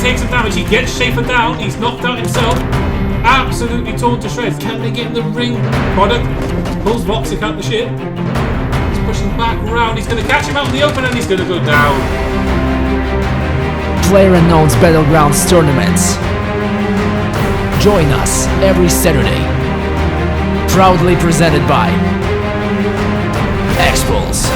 take some damage. He gets Schaefer down. He's knocked out himself. Absolutely torn to shreds. Can they get in the ring? Product pulls Voxic out the ship. He's pushing back around. He's going to catch him out in the open and he's going to go down. Playerunknown's Battlegrounds tournaments. Join us every Saturday. Proudly presented by XPulZ.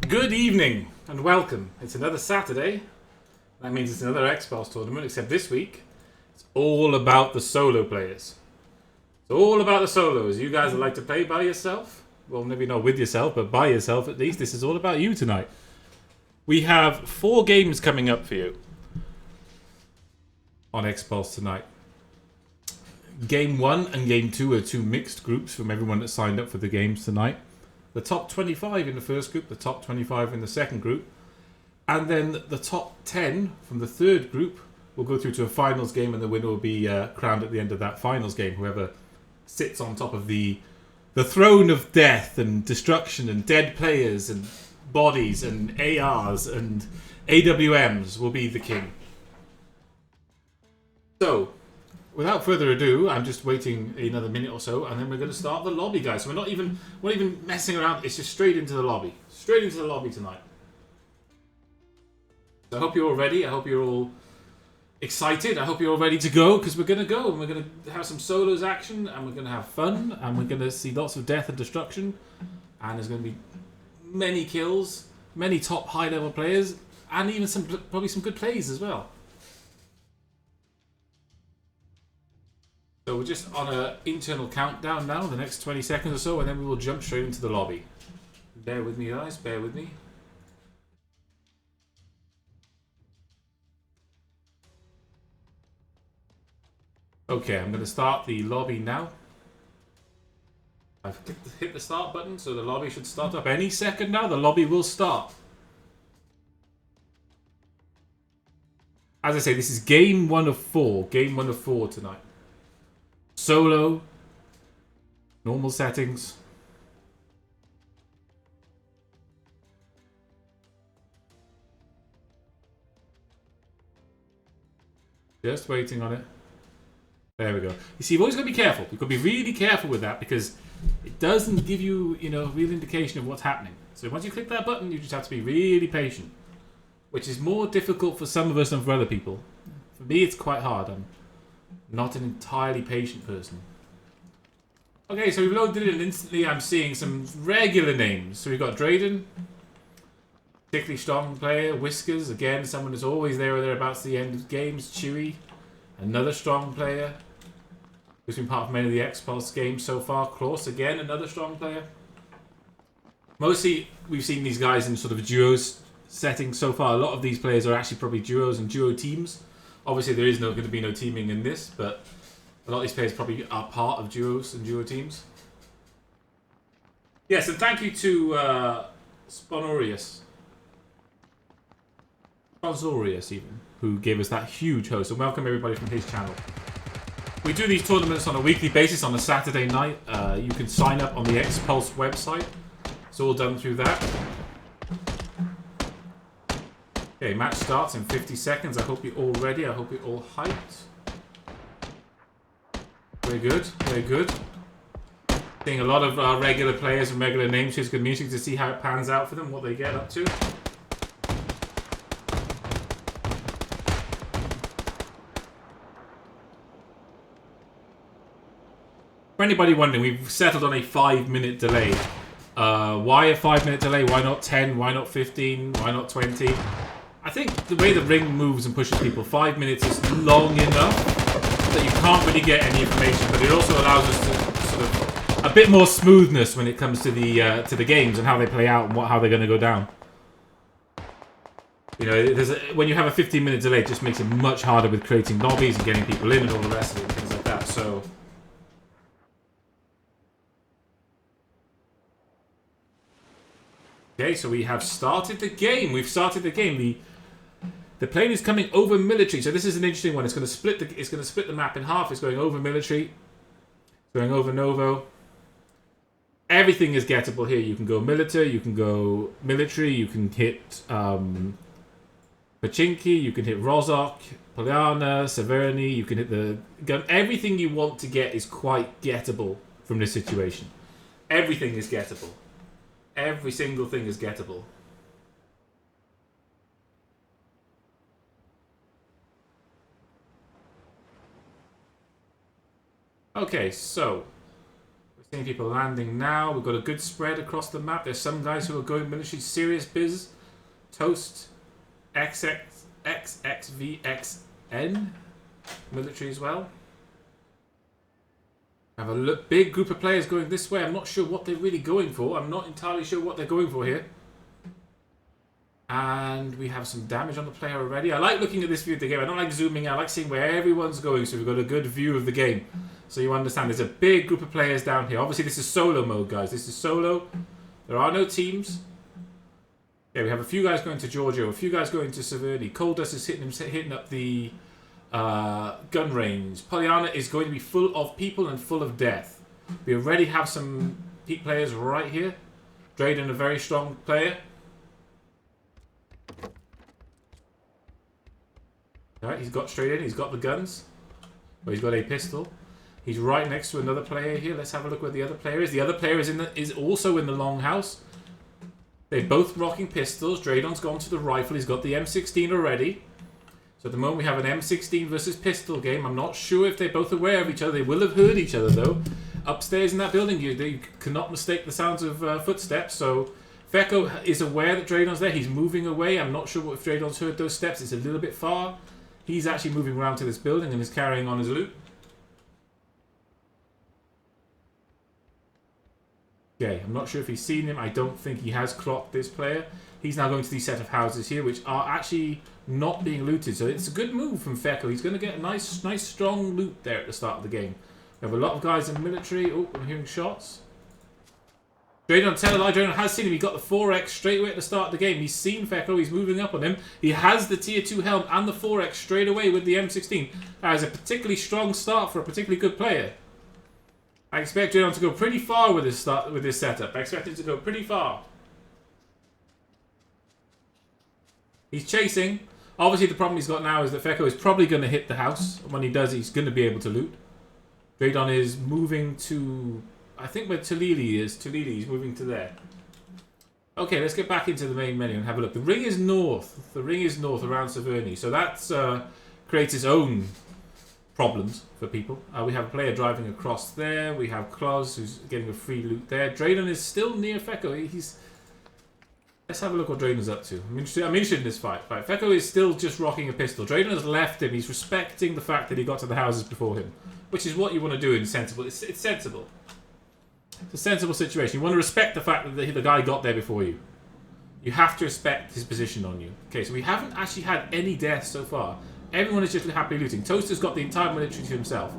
Good evening and welcome. It's another Saturday. That means it's another XPulZ tournament, except this week it's all about the solo players. It's all about the solos. You guys that like to play by yourself. Well, maybe not with yourself, but by yourself at least. This is all about you tonight. We have 4 games coming up for you on XPulZ tonight. Game 1 and Game 2 are 2 mixed groups from everyone that signed up for the games tonight. The top 25 in the first group, the top 25 in the second group, and then the top 10 from the third group will go through to a finals game, and the winner will be crowned at the end of that finals game. Whoever sits on top of the throne of death and destruction and dead players and bodies and ARs and AWMs will be the king. So, without further ado, I'm just waiting another minute or so, and then we're going to start the lobby, guys. So we're not even messing around. It's just straight into the lobby. Straight into the lobby tonight. So I hope you're all ready. I hope you're all excited. I hope you're all ready to go, because we're going to go, and we're going to have some solos action, and we're going to have fun, and we're going to see lots of death and destruction, and there's going to be many kills, many top high-level players, and even probably some good plays as well. So we're just on an internal countdown now, the next 20 seconds or so, and then we will jump straight into the lobby. Bear with me, guys, bear with me. Okay, I'm going to start the lobby now. I've hit the start button, so the lobby should start up any second now. The lobby will start. As I say, this is game 1 of 4. Game 1 of 4 tonight. Solo, normal settings. Just waiting on it. There we go. You see, you've always got to be careful. You've got to be really careful with that, because it doesn't give you, a real indication of what's happening. So once you click that button, you just have to be really patient, which is more difficult for some of us than for other people. For me, it's quite hard. I'm not an entirely patient person. Okay, so we've loaded it, and instantly I'm seeing some regular names. So we've got Drayden, particularly strong player. Whiskers, again, someone who's always there or thereabouts at the end of games. Chewy, another strong player who's been part of many of the XPulZ games so far. Klaus, again, another strong player. Mostly, we've seen these guys in sort of duos settings so far. A lot of these players are actually probably duos and duo teams. Obviously, there is going to be no teaming in this, but a lot of these players probably are part of duos and duo teams. Yes, and thank you to Sponorius even, who gave us that huge host. And welcome everybody from his channel. We do these tournaments on a weekly basis on a Saturday night. You can sign up on the XPulZ website. It's all done through that. Okay, match starts in 50 seconds. I hope you're all ready. I hope you're all hyped. Very good, very good. Seeing a lot of regular players and regular names. Here's good music to see how it pans out for them, what they get up to. For anybody wondering, we've settled on a 5-minute delay. Why a 5-minute delay? Why not 10? Why not 15? Why not 20? I think the way the ring moves and pushes people, 5 minutes is long enough that you can't really get any information, but it also allows us to sort of a bit more smoothness when it comes to the games and how they play out and how they're going to go down. You know, when you have a 15-minute delay, it just makes it much harder with creating lobbies and getting people in and all the rest of it and things like that. So. Okay, so we have started the game. We've started the game. The plane is coming over military, so this is an interesting one. It's going to split the map in half. It's going over military, going over Novo. Everything is gettable here. You can go military, you can go military, you can hit Pachinki, you can hit Rozhok, Poliana, Severny, you can hit the gun. Everything you want to get is quite gettable from this situation. Everything is gettable. Every single thing is gettable. Okay, so we're seeing people landing now. We've got a good spread across the map. There's some guys who are going military. Serious Biz, Toast, XXVXN, military as well. I have a big group of players going this way. I'm not sure what they're really going for. I'm not entirely sure what they're going for here. And we have some damage on the player already. I like looking at this view of the game. I don't like zooming. I like seeing where everyone's going, so we've got a good view of the game. So you understand there's a big group of players down here. Obviously, this is solo mode, guys. This is solo. There are no teams. Yeah, we have a few guys going to Giorgio, a few guys going to Severny. Coldust is hitting up the gun range. Poliana is going to be full of people and full of death. We already have some peak players right here. Drayden, a very strong player. Alright, he's got straight in. He's got the guns. Well, he's got a pistol. He's right next to another player here. Let's have a look where the other player is. The other player is also in the longhouse. They're both rocking pistols. Draydon's gone to the rifle. He's got the M16 already. So at the moment we have an M16 versus pistol game. I'm not sure if they're both aware of each other. They will have heard each other though. Upstairs in that building, you cannot mistake the sounds of footsteps. So Fecko is aware that Draydon's there. He's moving away. I'm not sure if Draydon's heard those steps. It's a little bit far. He's actually moving around to this building and is carrying on his loot. Okay, I'm not sure if he's seen him. I don't think he has clocked this player. He's now going to these set of houses here, which are actually not being looted. So it's a good move from Fecko. He's going to get a nice strong loot there at the start of the game. We have a lot of guys in military. Oh, I'm hearing shots. Draydon, tell a lie, Draydon has seen him. He got the 4X straight away at the start of the game. He's seen Fecko. He's moving up on him. He has the tier 2 helm and the 4X straight away with the M16. That is a particularly strong start for a particularly good player. I expect Draydon to go pretty far with this setup. I expect him to go pretty far. He's chasing. Obviously, the problem he's got now is that Fecko is probably going to hit the house. When he does, he's going to be able to loot. Draydon is moving to... I think where Talili is. Talili is moving to there. Okay, let's get back into the main menu and have a look. The ring is north. The ring is north around Severny. So that creates its own problems for people. We have a player driving across there. We have Kloz who's getting a free loot there. Draydon is still near Fecko. Let's have a look what Draydon's up to. I'm interested in this fight. Right, Fecko is still just rocking a pistol. Draydon has left him. He's respecting the fact that he got to the houses before him, which is what you want to do in sensible. It's sensible. It's a sensible situation. You want to respect the fact that the guy got there before you. You have to respect his position on you. Okay, so we haven't actually had any deaths so far. Everyone is just happily looting. Toaster's got the entire military to himself.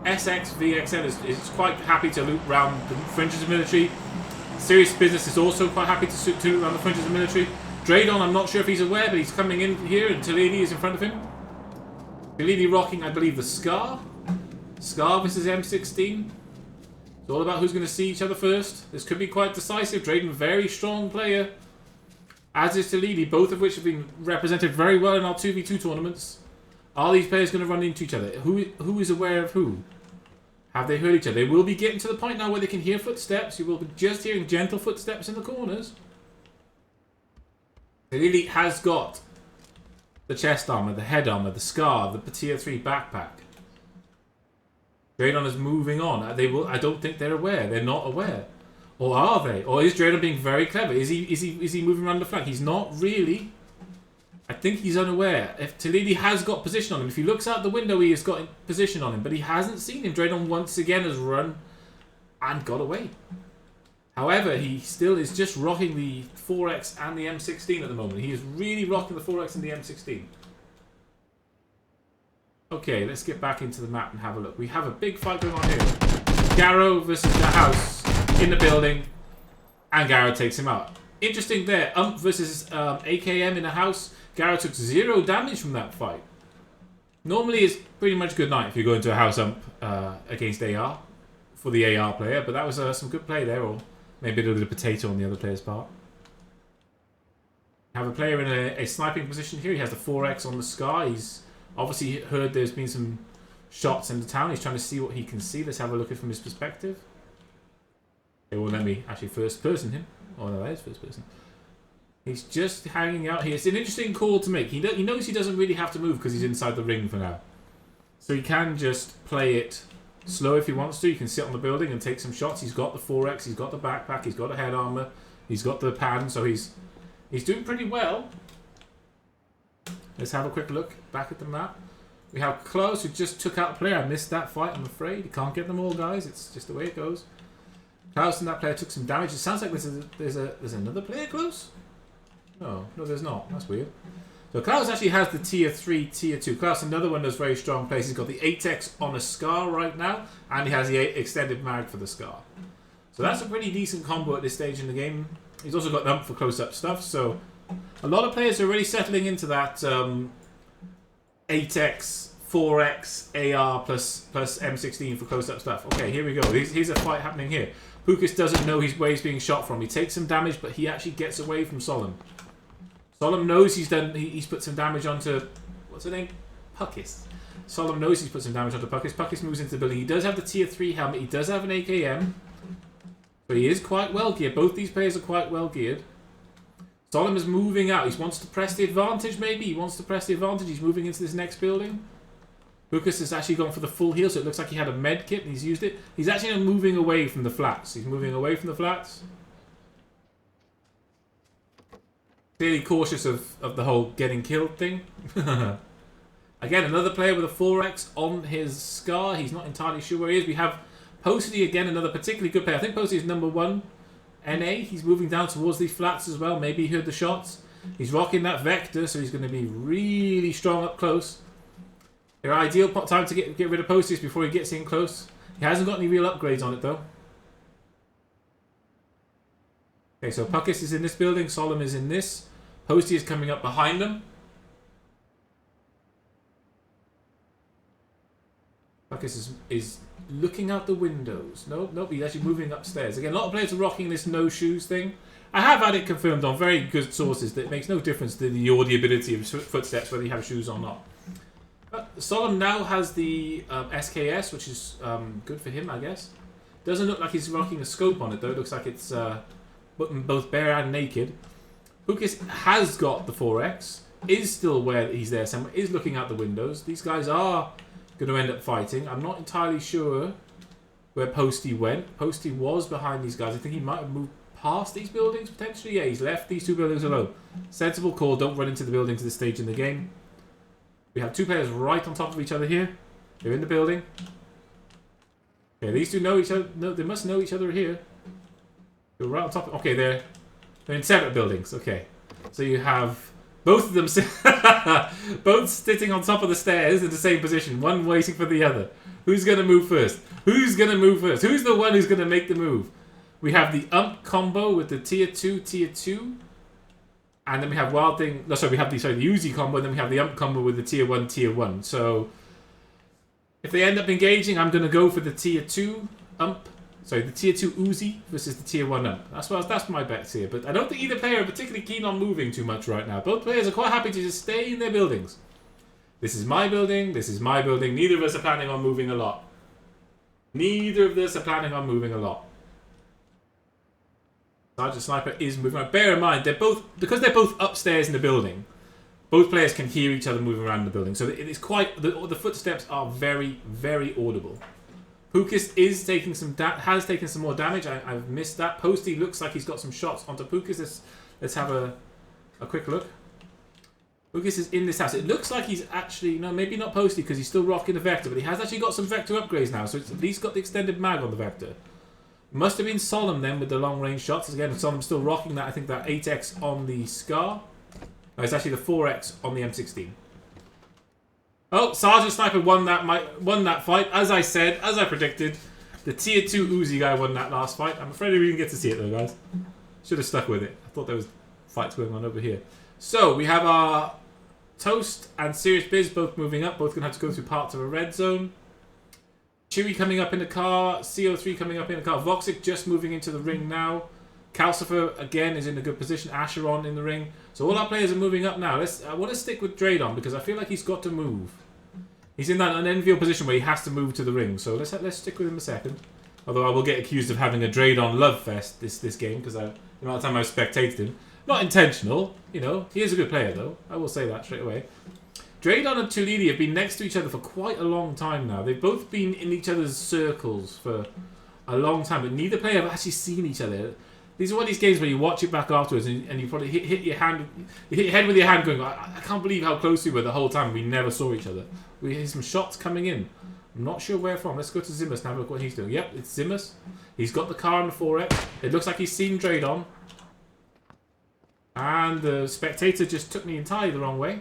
SXVXN is quite happy to loot around the fringes of military. Serious Business is also quite happy to loot around the fringes of military. Draydon, I'm not sure if he's aware, but he's coming in here and Talini is in front of him. Talini rocking, I believe, the Scar. Scar versus M16. It's all about who's going to see each other first. This could be quite decisive. Draydon, very strong player. As is Talini, both of which have been represented very well in our 2v2 tournaments. Are these players going to run into each other? Who is aware of who? Have they heard each other? They will be getting to the point now where they can hear footsteps. You will be just hearing gentle footsteps in the corners. Talini has got the chest armor, the head armor, the Scar, the tier 3 backpack. Draydon is moving on. I don't think they're aware. They're not aware. Or are they? Or is Draydon being very clever? Is he moving around the flank? He's not really. I think he's unaware. If Talini has got position on him, if he looks out the window, he has got position on him, but he hasn't seen him. Draydon once again has run and got away. However, he still is just rocking the 4X and the M16 at the moment. He is really rocking the 4X and the M16. Okay, let's get back into the map and have a look. We have a big fight going on here. Garrow versus the house in the building, and Garrow takes him out. interesting there. Versus AKM in a house. Garrett took 0 damage from that fight. Normally it's pretty much good night if you go into a house against AR for the AR player, but that was some good play there, or maybe a little bit of potato on the other player's part. Have a player in a sniping position here. He has the 4x on the Scar. He's obviously heard there's been some shots in the town. He's trying to see what he can see. Let's have a look at it from his perspective. It won't let me actually first person him. Oh no, that is first person. He's just hanging out here. It's an interesting call to make. He knows he doesn't really have to move because he's inside the ring for now. So he can just play it slow if he wants to. He can sit on the building and take some shots. He's got the 4x. He's got the backpack. He's got the head armor. He's got the pan. So he's doing pretty well. Let's have a quick look back at the map. We have Klaus, who just took out a player. I missed that fight, I'm afraid. You can't get them all, guys. It's just the way it goes. Klaus and that player took some damage. It sounds like there's another player close? No, there's not. That's weird. So Klaus actually has the tier 3, tier 2. Klaus, another one of those very strong players. He's got the 8x on a Scar right now, and he has the extended mag for the Scar. So that's a pretty decent combo at this stage in the game. He's also got for close-up stuff, so a lot of players are really settling into that 8x, 4x, AR plus M16 for close-up stuff. Okay, here we go. Here's a fight happening here. Pukas doesn't know where he's being shot from. He takes some damage, but he actually gets away from Solemn. Solemn knows he's put some damage onto, what's her name? Puckis. Solemn knows he's put some damage onto Puckis. Puckis moves into the building. He does have the tier 3 helmet. He does have an AKM. But he is quite well geared. Both these players are quite well geared. Solemn is moving out. He wants to press the advantage, maybe. He wants to press the advantage. He's moving into this next building. Lucas has actually gone for the full heal, so it looks like he had a med kit and he's used it. He's actually moving away from the flats. He's moving away from the flats. Clearly cautious of the whole getting killed thing. Again, another player with a 4x on his Scar. He's not entirely sure where he is. We have Posty, again, another particularly good player. I think Posty is number 1 NA. He's moving down towards these flats as well. Maybe he heard the shots. He's rocking that Vector, so he's going to be really strong up close. The ideal time to get rid of Posty is before he gets in close. He hasn't got any real upgrades on it, though. Okay, so Puckis is in this building. Solemn is in this. Posty is coming up behind them. Puckis is looking out the windows. Nope, he's actually moving upstairs. Again, a lot of players are rocking this no shoes thing. I have had it confirmed on very good sources that it makes no difference to the audibility of footsteps whether you have shoes or not. Solemn now has the SKS, which is good for him, I guess. Doesn't look like he's rocking a scope on it, though. It looks like it's both bare and naked. Hukis has got the 4X, is still aware that he's there somewhere, is looking out the windows. These guys are going to end up fighting. I'm not entirely sure where Posty went. Posty was behind these guys. I think he might have moved past these buildings, potentially. Yeah, he's left these 2 buildings alone. Sensible call. Don't run into the buildings at this stage in the game. We have 2 players right on top of each other here. They're in the building. Okay, these 2 know each other. No, they must know each other here. They're right on top. Okay, they're in separate buildings. Okay, so you have both of them both sitting on top of the stairs in the same position, one waiting for the other. Who's going to move first? Who's going to move first? Who's the one who's going to make the move? We have the combo with the tier 2. And then we have Wild Thing. No, sorry, we have the Uzi combo, and then we have the combo with the tier 1. So if they end up engaging, I'm going to go for the tier 2 the tier 2 Uzi versus the tier 1 That's my bets here. But I don't think either player are particularly keen on moving too much right now. Both players are quite happy to just stay in their buildings. This is my building. This is my building. Neither of us are planning on moving a lot. Sergeant Sniper is moving around. Bear in mind, because they're both upstairs in the building, both players can hear each other moving around in the building. So it is quite... The footsteps are very, very audible. Pukas has taken some more damage. I've missed that. Posty looks like he's got some shots onto Pukas. Let's have a quick look. Pukas is in this house. It looks like he's actually... No, maybe not Posty because he's still rocking the Vector, but he has actually got some Vector upgrades now, so it's at least got the extended mag on the Vector. Must have been Solemn then with the long range shots. Again, Solemn's still rocking that. I think that 8x on the Scar. No, it's actually the 4x on the M16. Oh, Sergeant Sniper won that fight. As I said, as I predicted, the tier 2 Uzi guy won that last fight. I'm afraid we didn't get to see it though, guys. Should have stuck with it. I thought there was fights going on over here. So we have our Toast and Serious Biz both moving up. Both going to have to go through parts of a red zone. Chewy coming up in the car. CO3 coming up in the car. Voxic just moving into the ring now. Calcifer again is in a good position. Asheron in the ring. So all our players are moving up now. I want to stick with Draydon because I feel like he's got to move. He's in that unenviable position where he has to move to the ring. So let's stick with him a second. Although I will get accused of having a Draydon love fest this game because the amount of time I've spectated him. Not intentional, you know. He is a good player though. I will say that straight away. Draydon and Tulidi have been next to each other for quite a long time now. They've both been in each other's circles for a long time, but neither player have actually seen each other. These are one of these games where you watch it back afterwards and you probably hit your hand, you hit your head with your hand going, I can't believe how close we were the whole time. We never saw each other. We hear some shots coming in. I'm not sure where from. Let's go to Zimus and have a look what he's doing. Yep, it's Zimus. He's got the car on the 4X. It looks like he's seen Draydon. And the spectator just took me entirely the wrong way.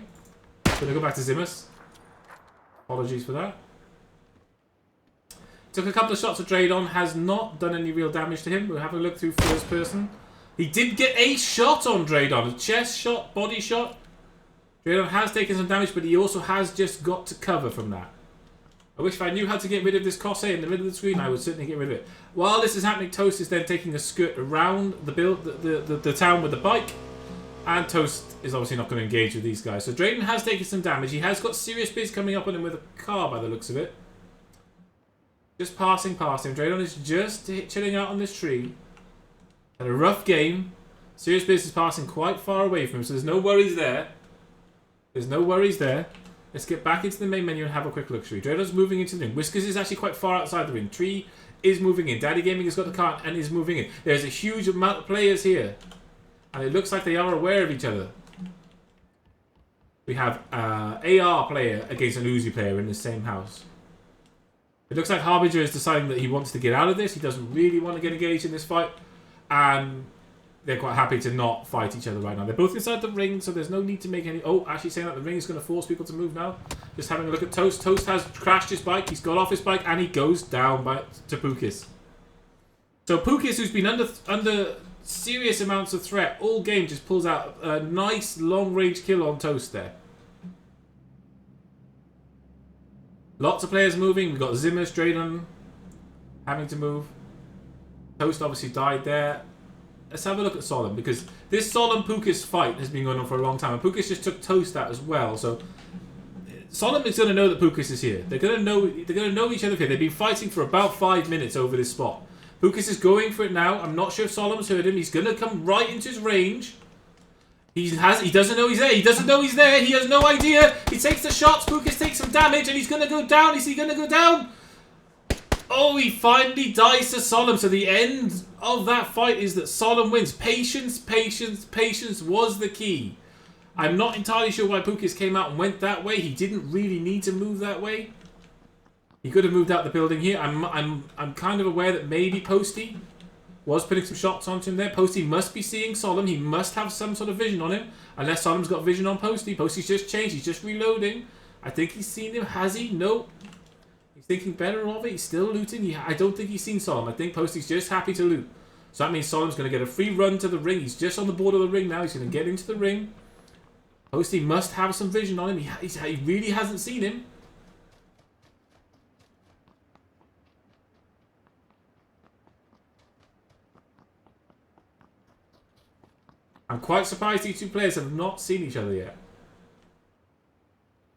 Gonna go back to Zimus. Apologies for that. Took a couple of shots at Draydon. Has not done any real damage to him. We'll have a look through first person. He did get a shot on Draydon. A chest shot, body shot. Draydon has taken some damage, but he also has just got to cover from that. I wish if I knew how to get rid of this Kosse in the middle of the screen, I would certainly get rid of it. While this is happening, Toast is then taking a skirt around the town with the bike. And Toast is obviously not going to engage with these guys. So Draydon has taken some damage. He has got Serious Biz coming up on him with a car by the looks of it. Just passing past him. Draydon is just chilling out on this tree. Had a rough game. Serious Biz is passing quite far away from him, so there's no worries there. There's no worries there. Let's get back into the main menu and have a quick look through. Draydon's moving into the ring. Whiskers is actually quite far outside the ring. Tree is moving in. Daddy Gaming has got the car and is moving in. There's a huge amount of players here. And it looks like they are aware of each other. We have AR player against an Uzi player in the same house. It looks like Harbinger is deciding that he wants to get out of this. He doesn't really want to get engaged in this fight. And they're quite happy to not fight each other right now. They're both inside the ring, so there's no need to make any... Oh, actually saying that the ring is going to force people to move now. Just having a look at Toast. Toast has crashed his bike. He's got off his bike and he goes down to Pukis. So Pukis, who's been under serious amounts of threat all game, just pulls out a nice long-range kill on Toast there. Lots of players moving. We've got Zimus, Draydon having to move. Toast obviously died there. Let's have a look at Solemn, because this Solemn Pukis fight has been going on for a long time, and Pukis just took Toast out as well. So Solemn is going to know that Pukis is here. They're going to know each other here. They've been fighting for about 5 minutes over this spot. Pukis is going for it now. I'm not sure if Solemn's heard him. He's going to come right into his range. He doesn't know he's there. He doesn't know he's there. He has no idea. He takes the shots. Pukis takes some damage, and he's going to go down. Is he going to go down? Oh, he finally dies to Solemn. So the end of that fight is that Solemn wins. Patience, patience, patience was the key. I'm not entirely sure why Pukis came out and went that way. He didn't really need to move that way. He could have moved out the building here. I'm kind of aware that maybe Posty was putting some shots onto him there. Posty must be seeing Solemn. He must have some sort of vision on him. Unless Solemn's got vision on Posty. Posty's just changed. He's just reloading. I think he's seen him. Has he? No. He's thinking better of it. He's still looting. I don't think he's seen Solemn. I think Posty's just happy to loot. So that means Solemn's going to get a free run to the ring. He's just on the border of the ring now. He's going to get into the ring. Posty must have some vision on him. He really hasn't seen him. I'm quite surprised these two players have not seen each other yet.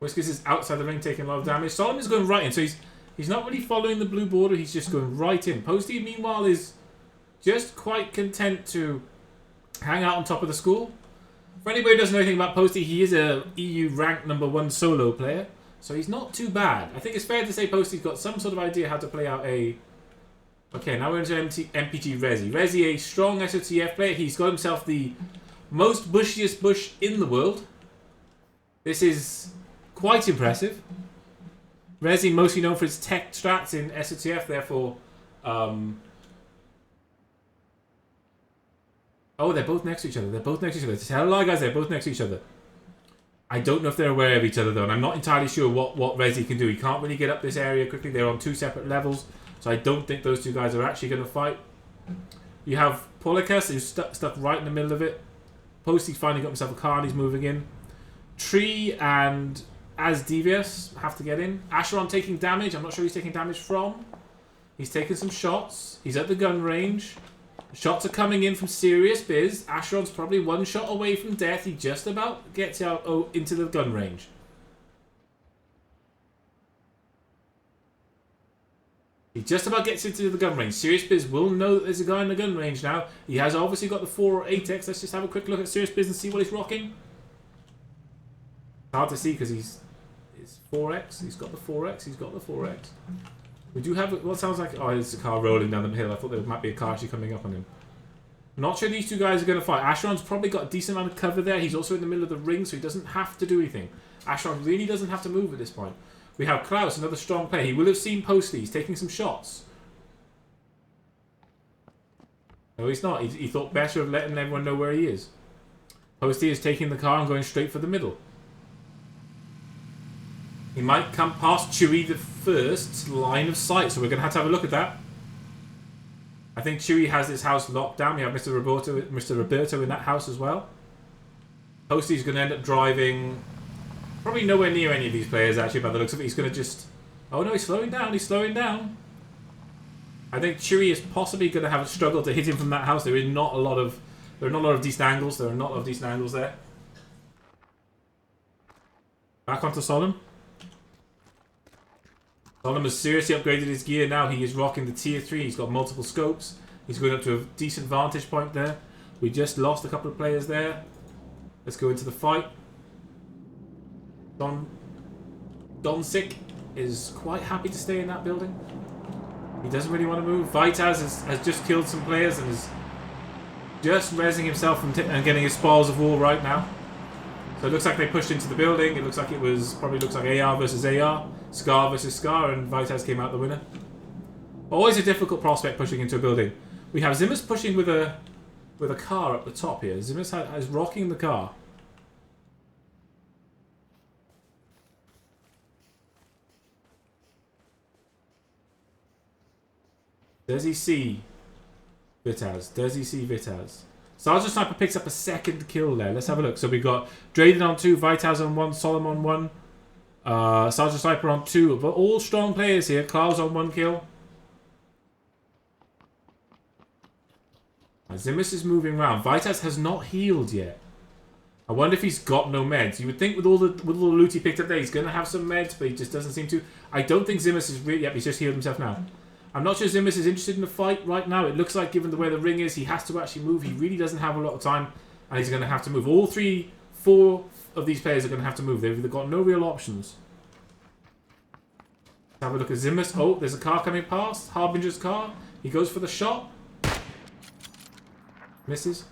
Whiskers is outside the ring taking a lot of damage. Solemn is going right in, so he's not really following the blue border, he's just going right in. Posty, meanwhile, is just quite content to hang out on top of the school. For anybody who doesn't know anything about Posty, he is a EU ranked #1 solo player, so he's not too bad. I think it's fair to say Posty's got some sort of idea how to play out a... Okay, now we're into MPG Rezi. Rezi, a strong SOTF player. He's got himself the most bushiest bush in the world. This is quite impressive. Rezi, mostly known for his tech strats in SOTF, therefore... Oh, they're both next to each other. They're both next to each other. Tell a lie, guys, they're both next to each other. I don't know if they're aware of each other, though, and I'm not entirely sure what Rezi can do. He can't really get up this area quickly. They're on 2 separate levels, so I don't think those two guys are actually going to fight. You have Polikas, who's stuck right in the middle of it. Posty's finally got himself a car and he's moving in. Tree and Asdevious have to get in. Acheron taking damage. I'm not sure he's taking damage from. He's taking some shots. He's at the gun range. Shots are coming in from Serious Biz. Acheron's probably one shot away from death. He just about gets out into the gun range. He just about gets into the gun range. Serious Biz will know that there's a guy in the gun range now. He has obviously got the 4 or 8x. Let's just have a quick look at Serious Biz and see what he's rocking. Hard to see because it's 4x. He's got the 4x. He's got the 4x. We do have what sounds like... Oh, it's a car rolling down the hill. I thought there might be a car actually coming up on him. Not sure these two guys are going to fight. Acheron's probably got a decent amount of cover there. He's also in the middle of the ring, so he doesn't have to do anything. Acheron really doesn't have to move at this point. We have Klaus, another strong player. He will have seen Posty. He's taking some shots. No, he's not. He thought better of letting everyone know where he is. Posty is taking the car and going straight for the middle. He might come past Chewy the first line of sight, so we're going to have a look at that. I think Chewy has this house locked down. We have Mr. Roberto in that house as well. Posty's going to end up driving... Probably nowhere near any of these players, actually, by the looks of it. He's going to just... Oh, no, he's slowing down. He's slowing down. I think Chewy is possibly going to have a struggle to hit him from that house. There are not a lot of decent angles. There are not a lot of decent angles there. Back onto Solemn. Solemn has seriously upgraded his gear now. He is rocking the tier 3. He's got multiple scopes. He's going up to a decent vantage point there. We just lost a couple of players there. Let's go into the fight. Donsick is quite happy to stay in that building. He doesn't really want to move. Vitaz has just killed some players and is just rezzing himself and getting his spoils of war right now. So it looks like they pushed into the building. It looks like probably looks like AR versus AR. Scar versus Scar, and Vitaz came out the winner. Always a difficult prospect pushing into a building. We have Zimmers pushing with a car up the top here. Zimmers is rocking the car. Does he see Vitaz? Does he see Vitaz? Sergeant Sniper picks up a second kill there. Let's have a look. So we've got Drayden on 2, Vitaz on 1, Solomon on 1. Sergeant Sniper on 2, but all strong players here. Klaus on 1 kill. Zimmers is moving around. Vitaz has not healed yet. I wonder if he's got no meds. You would think with all the loot he picked up there, he's going to have some meds, but he just doesn't seem to. I don't think Zimmers is really... Yep, he's just healed himself now. I'm not sure Zimmers is interested in the fight right now. It looks like, given the way the ring is, he has to actually move. He really doesn't have a lot of time, and he's going to have to move. All 4 of these players are going to have to move. They've got no real options. Let's have a look at Zimmers. Oh, there's a car coming past. Harbinger's car. He goes for the shot. Misses.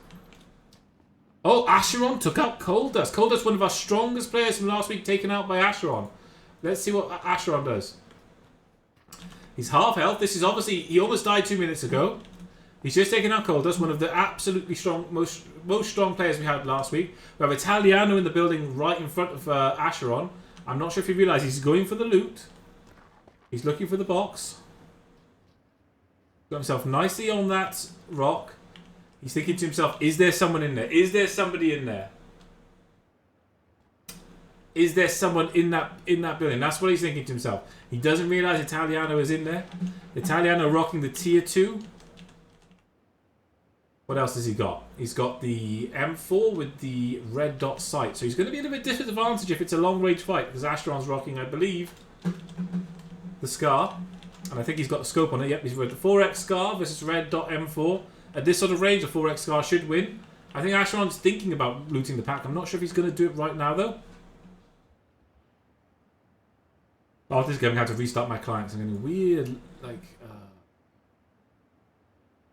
Oh, Acheron took out Coldust. Coldust, one of our strongest players from last week, taken out by Acheron. Let's see what Acheron does. He's half health. This is obviously... He almost died 2 minutes ago. He's just taken out Coldust, one of the absolutely strong, most strong players we had last week. We have Italiano in the building right in front of Acheron. I'm not sure if you realise he's going for the loot. He's looking for the box. Got himself nicely on that rock. He's thinking to himself, is there someone in there? Is there somebody in there? Is there someone in that building? That's what he's thinking to himself. He doesn't realise Italiano is in there. Italiano rocking the tier 2. What else has he got? He's got the M4 with the red dot sight. So he's going to be at a bit disadvantage if it's a long range fight, because Acheron's rocking, I believe, the Scar. And I think he's got the scope on it. Yep, he's with the 4x Scar versus red dot M4. At this sort of range, a 4x Scar should win. I think Acheron's thinking about looting the pack. I'm not sure if he's going to do it right now, though. After this game, I'm going to have to restart my clients. I'm getting weird,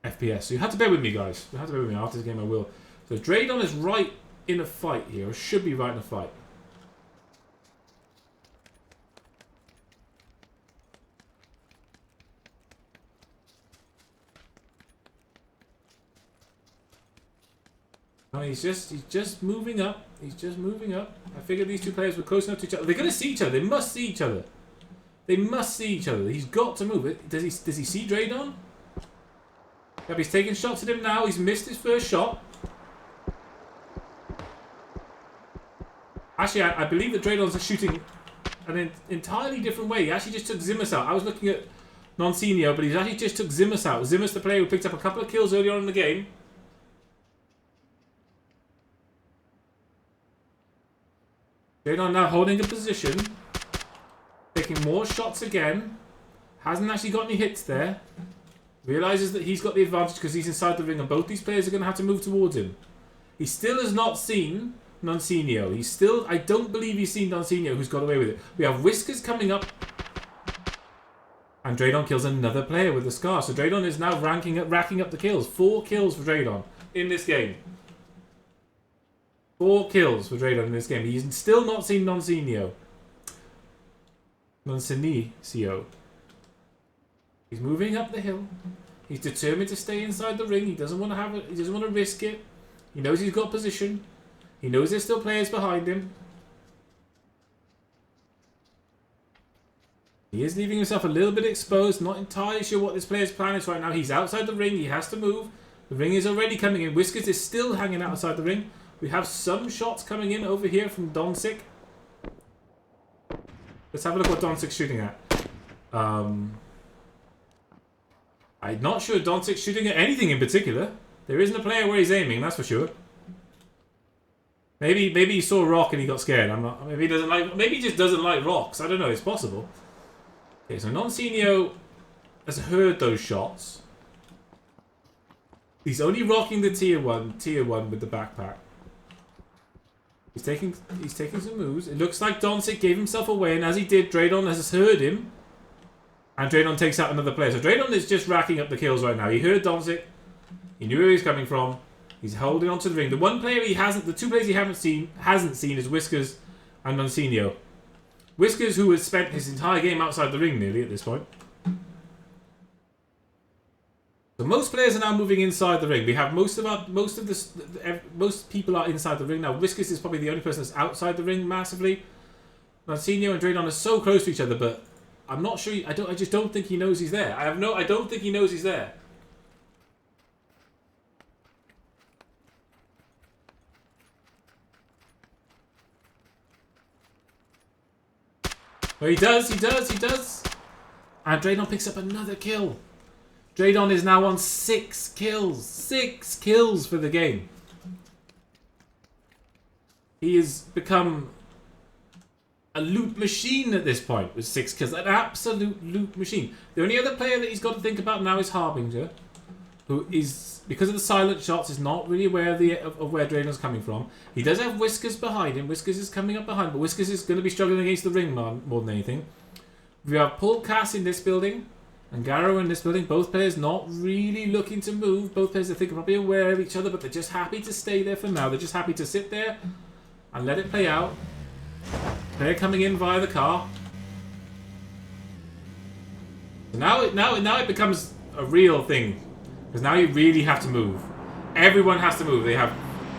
FPS. So you have to bear with me, guys. You have to bear with me. After this game, I will. So Draydon is right in a fight here, or should be right in a fight. No, he's just moving up. He's just moving up. I figured these two players were close enough to each other. They're going to see each other. They must see each other. They must see each other. He's got to move it. Does he see Draydon? Yep, he's taking shots at him now. He's missed his first shot. Actually, I believe that Draydon's shooting an entirely different way. He actually just took Zimus out. I was looking at Nonsenio, but he's actually just took Zimus out. Zimus, the player who picked up a couple of kills earlier on in the game. Draydon now holding a position. Taking more shots again. Hasn't actually got any hits there. Realises that he's got the advantage because he's inside the ring and both these players are going to have to move towards him. He still has not seen Nonsenio. He's still... I don't believe he's seen Nonsenio who's got away with it. We have Whiskers coming up. And Draydon kills another player with the Scar. So Draydon is now racking up the kills. 4 kills for Draydon in this game. 4 kills for Draydon in this game. He's still not seen Nonsenio. Nonsenio. He's moving up the hill. He's determined to stay inside the ring. He doesn't want to have it. He doesn't want to risk it. He knows he's got position. He knows there's still players behind him. He is leaving himself a little bit exposed. Not entirely sure what this player's plan is right now. He's outside the ring. He has to move. The ring is already coming in. Whiskers is still hanging outside the ring. We have some shots coming in over here from Donsik. Let's have a look what Donsik's shooting at. I'm not sure Donsik's shooting at anything in particular. There isn't a player where he's aiming, that's for sure. Maybe he saw a rock and he got scared. I'm not. Maybe he doesn't like. Maybe he just doesn't like rocks. I don't know. It's possible. Okay, so Nonsenio has heard those shots. He's only rocking the tier one with the backpack. He's taking some moves. It looks like Donsik gave himself away, and as he did, Draydon has heard him. And Draydon takes out another player. So Draydon is just racking up the kills right now. He heard Donsik. He knew where he was coming from. He's holding onto the ring. The one player he hasn't, the 2 players he hasn't seen is Whiskers and Nonsenio. Whiskers, who has spent his entire game outside the ring nearly at this point. So most players are now moving inside the ring. We have most people are inside the ring now. Whiskers is probably the only person that's outside the ring massively. Nonsenio and Draydon are so close to each other, but I'm not sure. I just don't think he knows he's there. I don't think he knows he's there. Well, he does. And Draydon picks up another kill. Draydon is now on 6 kills. 6 kills for the game. He has become a loot machine at this point with 6 kills. An absolute loot machine. The only other player that he's got to think about now is Harbinger, who is, because of the silent shots, is not really aware of where Draydon's coming from. He does have Whiskers behind him. Whiskers is coming up behind, but Whiskers is going to be struggling against the ring more than anything. We have Pulkas in this building and Garrow in this building. Both players not really looking to move. Both players, I think, are probably aware of each other, but they're just happy to stay there for now. They're just happy to sit there and let it play out. Player coming in via the car. So now it becomes a real thing. Because now you really have to move. Everyone has to move. They have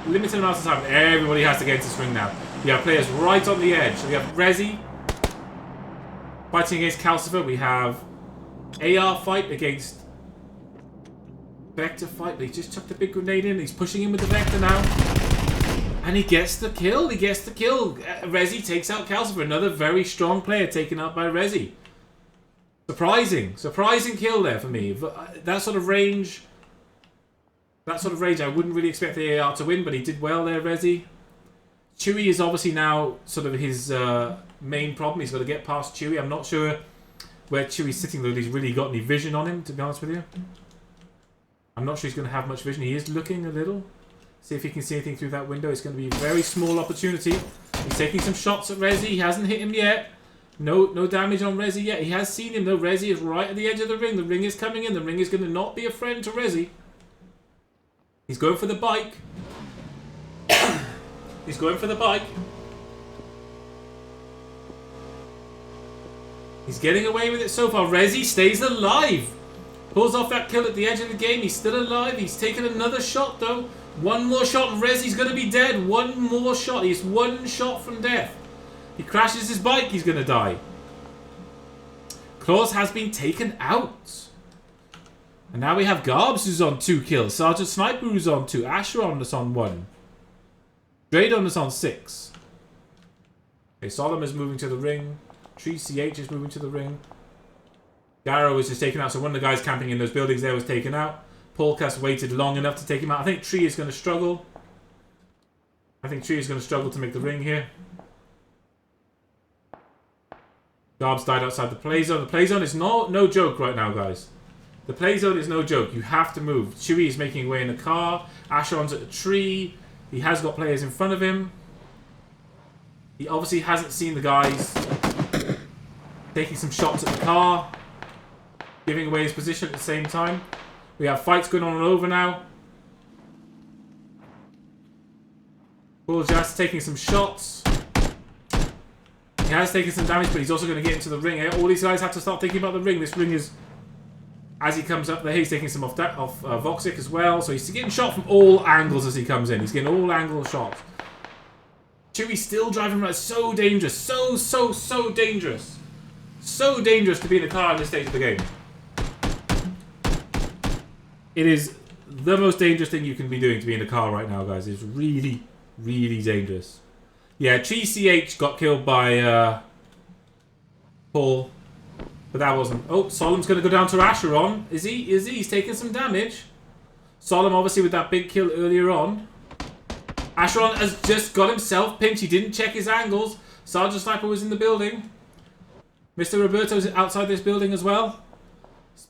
limited amounts of time. Everybody has to get into swing now. You have players right on the edge. So we have Rezi fighting against Calcifer. We have AR fight against Vector fight. But he just chucked a big grenade in. He's pushing him with the Vector now. And he gets the kill. Rezi takes out Calcifer. Another very strong player taken out by Rezi. Surprising kill there for me. That sort of range, I wouldn't really expect the AR to win, but he did well there, Rezi. Chewie is obviously now sort of his main problem. He's got to get past Chewie. I'm not sure where Chewie's sitting, though. He's really got any vision on him, to be honest with you. I'm not sure he's going to have much vision. He is looking a little. See if he can see anything through that window. It's going to be a very small opportunity. He's taking some shots at Rezi. He hasn't hit him yet. No damage on Rezi yet. He has seen him though. Rezi is right at the edge of the ring. The ring is coming in. The ring is going to not be a friend to Rezi. He's going for the bike. He's going for the bike. He's getting away with it so far. Rezi stays alive. Pulls off that kill at the edge of the game. He's still alive. He's taken another shot though. One more shot and Rezi's going to be dead. One more shot. He's 1 shot from death. He crashes his bike, he's going to die. Claus has been taken out. And now we have Garbs who's on 2 kills. Sergeant Sniper who's on 2. Asheron is on 1. Draydon is on 6. Okay, Solemn is moving to the ring. Tree CH is moving to the ring. Garrow is just taken out. So one of the guys camping in those buildings there was taken out. Polcast waited long enough to take him out. I think Tree is going to struggle. I think Tree is going to struggle to make the ring here. Garbs died outside the play zone. The play zone is no joke right now, guys. The play zone is no joke. You have to move. Chewie is making way in a car. Asheron's at the tree. He has got players in front of him. He obviously hasn't seen the guys taking some shots at the car, giving away his position at the same time. We have fights going on all over now. XPulZ taking some shots. He has taken some damage, but he's also going to get into the ring. All these guys have to start thinking about the ring. This ring is, as he comes up there, he's taking some off Voxic as well. So he's getting shot from all angles as he comes in. He's getting all angle shots. Chewie's still driving around. So dangerous. So dangerous. So dangerous to be in a car at this stage of the game. It is the most dangerous thing you can be doing to be in a car right now, guys. It's really, really dangerous. Yeah, Tree CH got killed by Paul. But that wasn't... Oh, Solemn's going to go down to Asheron. Is he? He's taking some damage. Solemn, obviously, with that big kill earlier on. Asheron has just got himself pinched. He didn't check his angles. Sergeant Sniper was in the building. Mr. Roberto's outside this building as well.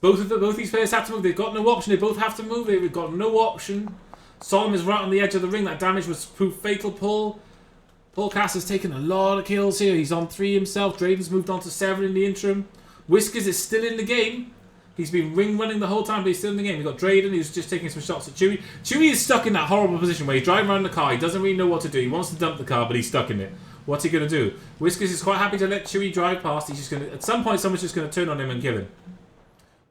Both these players have to move. They've got no option. They both have to move. They've got no option. Solemn is right on the edge of the ring. That damage was proved fatal. Paul Cass has taken a lot of kills here. He's on 3 himself. Drayden's moved on to 7 in the interim. Whiskers is still in the game. He's been ring running the whole time, but he's still in the game. We've got Drayden, who's just taking some shots at Chewie. Chewie is stuck in that horrible position where he's driving around the car. He doesn't really know what to do. He wants to dump the car, but he's stuck in it. What's he going to do? Whiskers is quite happy to let Chewie drive past. He's just going to... At some point, someone's just going to turn on him and kill him.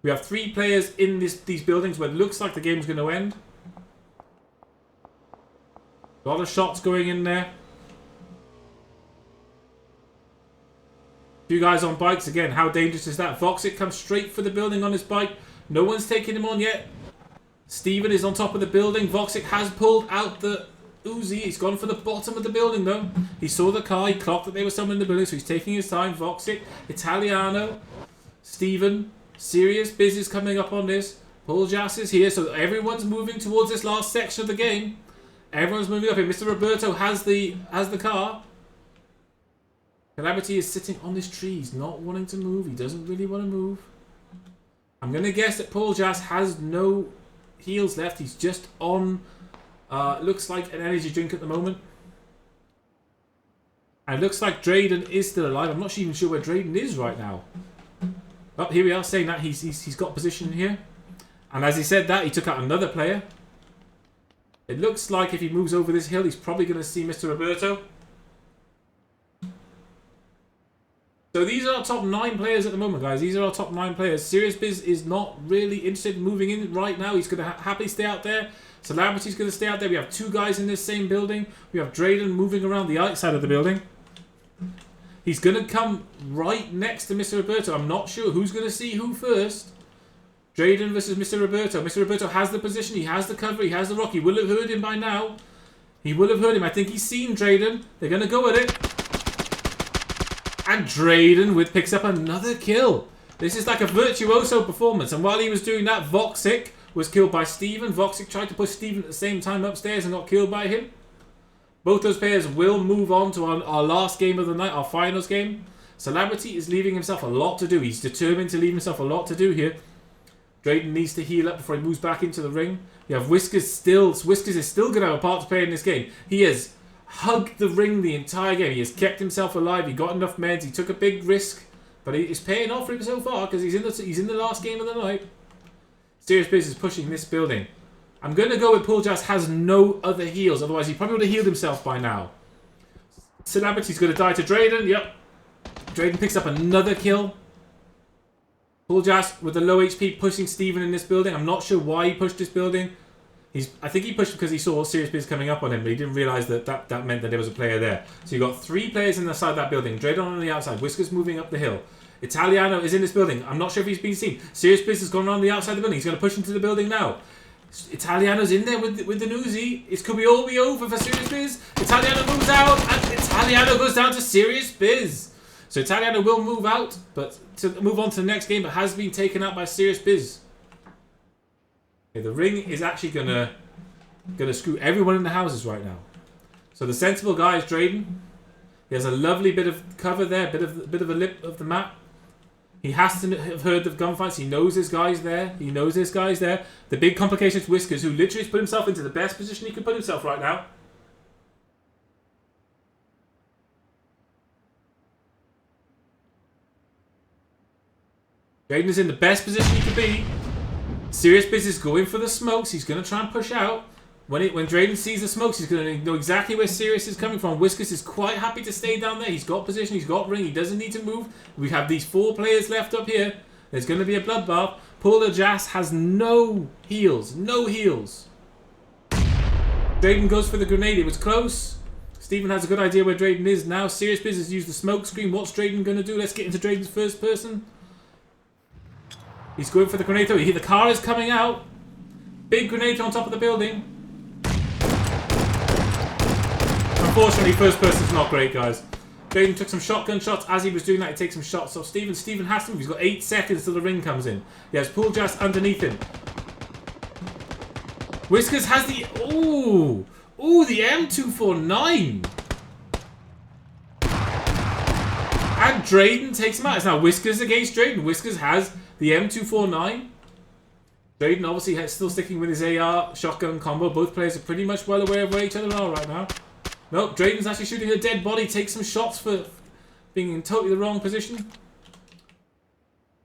We have 3 players in these buildings where it looks like the game's going to end. A lot of shots going in there. 2 guys on bikes. Again, how dangerous is that? Voxic comes straight for the building on his bike. No one's taking him on yet. Steven is on top of the building. Voxic has pulled out the Uzi. He's gone for the bottom of the building, though. He saw the car. He clocked that there was someone in the building, so he's taking his time. Voxic, Italiano, Steven, Sirius Biz is coming up on this. XPulZ is here, so everyone's moving towards this last section of the game. Everyone's moving up here. Mr. Roberto has the car. Calamity is sitting on this tree. He's not wanting to move. He doesn't really want to move. I'm going to guess that XPulZ has no heals left. He's just on, looks like an energy drink at the moment. And it looks like Drayden is still alive. I'm not even sure where Drayden is right now. Oh, here we are saying that he's got position here. And as he said that, he took out another player. It looks like if he moves over this hill, he's probably going to see Mr. Roberto. So these are our top 9 players at the moment, guys. These are our top 9 players. Sirius Biz is not really interested in moving in right now. He's going to happily stay out there. Celebrity's going to stay out there. We have 2 guys in this same building. We have Drayden moving around the outside of the building. He's going to come right next to Mr. Roberto. I'm not sure who's going to see who first. Drayden versus Mr. Roberto. Mr. Roberto has the position. He has the cover. He has the rock. He will have heard him by now. He will have heard him. I think he's seen Drayden. They're going to go at it. And Drayden picks up another kill. This is like a virtuoso performance. And while he was doing that, Voxic was killed by Steven. Voxic tried to push Steven at the same time upstairs and got killed by him. Both those players will move on to our last game of the night, our finals game. Celebrity is leaving himself a lot to do. He's determined to leave himself a lot to do here. Drayden needs to heal up before he moves back into the ring. You have Whiskers still. Whiskers is still going to have a part to play in this game. He has hugged the ring the entire game. He has kept himself alive. He got enough meds. He took a big risk. But it's paying off for him so far because he's in the last game of the night. Sirius Biz is pushing this building. I'm going to go with XPulZ has no other heals. Otherwise, he probably would have healed himself by now. Celebrity's going to die to Drayden. Yep. Drayden picks up another kill. XPulZ with the low HP pushing Steven in this building. I'm not sure why he pushed this building. I think he pushed because he saw Sirius Biz coming up on him, but he didn't realise that meant that there was a player there. So you've got 3 players inside that building. Drayden on the outside. Whiskers moving up the hill. Italiano is in this building. I'm not sure if he's been seen. Serious Biz has gone around the outside of the building. He's going to push into the building now. Italiano's in there with the Uzi. It could all be over for Serious Biz. Italiano moves out, and Italiano goes down to Serious Biz. So Italiano will move out, but to move on to the next game, but has been taken out by Serious Biz. Okay, the ring is actually gonna screw everyone in the houses right now. So the sensible guy is Drayden. He has a lovely bit of cover there, bit of a lip of the map. He has to have heard of gunfights. He knows this guy's there. The big complication is Whiskers, who literally has put himself into the best position he could put himself right now. Drayden is in the best position he could be. Serious Biz is going for the smokes. He's going to try and push out. When Drayden sees the smokes, he's going to know exactly where Serious is coming from. Whiskers is quite happy to stay down there. He's got position. He's got ring. He doesn't need to move. We have these 4 players left up here. There's going to be a bloodbath. XPulZ has no heals. No heals. Drayden goes for the grenade. It was close. Stephen has a good idea where Drayden is now. Serious Biz has used the smoke screen. What's Drayden going to do? Let's get into Drayden's first person. He's going for the grenade throw. The car is coming out. Big grenade on top of the building. Unfortunately, first person's not great, guys. Drayden took some shotgun shots. As he was doing that, he takes some shots off Stephen. Stephen has to move. He's got 8 seconds till the ring comes in. He has XPulZ underneath him. Whiskers has the... Ooh, the M249. And Drayden takes him out. It's now Whiskers against Drayden. Whiskers has the M249. Drayden obviously still sticking with his AR shotgun combo. Both players are pretty much well aware of where each other are right now. Nope, Drayden's actually shooting a dead body. Takes some shots for being in totally the wrong position.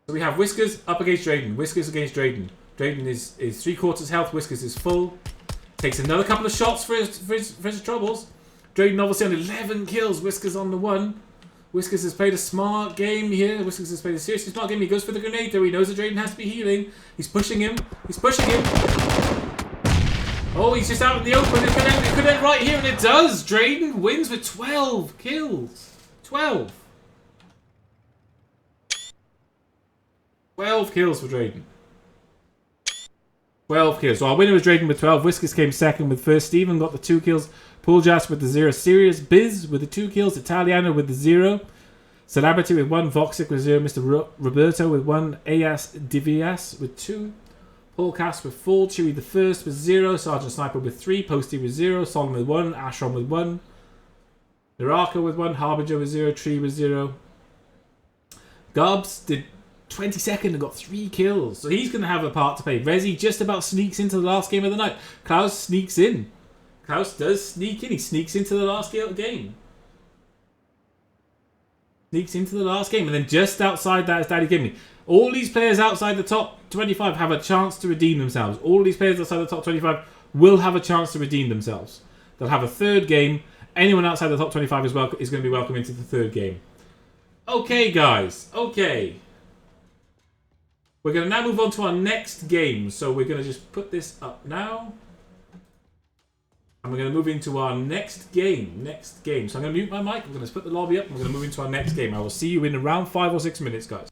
So we have Whiskers up against Drayden. Whiskers against Drayden. Drayden is 3/4 health. Whiskers is full. Takes another couple of shots for his troubles. Drayden obviously on 11 kills. Whiskers on the 1. Whiskers has played a smart game here. Whiskers has played a seriously smart game. He goes for the grenade though. He knows that Drayden has to be healing. He's pushing him. Oh, he's just out in the open. It could end right here, and it does. Drayden wins with 12 kills. 12. 12 kills for Drayden. 12 kills. So our winner was Drayden with 12. Whiskers came second with first. Stephen got the 2 kills. XPulZ with the 0. Serious Biz with the 2 kills. Italiano with the 0. Celebrity with 1. Voxic with 0. Mr. Roberto with 1. AS Divias with 2. Paulcast with 4. Chewy the first with 0. Sergeant Sniper with 3. Posty with 0. Solomon with 1. Ashron with 1. Naraka with 1. Harbinger with 0. Tree with 0. Gobs did 22nd and got 3 kills. So he's going to have a part to play. Rezi just about sneaks into the last game of the night. Klaus sneaks in. Klaus does sneak in. He sneaks into the last game. Sneaks into the last game. And then just outside that is Daddy Gimme. All these players outside the top 25 have a chance to redeem themselves. All these players outside the top 25 will have a chance to redeem themselves. They'll have a 3rd game. Anyone outside the top 25 is going to be welcome into the 3rd game. Okay, guys. Okay. We're going to now move on to our next game. So we're going to just put this up now. And we're going to move into our next game. So I'm going to mute my mic. I'm going to put the lobby up. And we're going to move into our next game. I will see you in around 5 or 6 minutes, guys.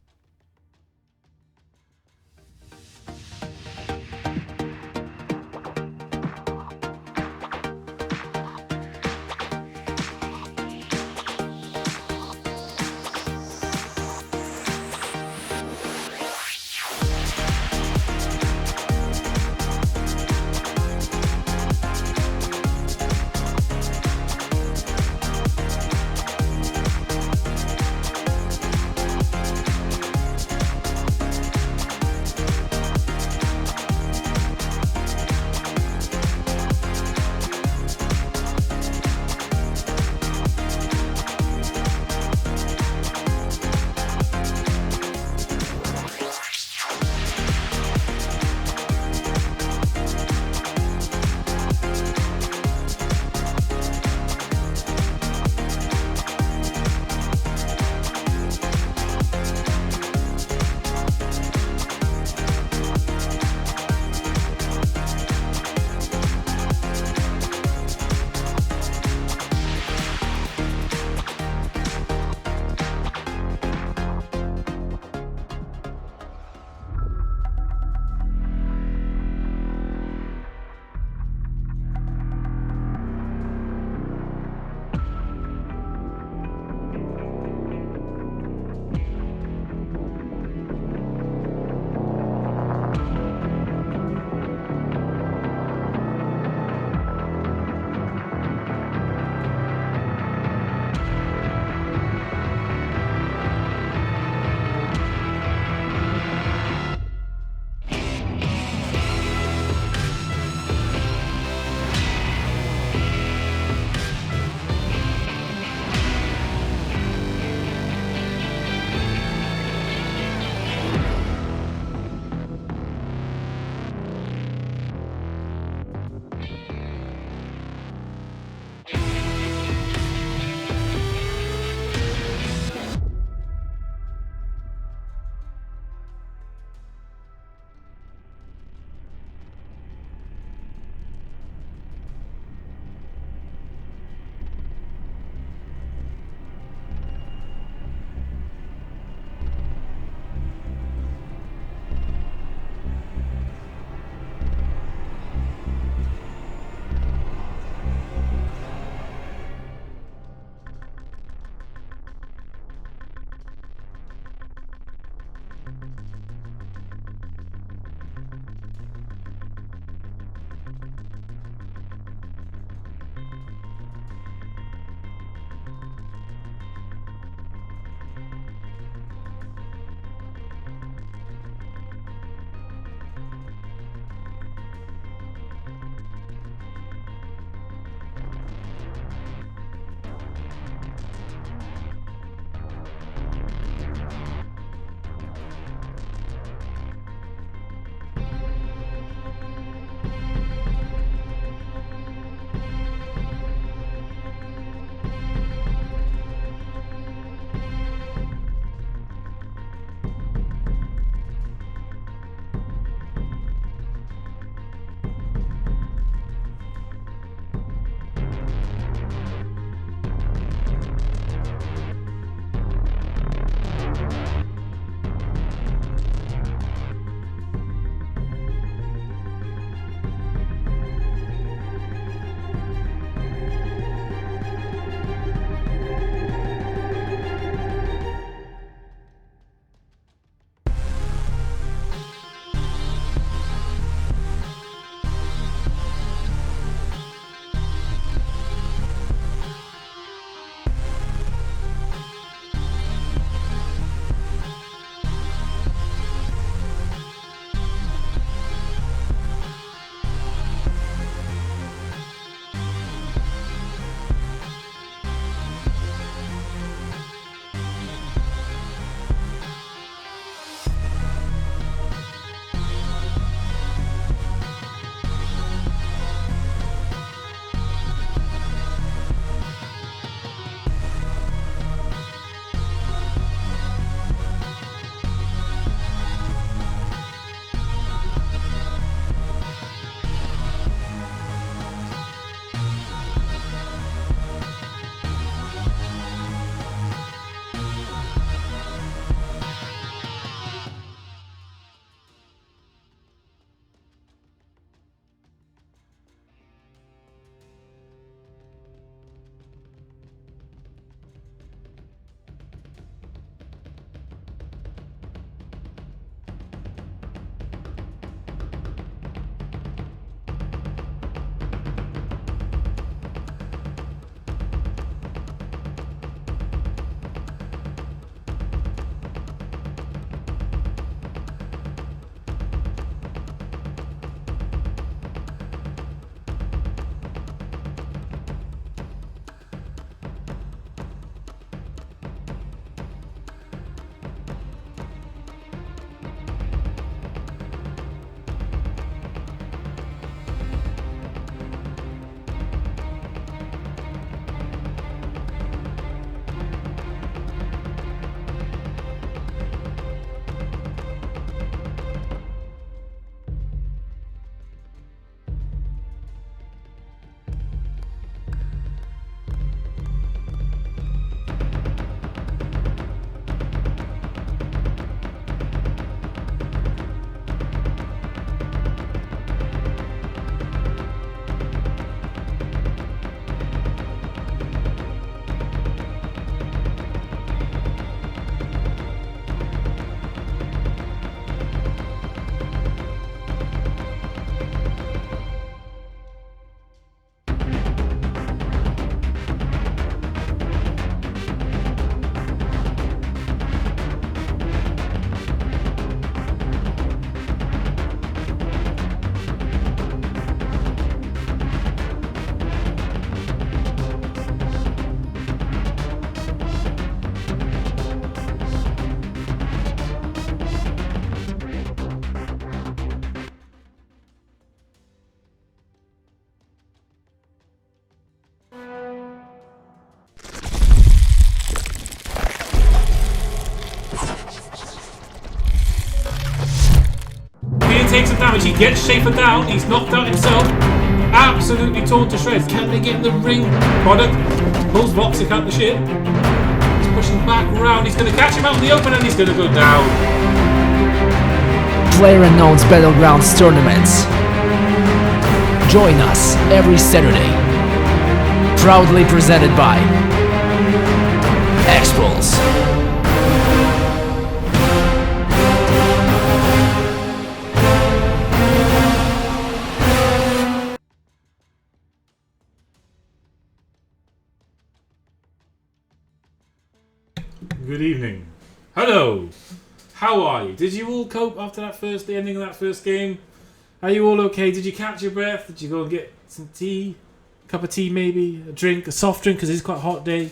take some damage. He gets Schaefer down. He's knocked out himself. Absolutely torn to shreds. Can they get in the ring? Product pulls Voxic out the ship. He's pushing back around. He's going to catch him out in the open and he's going to go down. Playerunknown's Battlegrounds tournaments. Join us every Saturday. Proudly presented by XPulZ. Good evening. Hello. How are you? Did you all cope after the ending of that first game? Are you all okay? Did you catch your breath? Did you go and get some tea? A cup of tea maybe? A drink? A soft drink because it's quite a hot day?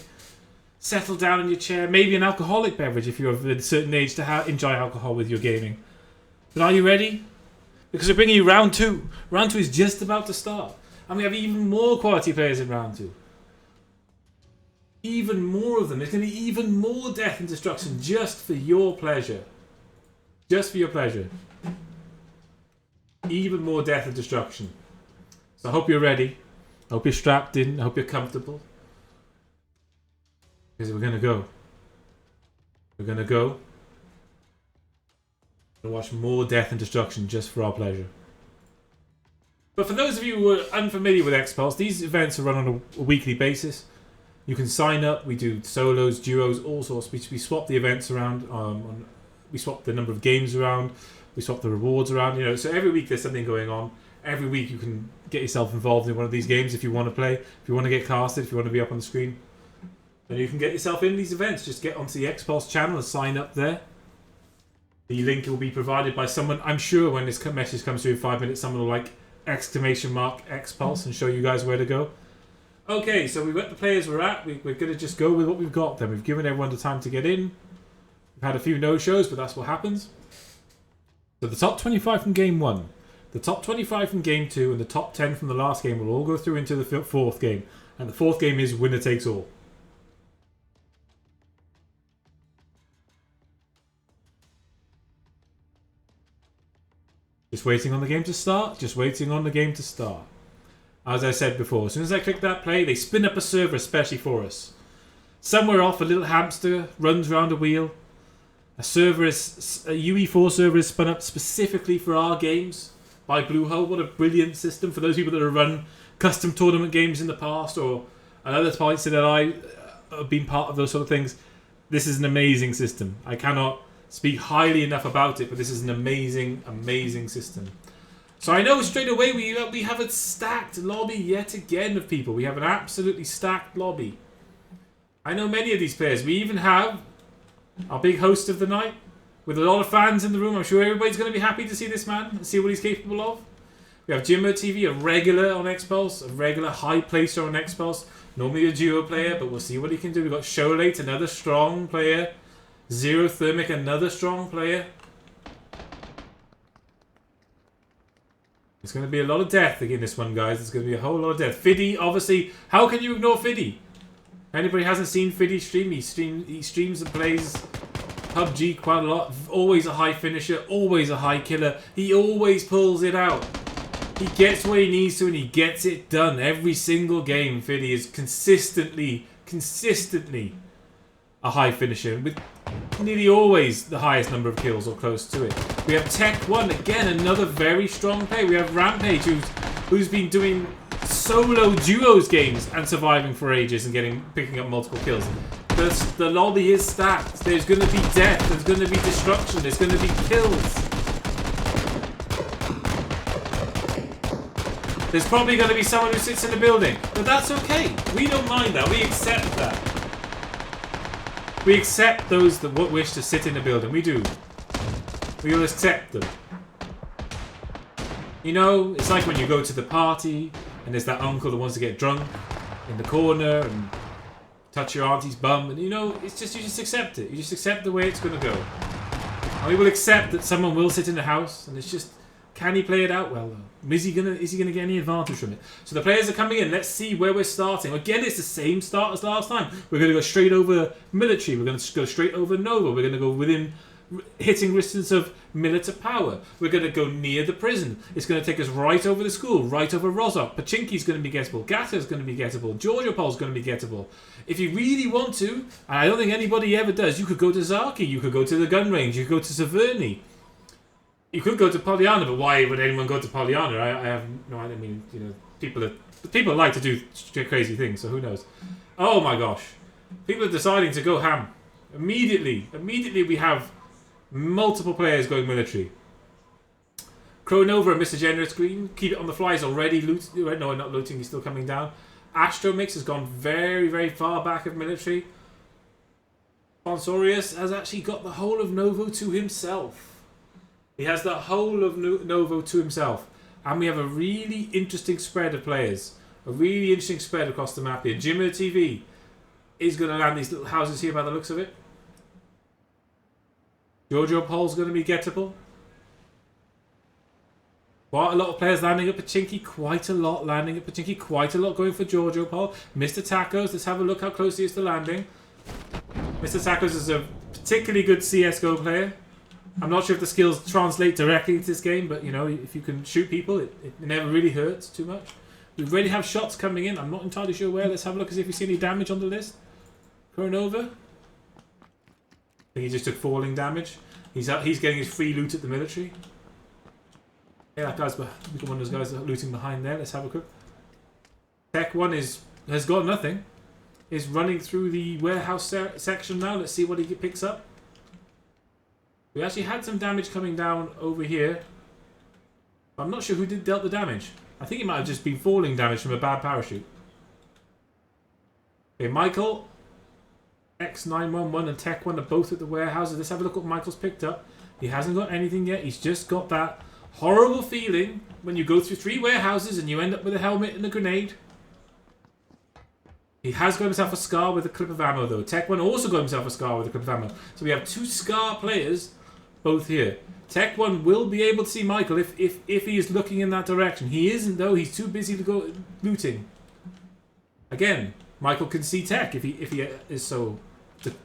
Settle down in your chair? Maybe an alcoholic beverage if you're of a certain age to enjoy alcohol with your gaming. But are you ready? Because we're bringing you round 2. Round 2 is just about to start. And we have even more quality players in round 2. Even more of them. There's going to be even more death and destruction just for your pleasure. Just for your pleasure. Even more death and destruction. So I hope you're ready. I hope you're strapped in. I hope you're comfortable. Because we're going to go. We're going to go. And watch more death and destruction just for our pleasure. But for those of you who are unfamiliar with XPulZ, these events are run on a weekly basis. You can sign up. We do solos, duos, all sorts. We swap the events around. We swap the number of games around. We swap the rewards around. You know, so every week there's something going on. Every week you can get yourself involved in one of these games if you want to play. If you want to get casted, if you want to be up on the screen, then you can get yourself in these events. Just get onto the XPulZ channel and sign up there. The link will be provided by someone. I'm sure when this message comes through in 5 minutes, someone will like !XPulZ and show you guys where to go. Okay, so we've got the players we're at. We're going to just go with what we've got then. We've given everyone the time to get in. We've had a few no-shows, but that's what happens. So the top 25 from Game 1, the top 25 from Game 2, and the top 10 from the last game will all go through into the fourth game. And the fourth game is winner takes all. Just waiting on the game to start. Just waiting on the game to start. As I said before, as soon as I click that play, they spin up a server especially for us. Somewhere off, a little hamster runs around a wheel. A UE4 server is spun up specifically for our games by Bluehole. What a brilliant system for those people that have run custom tournament games in the past or at other points that I have been part of those sort of things. This is an amazing system. I cannot speak highly enough about it, but this is an amazing, amazing system. So I know straight away we have a stacked lobby yet again of people. We have an absolutely stacked lobby. I know many of these players. We even have our big host of the night with a lot of fans in the room. I'm sure everybody's going to be happy to see this man and see what he's capable of. We have Jimbo TV, a regular on XPulZ, a regular high placer on XPulZ. Normally a duo player, but we'll see what he can do. We've got Sholate, another strong player. Zero Thermic, another strong player. There's going to be a lot of death in this one, guys. There's going to be a whole lot of death. Fiddy, obviously. How can you ignore Fiddy? Anybody hasn't seen Fiddy stream? He streams and plays PUBG quite a lot. Always a high finisher. Always a high killer. He always pulls it out. He gets where he needs to and he gets it done. Every single game, Fiddy is consistently a high finisher. With nearly always the highest number of kills or close to it. We have Tech1, again, another very strong player. We have Rampage, who's been doing solo duos games and surviving for ages and picking up multiple kills. The lobby is stacked. There's going to be death. There's going to be destruction. There's going to be kills. There's probably going to be someone who sits in the building. But that's okay. We don't mind that. We accept that. We accept those that wish to sit in the building. We do. We will accept them. You know, it's like when you go to the party and there's that uncle that wants to get drunk in the corner and touch your auntie's bum, and you know, it's just, you just accept it. You just accept the way it's going to go. And we will accept that someone will sit in the house, and it's just, can he play it out well though? Is he gonna get any advantage from it? So the players are coming in. Let's see where we're starting. Again, it's the same start as last time. We're going to go straight over military. We're going to go straight over Nova. We're going to go within hitting distance of military power. We're going to go near the prison. It's going to take us right over the school, right over Rozok. Pachinki's going to be gettable. Gata's going to be gettable. Georgiopol's going to be gettable. If you really want to, and I don't think anybody ever does, you could go to Zaki, you could go to the gun range, you could go to Severny. You could go to Pollyanna, but why would anyone go to Pollyanna? I have no idea. I mean, you know, people like to do crazy things, so who knows? Oh my gosh. People are deciding to go ham. Immediately we have multiple players going military. Cronova and Mr. Generous Green, keep it on the fly, is already looting. No, not looting, he's still coming down. Astromix has gone very, very far back of military. Sponsorius has actually got the whole of Novo to himself. He has the whole of Novo to himself. And we have a really interesting spread of players. A really interesting spread across the map here. Jimmer TV is going to land these little houses here by the looks of it. Georgiopol's going to be gettable. Quite a lot of players landing at Pachinki. Quite a lot landing at Pachinki. Quite a lot going for Georgiopol. Mr. Tacos, let's have a look how close he is to landing. Mr. Tacos is a particularly good CSGO player. I'm not sure if the skills translate directly into this game, but you know, if you can shoot people, it never really hurts too much. We already have shots coming in. I'm not entirely sure where. Let's have a look, as if we see any damage on the list. Coronova. I think he just took falling damage. He's getting his free loot at the military. Yeah, that guy's one of those guys that are looting behind there. Let's have a quick. Tech 1 has got nothing. Is running through the warehouse section now. Let's see what he picks up. We actually had some damage coming down over here. I'm not sure who dealt the damage. I think it might have just been falling damage from a bad parachute. Okay, Michael, X911 and Tech 1 are both at the warehouses. Let's have a look what Michael's picked up. He hasn't got anything yet. He's just got that horrible feeling when you go through 3 warehouses and you end up with a helmet and a grenade. He has got himself a Scar with a clip of ammo though. Tech 1 also got himself a Scar with a clip of ammo. So we have 2 Scar players both here. Tech 1 will be able to see Michael if he is looking in that direction. He isn't though. He's too busy to go looting. Again, Michael can see Tech if he is so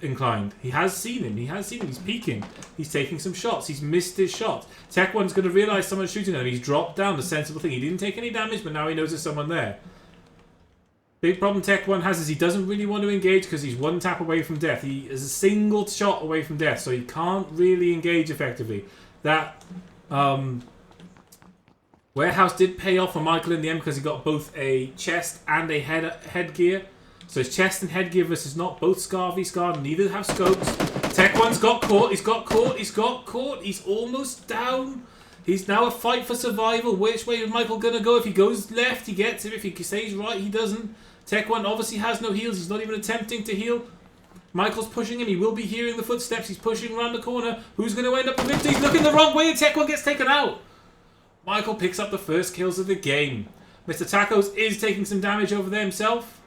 inclined. He has seen him. He's peeking. He's taking some shots. He's missed his shot. Tech 1's going to realise someone's shooting at him. He's dropped down, the sensible thing. He didn't take any damage, but now he knows there's someone there. Big problem Tech 1 has is he doesn't really want to engage because he's 1 tap away from death. He is a single shot away from death, so he can't really engage effectively. That warehouse did pay off for Michael in the end because he got both a chest and a headgear. So his chest and headgear versus not both Scar v Scar. Neither have scopes. Tech 1's got caught. He's got caught. He's almost down. He's now a fight for survival. Which way is Michael going to go? If he goes left, he gets him. If he stays right, he doesn't. Tech 1 obviously has no heals. He's not even attempting to heal. Michael's pushing him. He will be hearing the footsteps. He's pushing around the corner. Who's going to end up with victory? He's looking the wrong way and Tech 1 gets taken out. Michael picks up the first kills of the game. Mr. Tacos is taking some damage over there himself.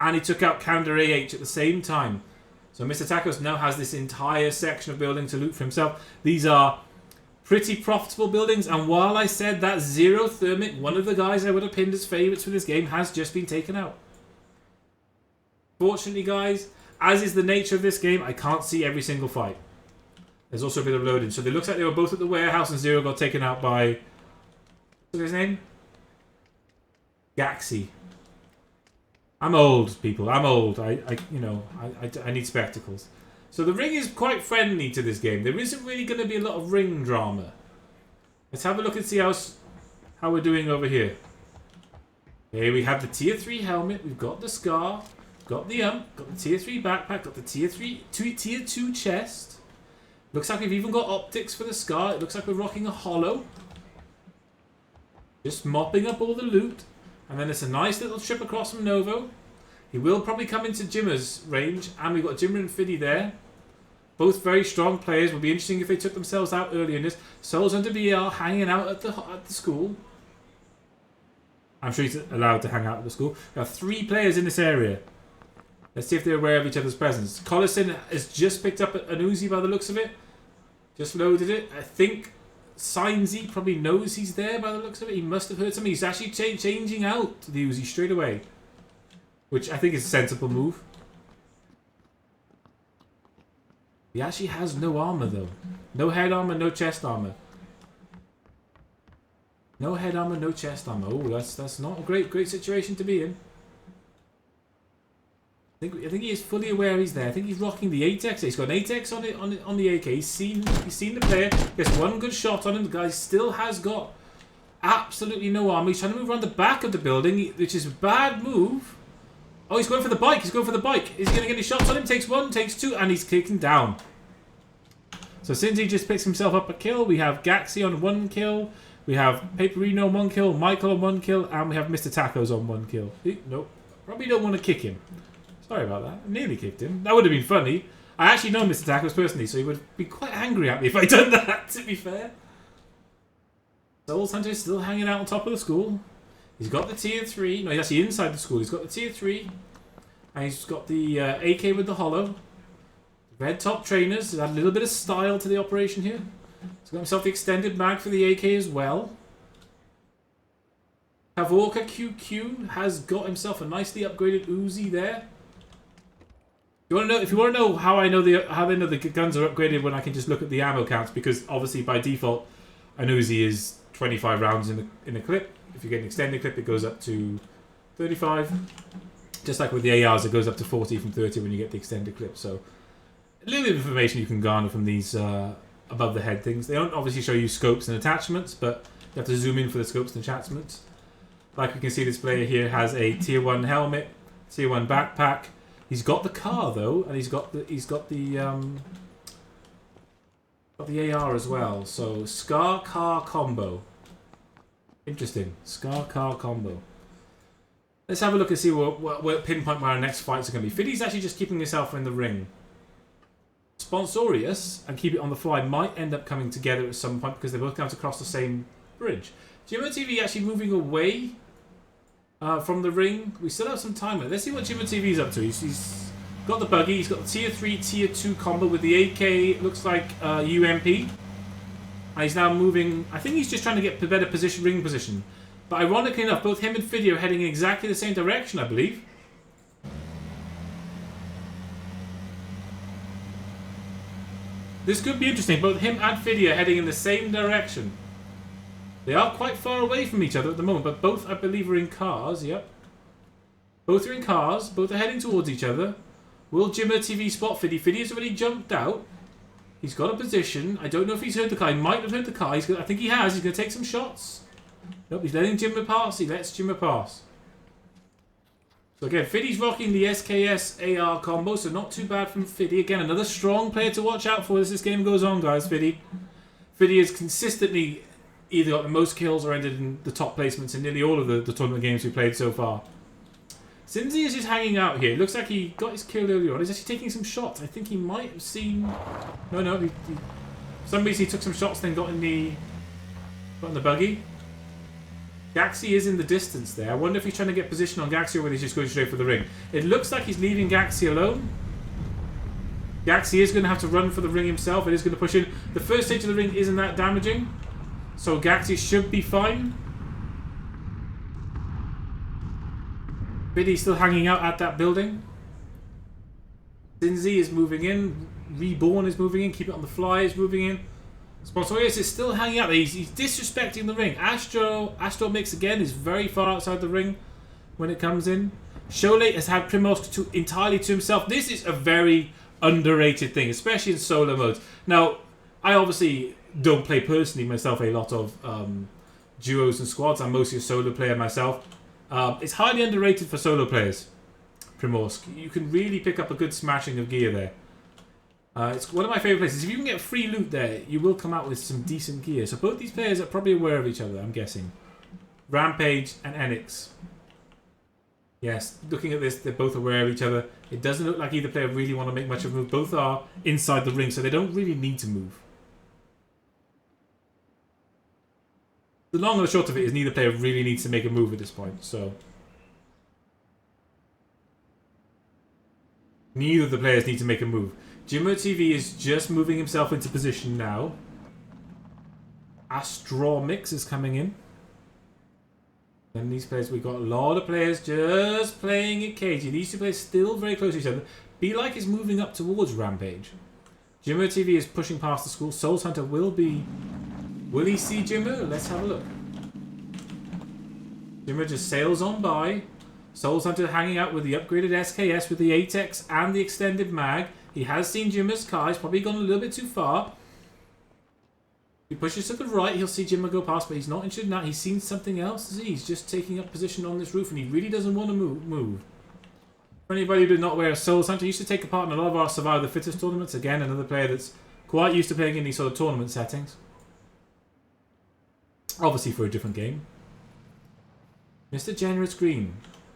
And he took out Candor AH at the same time. So Mr. Tacos now has this entire section of building to loot for himself. These are pretty profitable buildings, and while I said that Zero Thermic, one of the guys I would have pinned as favourites for this game, has just been taken out. Fortunately, guys, as is the nature of this game, I can't see every single fight. There's also a bit of loading. So it looks like they were both at the warehouse and Zero got taken out by... what's his name? Gaxi. I'm old, people. I'm old. I need spectacles. So the ring is quite friendly to this game. There isn't really going to be a lot of ring drama. Let's have a look and see how we're doing over here. Here we have the tier 3 helmet. We've got the Scar. Got the got the tier 3 backpack. Got the tier 2 chest. Looks like we've even got optics for the Scar. It looks like we're rocking a hollow. Just mopping up all the loot. And then it's a nice little trip across from Novo. He will probably come into Jimmer's range. And we've got Jimmer and Fiddy there. Both very strong players. Would be interesting if they took themselves out early in this. Souls under BR hanging out at the school. I'm sure he's allowed to hang out at the school. There are 3 players in this area. Let's see if they're aware of each other's presence. Collison has just picked up an Uzi by the looks of it. Just loaded it. I think Signsy probably knows he's there by the looks of it. He must have heard something. He's actually changing out the Uzi straight away. Which I think is a sensible move. He actually has no armor though. No head armor, no chest armor. No head armor, no chest armor. Oh, that's not a great situation to be in. I think he is fully aware he's there. I think he's rocking the 8x. He's got an 8x on the AK. He's seen the player. Gets one good shot on him. The guy still has got absolutely no armor. He's trying to move around the back of the building, which is a bad move. Oh, he's going for the bike. He's going for the bike. Is he going to get any shots on him? Takes one, takes two, and he's kicking down. So Cinzy just picks himself up a kill. We have Gaxi on 1 kill. We have Paperino on 1 kill. Michael on 1 kill. And we have Mr. Tacos on 1 kill. Nope. Probably don't want to kick him. Sorry about that. I nearly kicked him. That would have been funny. I actually know Mr. Tacos personally, so he would be quite angry at me if I'd done that, to be fair. Souls Hunter is still hanging out on top of the school. He's got the tier 3. No, he's actually inside the school. He's got the tier 3. And he's got the AK with the hollow. Red top trainers. Add a little bit of style to the operation here. He's got himself the extended mag for the AK as well. Kavorka QQ has got himself a nicely upgraded Uzi there. If you want to know how they know the guns are upgraded, when I can just look at the ammo counts, because obviously by default an Uzi is 25 rounds in a clip. If you get an extended clip, it goes up to 35. Just like with the ARs, it goes up to 40 from 30 when you get the extended clip. So a little bit of information you can garner from these above the head things. They don't obviously show you scopes and attachments, but you have to zoom in for the scopes and attachments. Like we can see, this player here has a tier 1 helmet, tier 1 backpack. He's got the car though, and he's got the AR as well. So Scar car combo. Interesting. Scar car combo. Let's have a look and see what pinpoint where our next fights are going to be. Fiddy's actually just keeping himself in the ring. Sponsorious and Keep It On The Fly might end up coming together at some point because they're both going to cross the same bridge. Jimmo TV actually moving away from the ring. We still have some time. Let's see what Jimmo TV's up to. He's got the buggy. He's got the tier 3, tier 2 combo with the AK. It looks like UMP. And he's now moving. I think he's just trying to get better ring position. But ironically enough, both him and Fiddy are heading in exactly the same direction, I believe. This could be interesting. Both him and Fiddy are heading in the same direction. They are quite far away from each other at the moment, but both, I believe, are in cars. Yep. Both are in cars. Both are heading towards each other. Will Jimmo TV spot Fiddy? Fiddy has already jumped out. He's got a position. I don't know if he's heard the car. He might have heard the car. I think he has. He's going to take some shots. Nope, he's letting Jimmo pass. He lets Jimmo pass. So again, Fiddy's rocking the SKS AR combo, so not too bad from Fiddy. Again, another strong player to watch out for as this game goes on, guys. Fiddy has consistently either got the most kills or ended in the top placements in nearly all of the tournament games we've played so far. Cinzy is just hanging out here. It looks like he got his kill earlier on. He's actually taking some shots. I think he might have seen... No. For some reason he took some shots, then got in the buggy. Gaxi is in the distance there. I wonder if he's trying to get position on Gaxi or whether he's just going straight for the ring. It looks like he's leaving Gaxi alone. Gaxi is going to have to run for the ring himself. It is going to push in. The first stage of the ring isn't that damaging, so Gaxi should be fine. Biddy's still hanging out at that building. Cinzy is moving in. Reborn is moving in. Keep It On The Fly is moving in. Sponsorious is still hanging out there. He's disrespecting the ring. Astro Mix again is very far outside the ring when it comes in. Sholate has had Primos entirely to himself. This is a very underrated thing, especially in solo modes. Now, I obviously don't play personally myself a lot of duos and squads. I'm mostly a solo player myself. It's highly underrated for solo players, Primorsk. You can really pick up a good smashing of gear there. It's one of my favourite places. If you can get free loot there, you will come out with some decent gear. So both these players are probably aware of each other, I'm guessing. Rampage and Enix. Yes, looking at this, they're both aware of each other. It doesn't look like either player really want to make much of a move. Both are inside the ring, so they don't really need to move. The long and the short of it is neither player really needs to make a move at this point, so... Neither of the players need to make a move. Jimmo TV is just moving himself into position now. Astromix is coming in. And these players, we've got a lot of players just playing it cagey. These two players still very close to each other. Be Like is moving up towards Rampage. Jimmer TV is pushing past the school. Souls Hunter will be... Will he see Jimmer? Let's have a look. Jimmer just sails on by. Souls Hunter hanging out with the upgraded SKS with the 8X and the extended mag. He has seen Jimmer's car. He's probably gone a little bit too far. He pushes to the right. He'll see Jimmer go past, but he's not interested in that. He's seen something else. He's just taking up position on this roof, and he really doesn't want to move. For anybody who did not wear a Souls Hunter, used to take part in a lot of our Survival the Fittest tournaments. Again, another player that's quite used to playing in these sort of tournament settings. Obviously for a different game. Mr. Generous Green.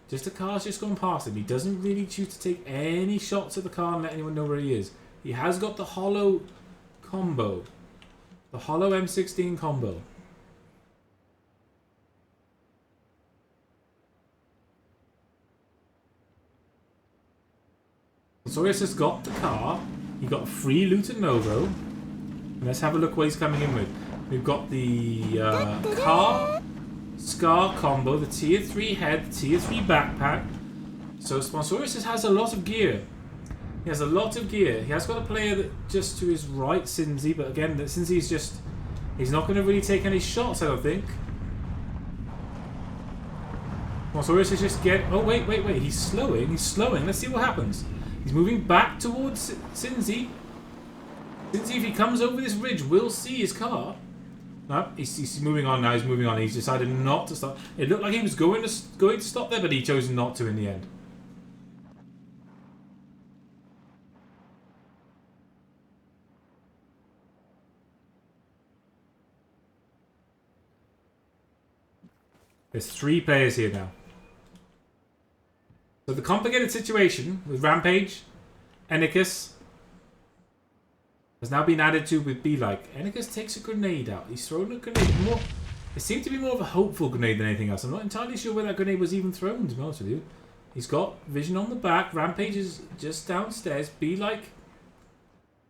Just the car's just gone past him. He doesn't really choose to take any shots at the car and let anyone know where he is. He has got the hollow combo. The hollow M16 combo. Sorius has got the car. He got free loot at Novo. And let's have a look what he's coming in with. We've got the car, Scar combo, the tier 3 head, the tier 3 backpack. So Sponsorius has a lot of gear. He has a lot of gear. He has got a player that just to his right, Cinzy, but again, Cinzy's just... He's not going to really take any shots, I don't think. Sponsorius is just get... Oh, wait. He's slowing. Let's see what happens. He's moving back towards Cinzy. Cinzy, if he comes over this ridge, will see his car. No, he's moving on now. He's decided not to stop. It looked like he was going to stop there, but he chose not to in the end. There's 3 players here now. So the complicated situation with Rampage, Enikus, has now been added to with Be-Like. Enikus takes a grenade out. He's thrown a grenade. It seemed to be more of a hopeful grenade than anything else. I'm not entirely sure where that grenade was even thrown, to be honest with you. He's got vision on the back. Rampage is just downstairs. Be-Like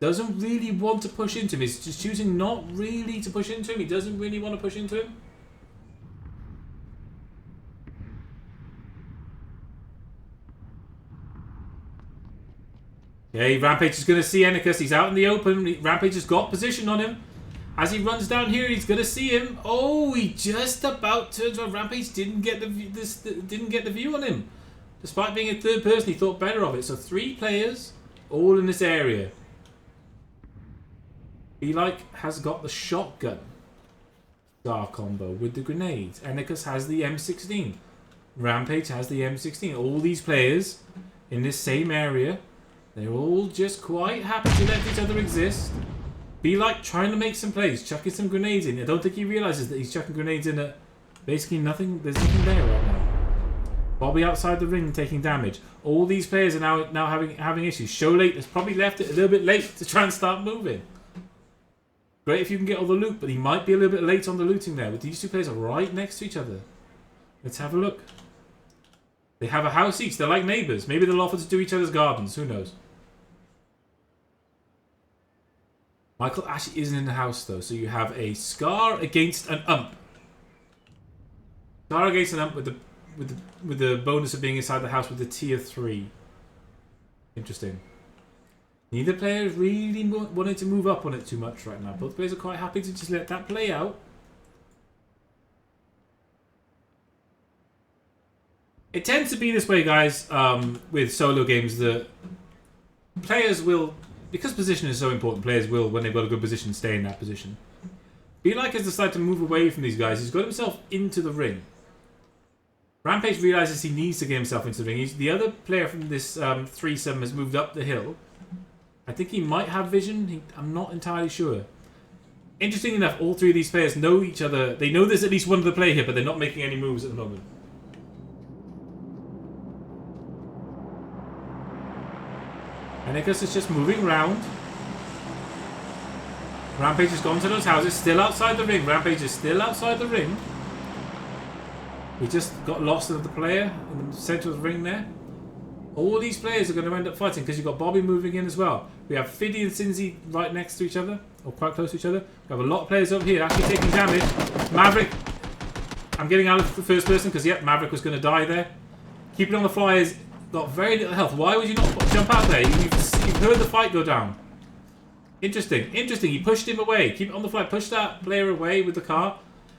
doesn't really want to push into him. He's just choosing not really to push into him. He doesn't really want to push into him. Okay, Rampage is going to see Enikus. He's out in the open. Rampage has got position on him. As he runs down here, he's going to see him. Oh, he just about turns around. Rampage didn't get the view on him. Despite being in third person, he thought better of it. So 3 players, all in this area. Be-Like has got the shotgun star combo with the grenades. Enikus has the M16. Rampage has the M16. All these players in this same area. They're all just quite happy to let each other exist. Be-Like trying to make some plays, chucking some grenades in. I don't think he realises that he's chucking grenades in at basically nothing. There's nothing there right now. Bobby outside the ring taking damage. All these players are now having issues. Sholate has probably left it a little bit late to try and start moving. Great if you can get all the loot, but he might be a little bit late on the looting there. But these 2 players are right next to each other. Let's have a look. They have a house each. They're like neighbours. Maybe they'll offer to do each other's gardens. Who knows? Michael actually isn't in the house though, so you have a Scar against an Ump. Scar against an Ump with the bonus of being inside the house with the tier 3. Interesting. Neither player is really wanting to move up on it too much right now. Both players are quite happy to just let that play out. It tends to be this way, guys, with solo games, that players will... Because position is so important, players will, when they've got a good position, stay in that position. Be-Like has decided to move away from these guys. He's got himself into the ring. Rampage realises he needs to get himself into the ring. The other player from this threesome has moved up the hill. I think he might have vision. I'm not entirely sure. Interesting enough, all 3 of these players know each other. They know there's at least one other player here, but they're not making any moves at the moment. Enikus is just moving around. Rampage has gone to those houses, still outside the ring. Rampage is still outside the ring. We just got lost of the player in the centre of the ring there. All these players are going to end up fighting because you've got Bobby moving in as well. We have Fiddy and Cinzy right next to each other, or quite close to each other. We have a lot of players over here actually taking damage. Maverick, I'm getting out of the first person because, yep, Maverick was going to die there. Keeping on the fly is... Got very little health. Why would you not jump out there? You've heard the fight go down. Interesting. Interesting. He pushed him away. Keep it on the fly. Push that player away with the car.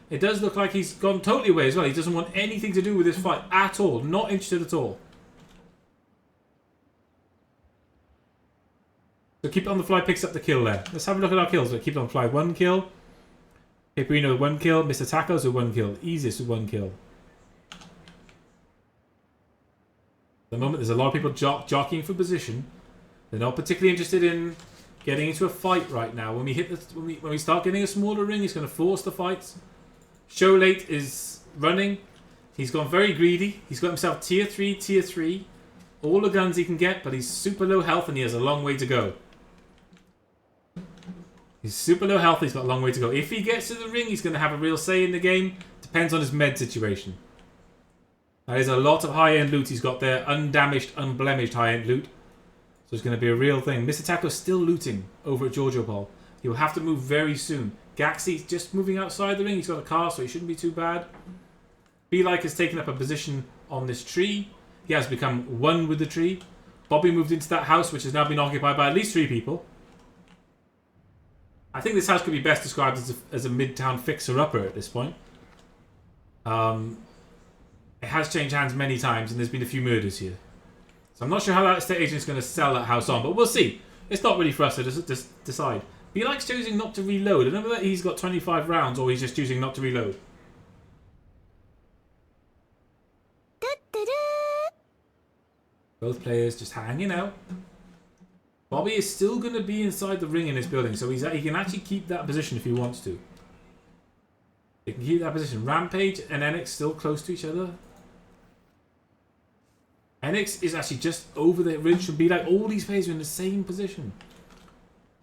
It does look like he's gone totally away as well. He doesn't want anything to do with this fight at all. Not interested at all. So keep it on the fly picks up the kill there. Let's have a look at our kills. So keep it on the fly. 1 kill. Paperino with 1 kill. Mr. Tacos with 1 kill. Easiest with 1 kill. At the moment, there's a lot of people jockeying for position. They're not particularly interested in getting into a fight right now. When we hit when we start getting a smaller ring, it's going to force the fights. Show Late is running. He's gone very greedy. He's got himself tier 3. All the guns he can get, but he's super low health and he has a long way to go. He's super low health, he's got a long way to go. If he gets to the ring, he's going to have a real say in the game. Depends on his med situation. That is a lot of high-end loot he's got there. Undamaged, unblemished high-end loot. So it's going to be a real thing. Mr. Taco's still looting over at Giorgio Paul. He'll have to move very soon. Gaxy's just moving outside the ring. He's got a car, so he shouldn't be too bad. Be-Like has taken up a position on this tree. He has become one with the tree. Bobby moved into that house, which has now been occupied by at least 3 people. I think this house could be best described as a Midtown fixer-upper at this point. It has changed hands many times, and there's been a few murders here. So I'm not sure how that estate agent is going to sell that house on, but we'll see. It's not really for us to just decide. Be-Like's choosing not to reload. I don't know whether he's got 25 rounds or he's just choosing not to reload. Both players just hanging out. Bobby is still going to be inside the ring in this building, so he can actually keep that position if he wants to. He can keep that position. Rampage and NX still close to each other. NX is actually just over the ridge from Be-Like. All these players are in the same position.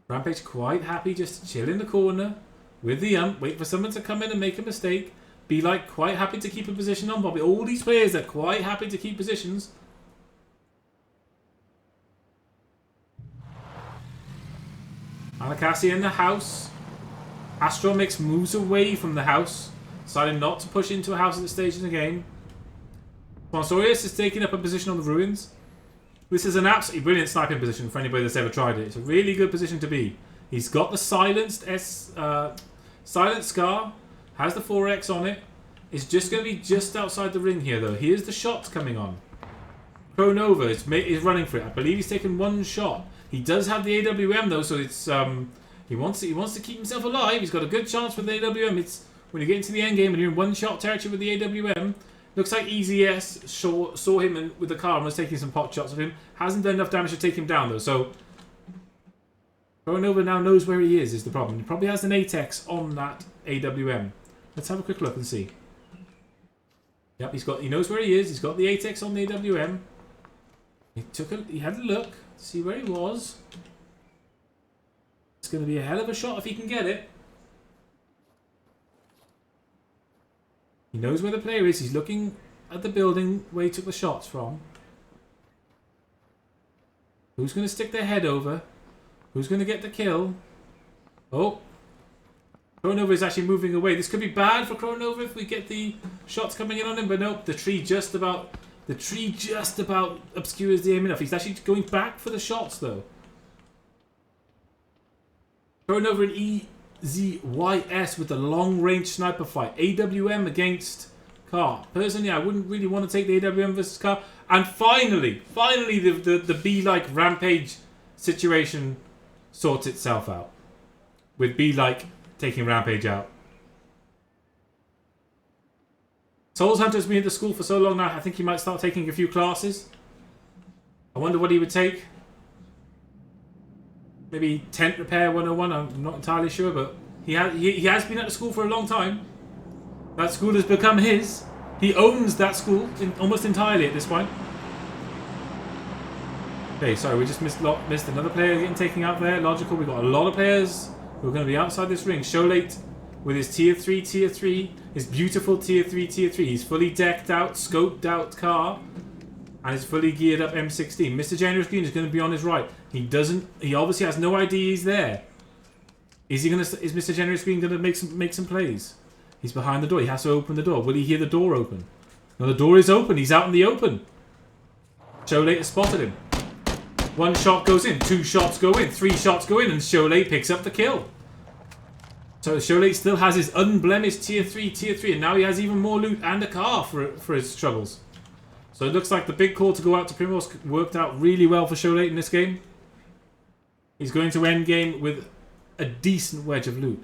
Rampage quite happy just to chill in the corner with the ump, wait for someone to come in and make a mistake. Be-Like quite happy to keep a position on Bobby. All these players are quite happy to keep positions. Anakasi in the house. Astromix moves away from the house, deciding not to push into a house at this stage in the game. Sponsorius is taking up a position on the ruins. This is an absolutely brilliant sniping position for anybody that's ever tried it. It's a really good position to be. He's got the silenced silent scar, has the 4x on it. It's just going to be just outside the ring here though. Here's the shots coming on. Pronova is running for it. I believe he's taken 1 shot. He does have the AWM though, so it's he wants to keep himself alive. He's got a good chance with the AWM. It's when you get into the end game and you're in 1-shot territory with the AWM. Looks like EZS saw him with the car and was taking some pot shots of him. Hasn't done enough damage to take him down though. So Pronova now knows where he is the problem. He probably has an 8x on that AWM. Let's have a quick look and see. Yep, he knows where he is. He's got the 8x on the AWM. He had a look. See where he was. It's going to be a hell of a shot if he can get it. He knows where the player is. He's looking at the building where he took the shots from. Who's going to stick their head over? Who's going to get the kill? Oh. Kronova is actually moving away. This could be bad for Kronova if we get the shots coming in on him, but nope, the tree just about obscures the aim enough. He's actually going back for the shots though. Kronova and EZYS with the long-range sniper fight. AWM against Car. Personally, I wouldn't really want to take the AWM versus Car. And finally, the Be-Like Rampage situation sorts itself out. With Be-Like taking Rampage out. Souls Hunter's been at the school for so long now, I think he might start taking a few classes. I wonder what he would take. Maybe Tent Repair 101, I'm not entirely sure, but he has been at the school for a long time. That school has become his. He owns that school almost entirely at this point. Okay, sorry, we just missed another player getting taken out there. Logical, we've got a lot of players who are going to be outside this ring. Sholate with his tier 3, his beautiful tier 3. He's fully decked out, scoped out car, and his fully geared up M16. Mr. Generous Green is going to be on his right. He obviously has no idea he's there. Is Mr. Generous Green going to make some plays? He's behind the door. He has to open the door. Will he hear the door open? No, the door is open. He's out in the open. Sholate has spotted him. 1 shot goes in, 2 shots go in, 3 shots go in, and Cholet picks up the kill. So Cholet still has his unblemished tier 3, and now he has even more loot and a car for his troubles. So it looks like the big call to go out to Primos worked out really well for Cholet in this game. He's going to end game with a decent wedge of loot.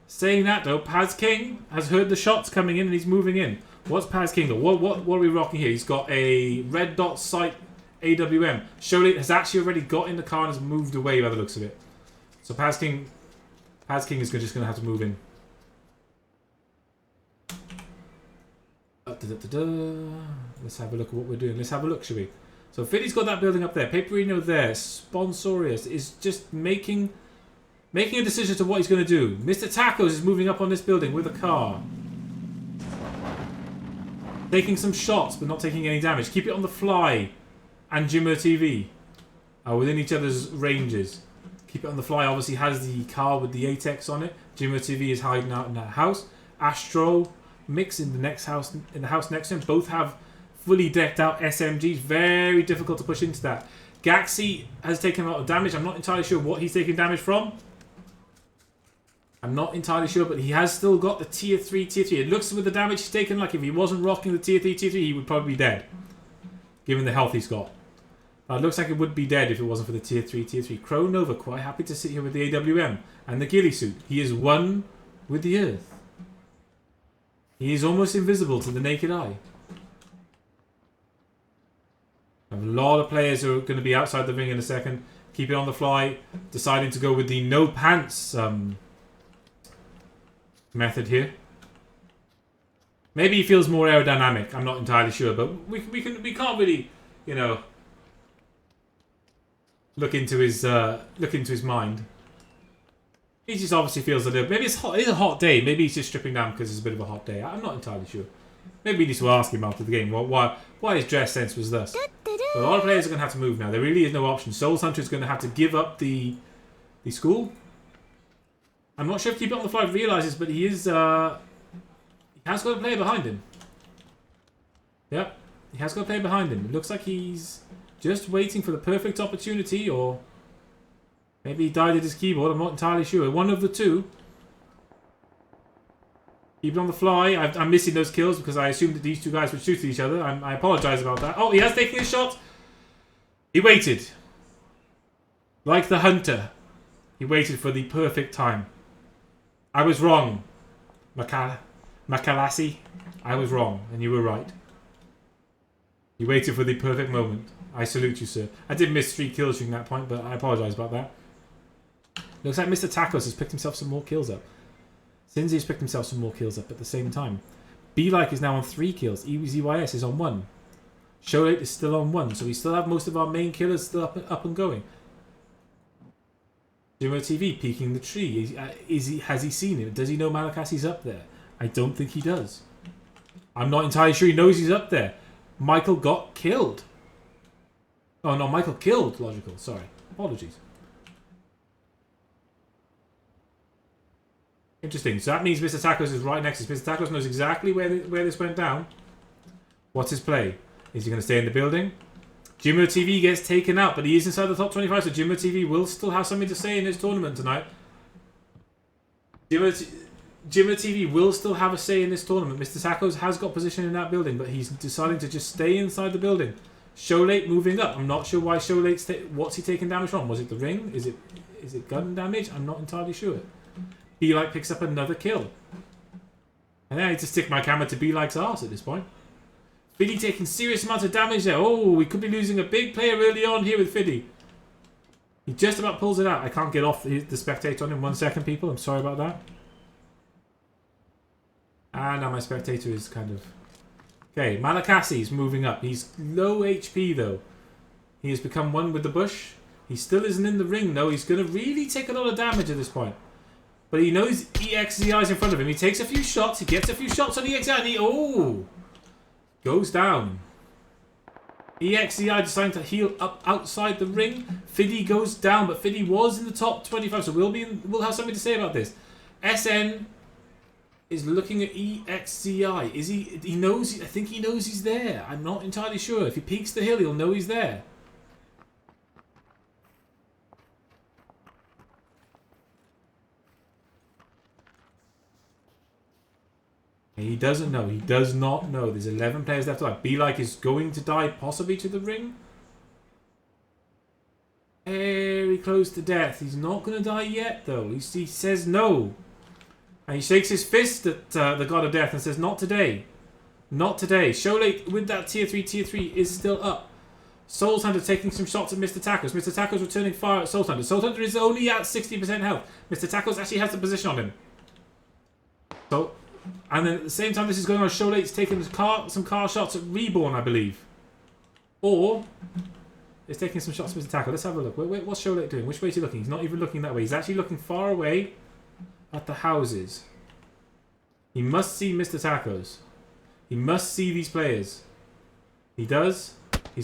Saying that though, Paz King has heard the shots coming in and he's moving in. What's Paz King though? What are we rocking here? He's got a red dot sight AWM. Cholet has actually already got in the car and has moved away by the looks of it. So Paz King is just going to have to move in. Let's have a look at what we're doing. Let's have a look, shall we? So Fiddy's got that building up there. Paperino there. Sponsorius is just making a decision to what he's going to do. Mr. Tacos is moving up on this building with a car. Taking some shots, but not taking any damage. Keep it on the fly. And Jimmer TV are within each other's ranges. Keep it on the fly obviously has the car with the ATEX on it. Jimmer TV is hiding out in that house. Astro Mix in the house next to him. Both have fully decked out SMGs. Very difficult to push into that. Gaxi has taken a lot of damage. I'm not entirely sure what he's taking damage from. I'm not entirely sure, but he has still got the tier 3. It looks with the damage he's taken like if he wasn't rocking the tier 3, he would probably be dead. Given the health he's got. It looks like it would be dead if it wasn't for the tier 3. Crow Nova quite happy to sit here with the AWM and the ghillie suit. He is one with the earth. He is almost invisible to the naked eye. A lot of players are going to be outside the ring in a second. Keep it on the fly. Deciding to go with the no pants method here. Maybe he feels more aerodynamic. I'm not entirely sure, but we can't really, you know, look into his mind. He just obviously feels a little. Maybe it's hot. It's a hot day. Maybe he's just stripping down because it's a bit of a hot day. I'm not entirely sure. Maybe we need to ask him after the game why his dress sense was thus. So a lot of players are going to have to move now. There really is no option. Souls Hunter is going to have to give up the school. I'm not sure if Keep It On The Fly realises, but he has got a player behind him. Yep, he has got a player behind him. It looks like he's just waiting for the perfect opportunity, or maybe he died at his keyboard. I'm not entirely sure. One of the two. Keep it on the fly. I'm missing those kills because I assumed that these two guys would shoot at each other. I apologise about that. Oh, he has taken a shot. He waited. Like the hunter. He waited for the perfect time. I was wrong. Makalasi. I was wrong, and you were right. You waited for the perfect moment. I salute you, sir. I did miss 3 kills during that point, but I apologise about that. Looks like Mr. Tacos has picked himself some more kills up. Sinzi's picked himself some more kills up at the same time. B-Like is now on 3 kills. EZYS is on 1. Showlate is still on 1, so we still have most of our main killers still up and going. Jimmo TV peeking the tree. Has he seen him? Does he know Malakasi's up there? I don't think he does. I'm not entirely sure he knows he's up there. Michael got killed. Oh no, Michael killed Logical. Sorry. Apologies. Interesting. So that means Mr. Tacos is right next to us. Mr. Tacos knows exactly where this went down. What's his play? Is he going to stay in the building? Jimmo TV gets taken out, but he is inside the top 25, so Jimmo TV will still have something to say in this tournament tonight. Jimmo TV will still have a say in this tournament. Mr. Tacos has got position in that building, but he's deciding to just stay inside the building. Showlate moving up. I'm not sure why Showlate's what's he taking damage from? Was it the ring? Is it gun damage? I'm not entirely sure. B-Like picks up another kill. And I need to stick my camera to B-Like's arse at this point. Fiddy taking serious amounts of damage there. Oh, we could be losing a big player early on here with Fiddy. He just about pulls it out. I can't get off the spectator on him. 1 second, people. I'm sorry about that. And now my spectator is kind of... Okay, Malakasi's moving up. He's low HP, though. He has become one with the bush. He still isn't in the ring, though. He's going to really take a lot of damage at this point. But he knows EXZI is in front of him. He takes a few shots. He gets a few shots on EXZI. And he... Oh! Goes down. EXZI deciding to heal up outside the ring. Fiddy goes down, but Fiddy was in the top 25, so we'll have something to say about this. SN is looking at EXZI. Is he knows? I think he knows he's there. I'm not entirely sure. If he peeks the hill, he'll know he's there. He doesn't know. He does not know. There's 11 players left alive. Be Like is going to die, possibly to the ring. Very close to death. He's not going to die yet, though. He says no. And he shakes his fist at the God of Death and says, not today. Not today. Sholate with that tier 3 is still up. Souls Hunter taking some shots at Mr. Tacos. Mr. Tacos returning fire at Souls Hunter. Souls Hunter is only at 60% health. Mr. Tacos actually has the position on him. So, and then at the same time this is going on, Sholate's taking some car shots at Reborn, I believe. Or is taking some shots at Mr. Tackle. Let's have a look. Wait, what's Sholate doing? Which way is he looking? He's not even looking that way. He's actually looking far away at the houses. He must see Mr. Tacos. He must see these players. He does. He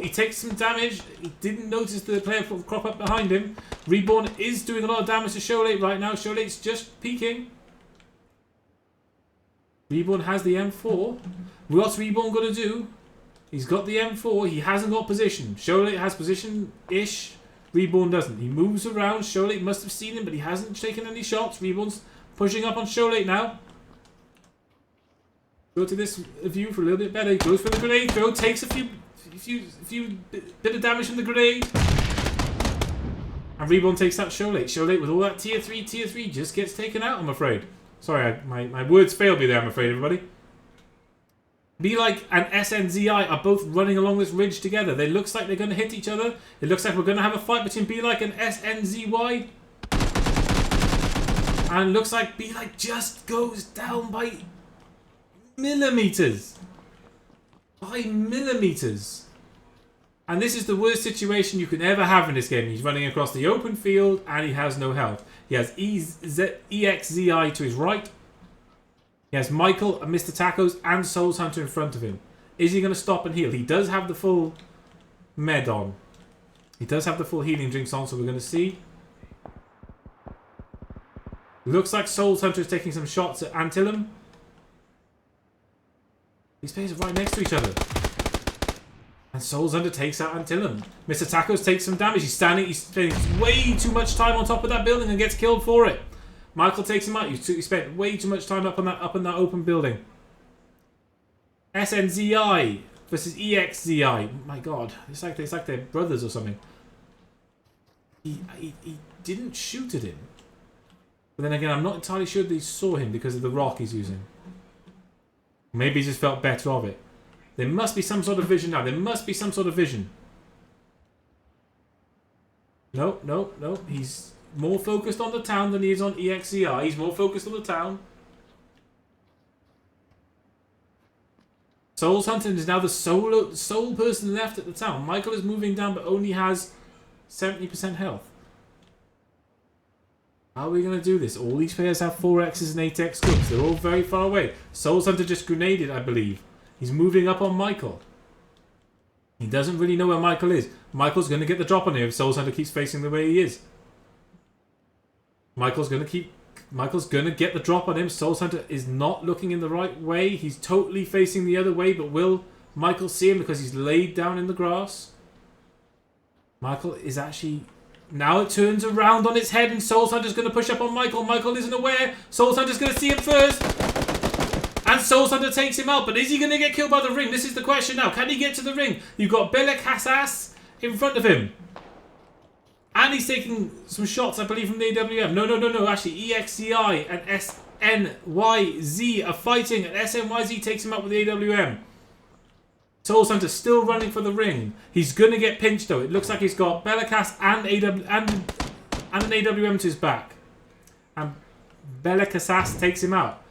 takes some damage. He didn't notice the player crop up behind him. Reborn is doing a lot of damage to Sholate right now. Sholate's just peeking. Reborn has the M4. What's Reborn going to do? He's got the M4. He hasn't got position. Sholate has position-ish. Reborn doesn't. He moves around. Sholate must have seen him, but he hasn't taken any shots. Reborn's pushing up on Sholate now. Go to this view for a little bit better. He goes for the grenade throw. Takes a few bit of damage from the grenade. And Reborn takes out Sholate. Sholate with all that tier 3 just gets taken out, I'm afraid. Sorry, my words failed me there, I'm afraid, everybody. Be Like and SNZI are both running along this ridge together. They looks like they're going to hit each other. It looks like we're going to have a fight between Be Like and SNZY. And looks like Be Like just goes down by millimeters. By millimeters. And this is the worst situation you can ever have in this game. He's running across the open field and he has no health. He has EXZI to his right. He has Michael and Mr. Tacos and Souls Hunter in front of him. Is he going to stop and heal? He does have the full med on. He does have the full healing drinks on, so we're going to see. Looks like Souls Hunter is taking some shots at Antillum. These players are right next to each other. And Souls Hunter takes out Antillum. Mr. Tacos takes some damage. He's spending way too much time on top of that building and gets killed for it. Michael takes him out. He spent way too much time up in that open building. SNZI versus EXZI. My God, it's like they're brothers or something. He didn't shoot at him. But then again, I'm not entirely sure that he saw him because of the rock he's using. Maybe he just felt better of it. There must be some sort of vision now. There must be some sort of vision. No. He's more focused on the town than he is on EXCI. He's more focused on the town. Souls Hunter is now the sole person left at the town. Michael is moving down but only has 70% health. How are we going to do this? All these players have 4Xs and 8X scopes. They're all very far away. Souls Hunter just grenaded, I believe. He's moving up on Michael. He doesn't really know where Michael is. Michael's going to get the drop on him if Souls Hunter keeps facing the way he is. Michael's going to get the drop on him. Souls Hunter is not looking in the right way. He's totally facing the other way, but will Michael see him because he's laid down in the grass? Michael is actually... Now it turns around on its head and Souls Hunter's going to push up on Michael. Michael isn't aware. Souls Hunter's going to see him first. And Souls Hunter takes him out. But is he going to get killed by the ring? This is the question now. Can he get to the ring? You've got Belek Hassas in front of him. And he's taking some shots, I believe, from the AWM. No. Actually, EXCI and SNYZ are fighting. And SNYZ takes him out with the AWM. Souls Hunter still running for the ring. He's going to get pinched, though. It looks like he's got Belakas and an AWM to his back. And Belekasas takes him out.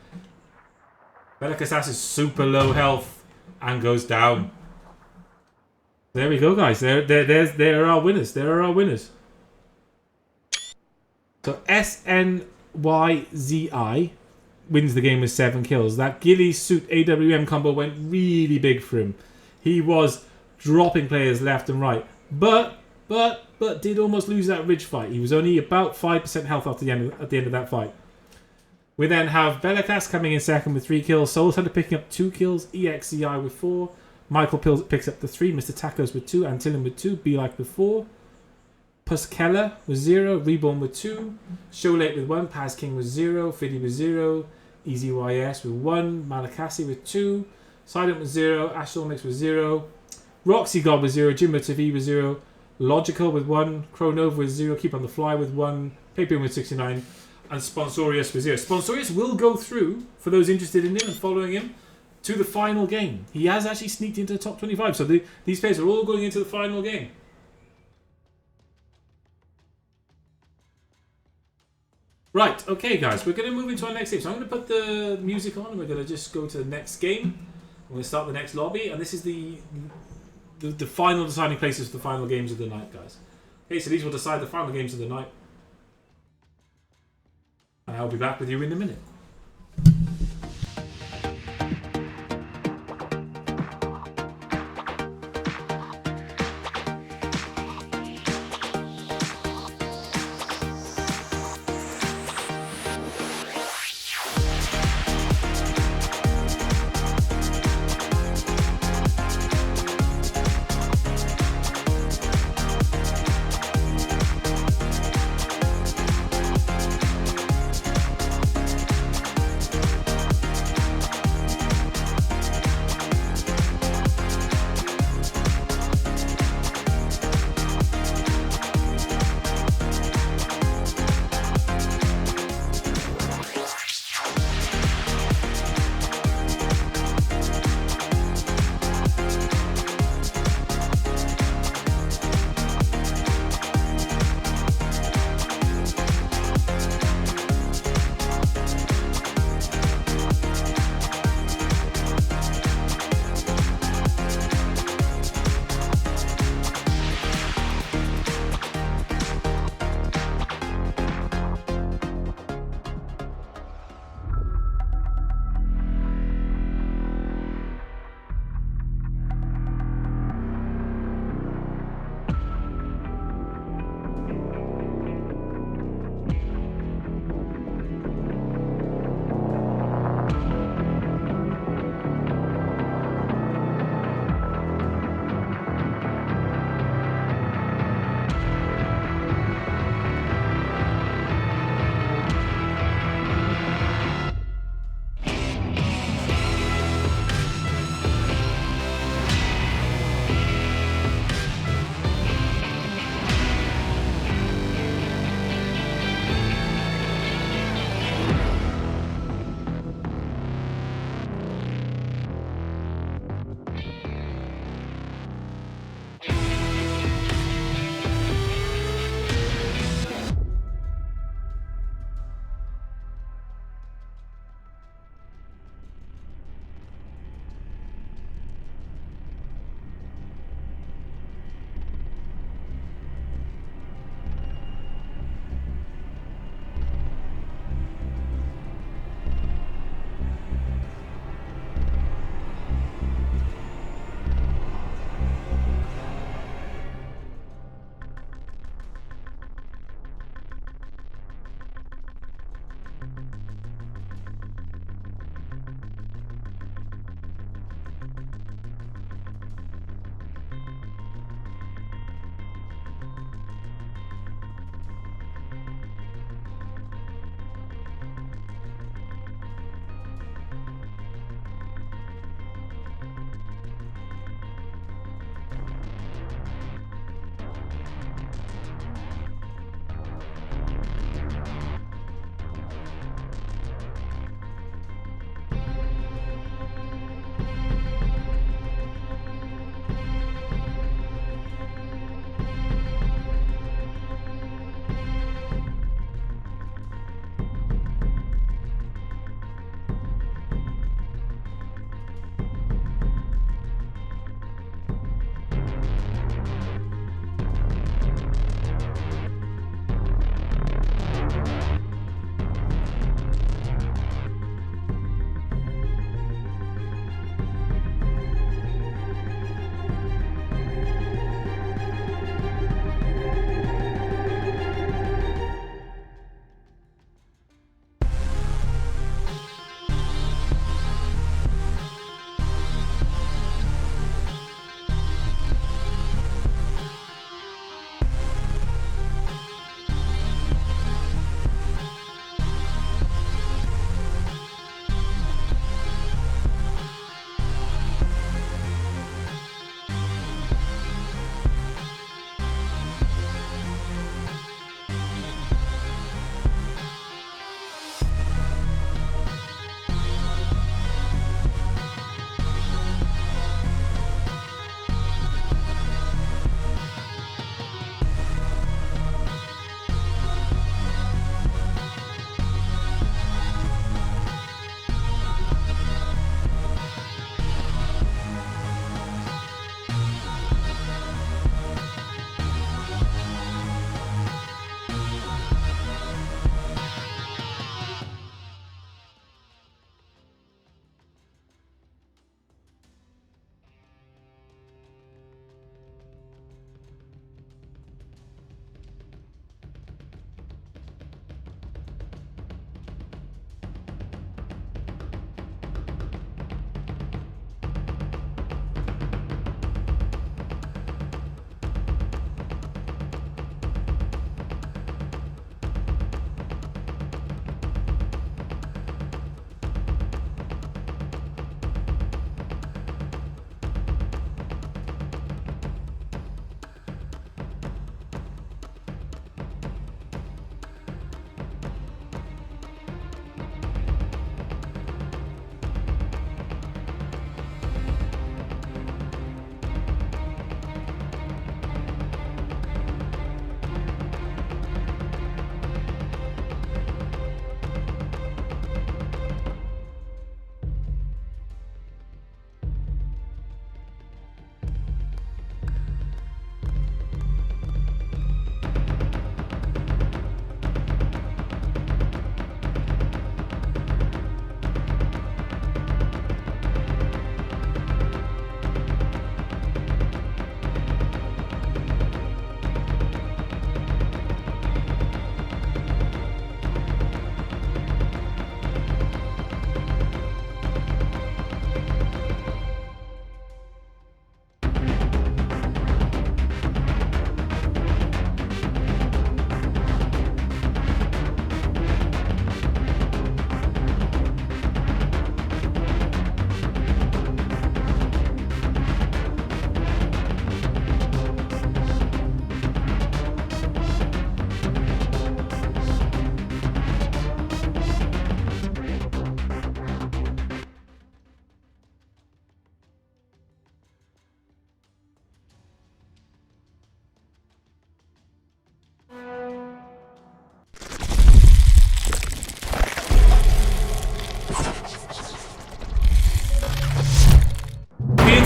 Belekasas is super low health and goes down. There we go, guys. There are our winners. There are our winners. So SNYZI wins the game with 7 kills. That ghillie suit AWM combo went really big for him. He was dropping players left and right. But did almost lose that ridge fight. He was only about 5% health at the end of that fight. We then have Belakas coming in second with 3 kills. Souls Hunter picking up 2 kills. EXCI with 4. Michael picks up the 3. Mr. Tacos with 2. Antillum with 2. Be Like with 4. Puskella with 0. Reborn with 2. Sholate with 1. Paz King with 0. Fiddy with 0. EasyYS with 1, Malakasi with 2, Silent with 0, Astronomix with 0, Roxy God with 0, Jimbo TV with 0, Logical with 1, Chronova with 0, Keep on the Fly with 1, Papian with 69, and Sponsorius with 0. Sponsorius will go through, for those interested in him and following him, to the final game. He has actually sneaked into the top 25, so these players are all going into the final game. Right, okay guys, we're going to move into our next game. So I'm going to put the music on and we're going to just go to the next game. We're going to start the next lobby, and this is the final deciding places for the final games of the night, guys. Okay, so these will decide the final games of the night. And I'll be back with you in a minute.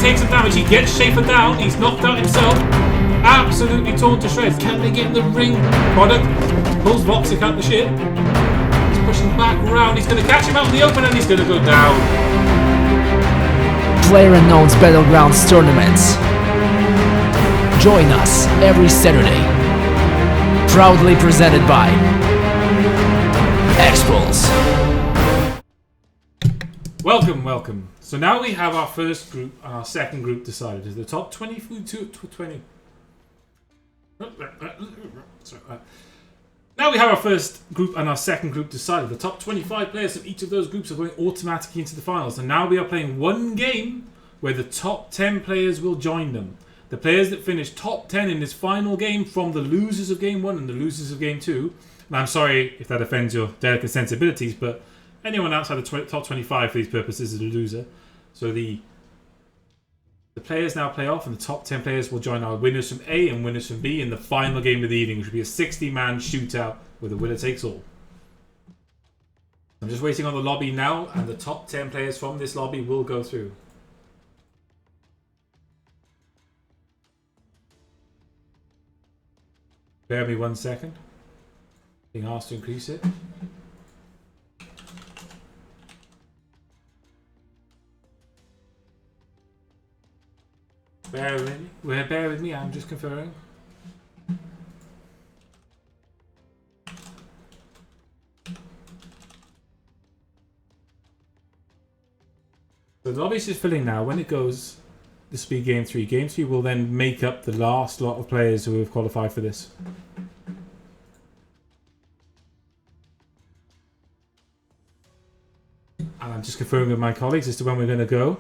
take some damage. He gets Schaefer down. He's knocked out himself. Absolutely torn to shreds. Can they get in the ring? Product pulls Voxic out the ship. He's pushing back around. He's going to catch him out in the open and he's going to go down. Playerunknown's Battlegrounds tournaments. Join us every Saturday. Proudly presented by XPulZ. Welcome, welcome. So now we have our first group and our second group decided. Is the top 20 to 20. Now we have our first group and our second group decided. The top 25 players of each of those groups are going automatically into the finals. And now we are playing one game where the top 10 players will join them. The players that finish top 10 in this final game from the losers of game 1 and the losers of game 2. And I'm sorry if that offends your delicate sensibilities, but anyone outside the top 25 for these purposes is a loser. So the players now play off, and the top 10 players will join our winners from A and winners from B in the final game of the evening, which will be a 60-man shootout with a winner takes all. I'm just waiting on the lobby now, and the top 10 players from this lobby will go through. Bear me 1 second. Being asked to increase it. Bear with me, I'm just conferring. So the lobby's just filling now. When it goes, this will be game 3. Game 3 will then make up the last lot of players who have qualified for this. And I'm just confirming with my colleagues as to when we're going to go.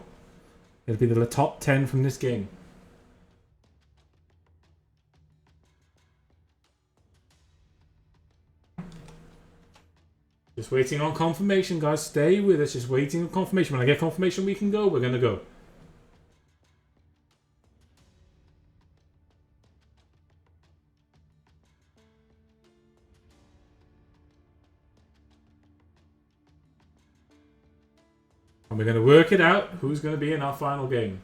It'll be the top 10 from this game. Just waiting on confirmation, guys. Stay with us. Just waiting on confirmation. When I get confirmation we can go, we're going to go. And we're going to work it out who's going to be in our final game.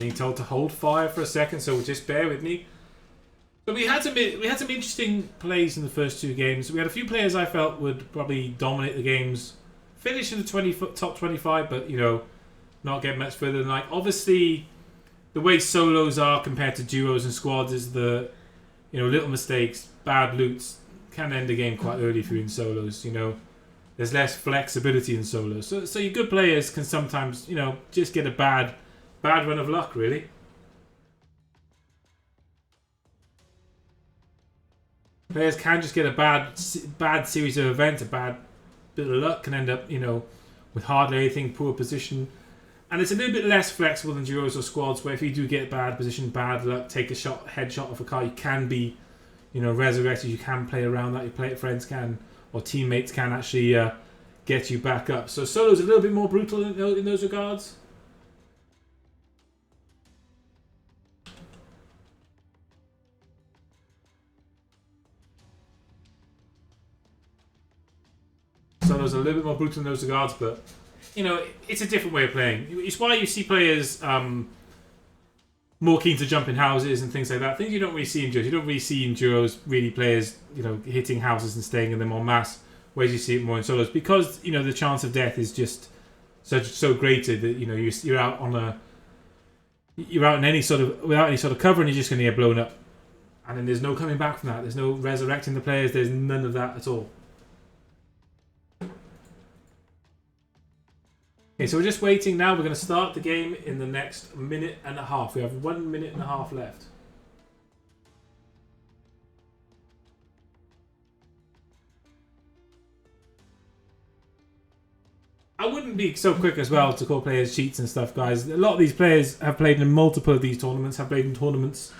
Being told to hold fire for a second, so just bear with me. But we had some interesting plays in the first 2 games. We had a few players I felt would probably dominate the games, finish in the top 25, but you know, not get much further than like. Obviously, the way solos are compared to duos and squads is the, you know, little mistakes, bad loots can end the game quite early if you're in solos. You know, there's less flexibility in solos, so your good players can sometimes, you know, just get a bad run of luck, really. Players can just get a bad series of events, a bad bit of luck, can end up, you know, with hardly anything, poor position. And it's a little bit less flexible than duos or squads, where if you do get bad position, bad luck, take a shot, headshot off a car, you can be, you know, resurrected. You can play around that. Your friends can, or teammates can actually get you back up. So solo's a little bit more brutal in those regards. Solo's a little bit more brutal in those regards, but you know, it's a different way of playing. It's why you see players more keen to jump in houses and things like that. Things you don't really see in duos. You don't really see in duos really players, you know, hitting houses and staying in them en masse. Whereas you see it more in solos, because you know the chance of death is just so greater that you know you're out in any sort of without any sort of cover, and you're just going to get blown up. And then there's no coming back from that. There's no resurrecting the players. There's none of that at all. Okay, so we're just waiting now. We're going to start the game in the next minute and a half. We have 1 minute and a half left. I wouldn't be so quick as well to call players cheats and stuff, guys. A lot of these players have played in multiple of these tournaments, have played in tournaments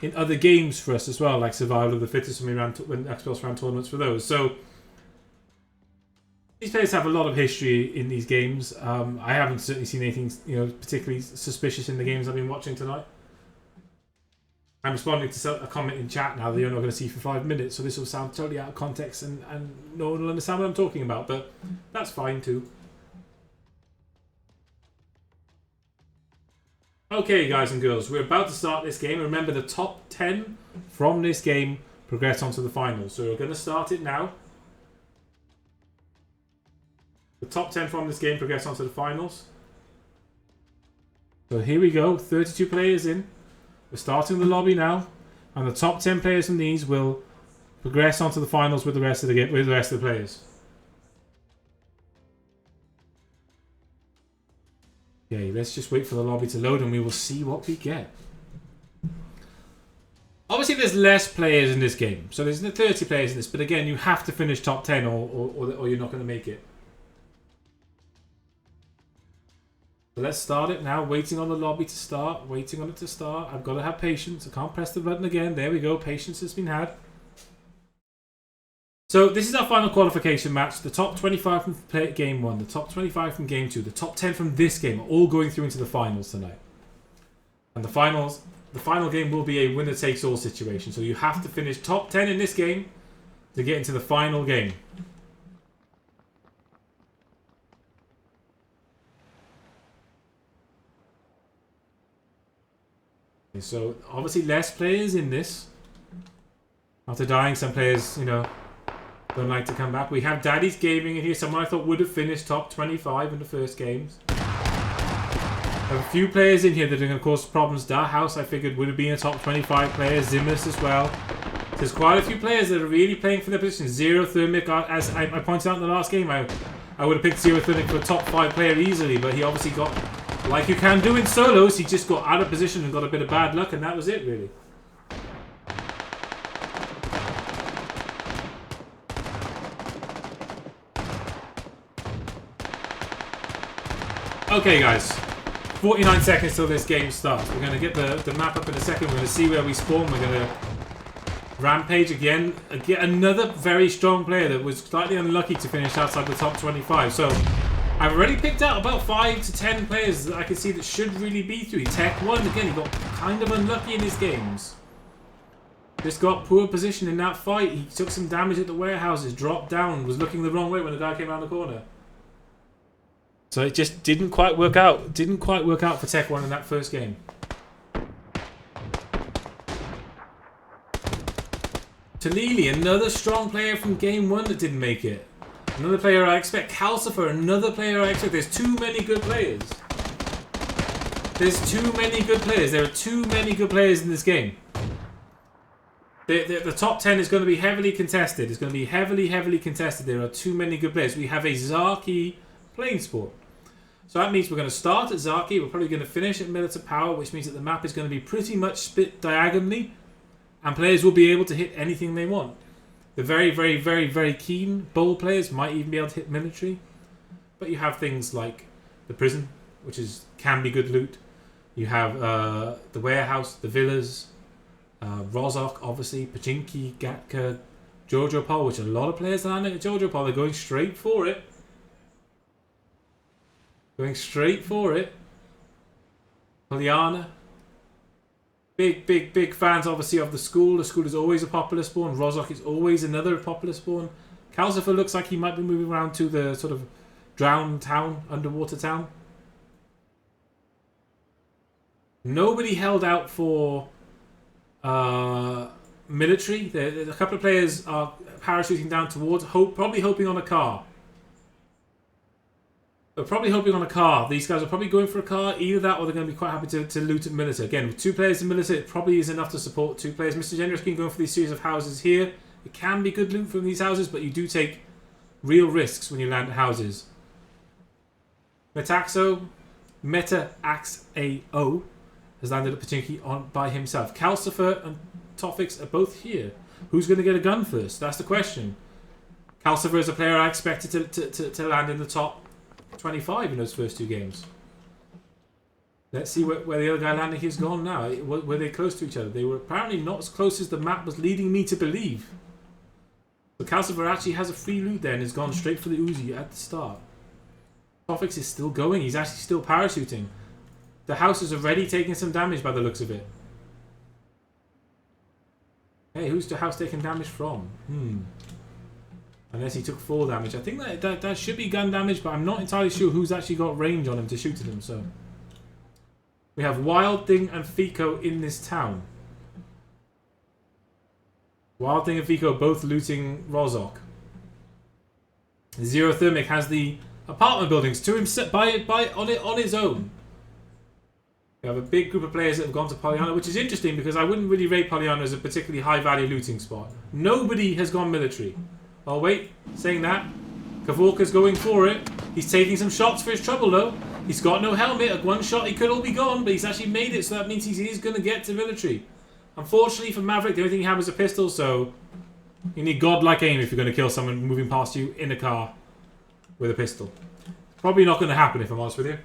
in other games for us as well, like Survival of the Fittest when XPulZ ran tournaments for those. So these players have a lot of history in these games. I haven't certainly seen anything, you know, particularly suspicious in the games I've been watching tonight. I'm responding to a comment in chat now that you're not going to see for 5 minutes, so this will sound totally out of context and no one will understand what I'm talking about, but that's fine too. Okay, guys and girls, we're about to start this game. Remember, the top 10 from this game progress onto the finals, so we're going to start it now. The top 10 from this game progress onto the finals. So here we go, 32 players in. We're starting the lobby now, and the top 10 players from these will progress onto the finals with the rest of the players. Okay, let's just wait for the lobby to load, and we will see what we get. Obviously, there's less players in this game, so there's 30 players in this. But again, you have to finish top 10, or you're not going to make it. So let's start it now. Waiting on the lobby to start. Waiting on it to start. I've got to have patience. I can't press the button again. There we go. Patience has been had. So this is our final qualification match. The top 25 from game 1. The top 25 from game 2. The top 10 from this game are all going through into the finals tonight. And the final game will be a winner-takes-all situation. So you have to finish top 10 in this game to get into the final game. So obviously less players in this. After dying, some players, you know, don't like to come back. We have Daddy's Gaming in here, someone I thought would have finished top 25 in the first games. There are a few players in here that are going to cause problems. Dark House, I figured, would have been a top 25 player. Zimus as well. There's quite a few players that are really playing for their position. Zero Thermic, as I pointed out in the last game, I would have picked Zero Thermic for a top 5 player easily, but he obviously got, like you can do in solos, he just got out of position and got a bit of bad luck, and that was it, really. Okay, guys. 49 seconds till this game starts. We're going to get the map up in a second. We're going to see where we spawn. We're going to rampage again. Get another very strong player that was slightly unlucky to finish outside the top 25. So I've already picked out about 5 to 10 players that I can see that should really be through. Tech 1, again, he got kind of unlucky in his games. Just got poor position in that fight. He took some damage at the warehouses, dropped down, was looking the wrong way when the guy came around the corner. So it just didn't quite work out. Didn't quite work out for Tech 1 in that first game. Talili, another strong player from game 1 that didn't make it. Another player I expect. Calcifer, another player I expect. There's too many good players. There's too many good players. There are too many good players in this game. The top 10 is going to be heavily contested. It's going to be heavily contested. There are too many good players. We have a Zaki playing sport. So that means we're going to start at Zaki. We're probably going to finish at Militant Power, which means that the map is going to be pretty much split diagonally, and players will be able to hit anything they want. The very keen bowl players might even be able to hit military, but you have things like the prison, which can be good loot. You have the warehouse, the villas, Rozok, obviously, Pachinki, Gatka, Jojo Pol, which a lot of players land at Jojo Pol. They're going straight for it. Going straight for it. Polyana. Big fans, obviously, of the school. The school is always a popular spawn. Rozok is always another popular spawn. Calcifer looks like he might be moving around to the sort of drowned town, underwater town. Nobody held out for military. A couple of players are parachuting down towards, probably hoping on a car. They're probably hoping on a car. These guys are probably going for a car. Either that or they're going to be quite happy to loot at military. Again, with 2 players in military, it probably is enough to support 2 players. Mr. Generous can go for these series of houses here. It can be good loot from these houses, but you do take real risks when you land at houses. Metaxo has landed at Pachinki by himself. Calcifer and Tofix are both here. Who's going to get a gun first? That's the question. Calcifer is a player I expected to land in the top 25 in those first 2 games. Let's see where the other guy landing has gone now. Were they close to each other? They were apparently not as close as the map was leading me to believe. So Calcifer actually has a free loot there and has gone straight for the Uzi at the start. Tofix is still going. He's actually still parachuting. The house is already taking some damage by the looks of it. Hey, who's the house taking damage from? Unless he took 4 damage. I think that should be gun damage, but I'm not entirely sure who's actually got range on him to shoot at him, so. We have Wild Thing and Fico in this town. Wild Thing and Fico both looting Rozok. Zero Thermic has the apartment buildings to himself on his own. We have a big group of players that have gone to Pollyanna, which is interesting because I wouldn't really rate Pollyanna as a particularly high value looting spot. Nobody has gone military. Oh wait, saying that, Kavorka's going for it. He's taking some shots for his trouble though. He's got no helmet. At one shot he could all be gone, but he's actually made it, so that means he is going to get to military. Unfortunately for Maverick, the only thing you have is a pistol, so you need godlike aim if you're going to kill someone moving past you in a car with a pistol. Probably not going to happen if I'm honest with you.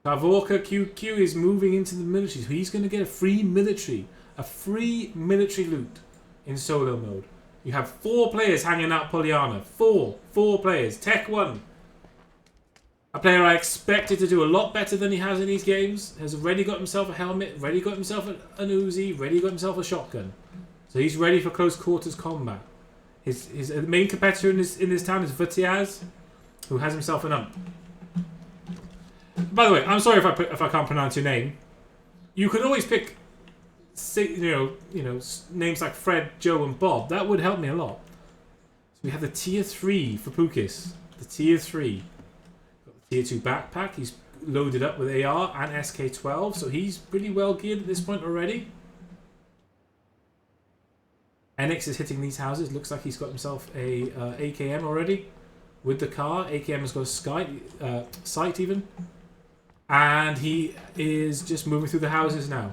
Kavorka QQ is moving into the military, so he's going to get a free military loot in solo mode. You have 4 players hanging out Pollyanna. 4 players. Tech 1. A player I expected to do a lot better than he has in these games. Has already got himself a helmet, already got himself an Uzi, already got himself a shotgun. So he's ready for close quarters combat. His main competitor in this town is Vutiaz, who has himself an ump. By the way, I'm sorry if I can't pronounce your name. You could always pick, names like Fred, Joe, and Bob. That would help me a lot. So we have the tier 3 for Pukis. The tier 3. Got the tier 2 backpack. He's loaded up with AR and SK12, so he's pretty well geared at this point already. Enix is hitting these houses. Looks like he's got himself a AKM already with the car. AKM has got a sight even. And he is just moving through the houses now.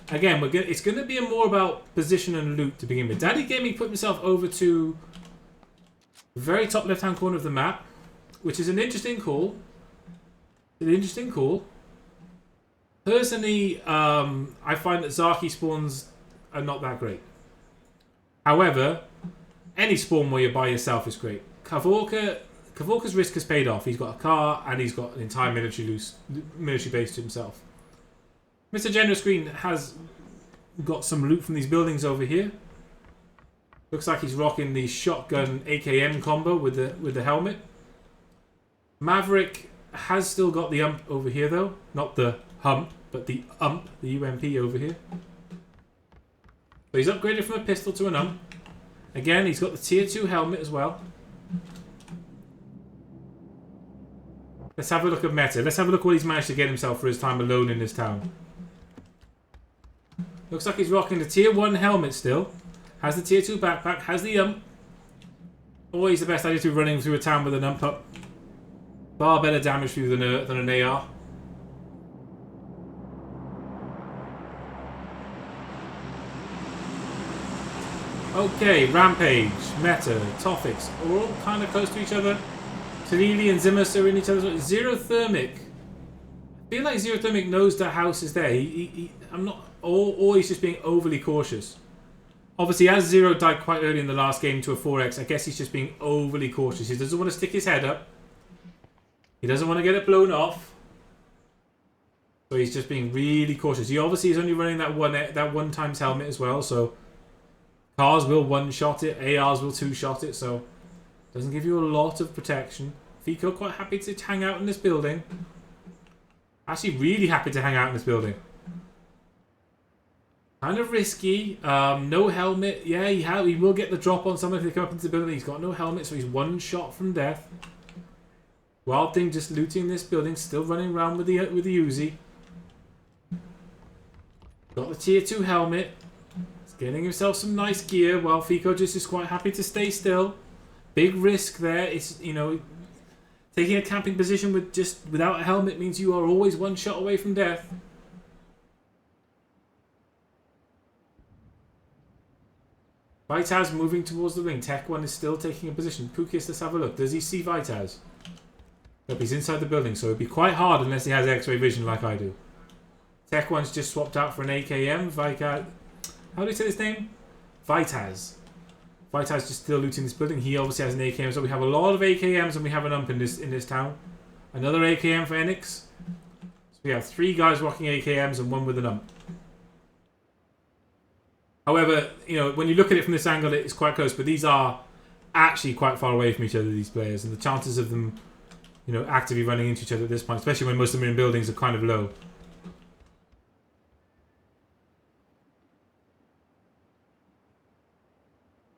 Again, it's going to be more about position and loot to begin with. Daddy Gaming put himself over to the very top left-hand corner of the map, which is an interesting call. Personally, I find that Zaki spawns are not that great. However, any spawn where you're by yourself is great. Kavorka's risk has paid off. He's got a car and he's got an entire military base to himself. Mr. General Screen has got some loot from these buildings over here. Looks like he's rocking the shotgun AKM combo with the helmet. Maverick has still got the ump over here though. Not the hump, but the ump, the UMP over here. So he's upgraded from a pistol to an ump. Again, he's got the tier 2 helmet as well. Let's have a look at Meta. Let's have a look what he's managed to get himself for his time alone in this town. Looks like he's rocking the tier 1 helmet still. Has the tier 2 backpack. Has the ump. Always the best idea to be running through a town with an ump up. Far better damage through than an AR. Okay, Rampage, Meta, Toffix, are all kind of close to each other. Talili and Zimus are in each other's. Zero Thermic. I feel like Zero Thermic knows that house is there. I'm not. Or he's just being overly cautious. Obviously, as Zero died quite early in the last game to a 4x, I guess he's just being overly cautious. He doesn't want to stick his head up. He doesn't want to get it blown off. So he's just being really cautious. He obviously is only running that one times helmet as well. So cars will one-shot it. ARs will two-shot it. So doesn't give you a lot of protection. Fico quite happy to hang out in this building. Actually really happy to hang out in this building. Kind of risky. No helmet. Yeah, he will get the drop on someone if they come up into the building. He's got no helmet, so he's one shot from death. Wild Thing just looting this building, still running around with the Uzi. Got the tier 2 helmet. He's getting himself some nice gear while Fico just is quite happy to stay still. Big risk there. It's, you know, taking a camping position without a helmet means you are always one shot away from death. Vitaz moving towards the ring. Tech 1 is still taking a position. Pukis, let's have a look. Does he see Vitaz? Nope, he's inside the building, so it'd be quite hard unless he has X-ray vision like I do. Tech 1's just swapped out for an AKM. How do you say his name? Vitaz. Vitaz just still looting this building. He obviously has an AKM, so we have a lot of AKMs and we have an ump in this town. Another AKM for Enix. So we have 3 guys rocking AKMs and 1 with an ump. However, you know, when you look at it from this angle, it's quite close, but these are actually quite far away from each other, these players, and the chances of them, you know, actively running into each other at this point, especially when most of them are in buildings, are kind of low.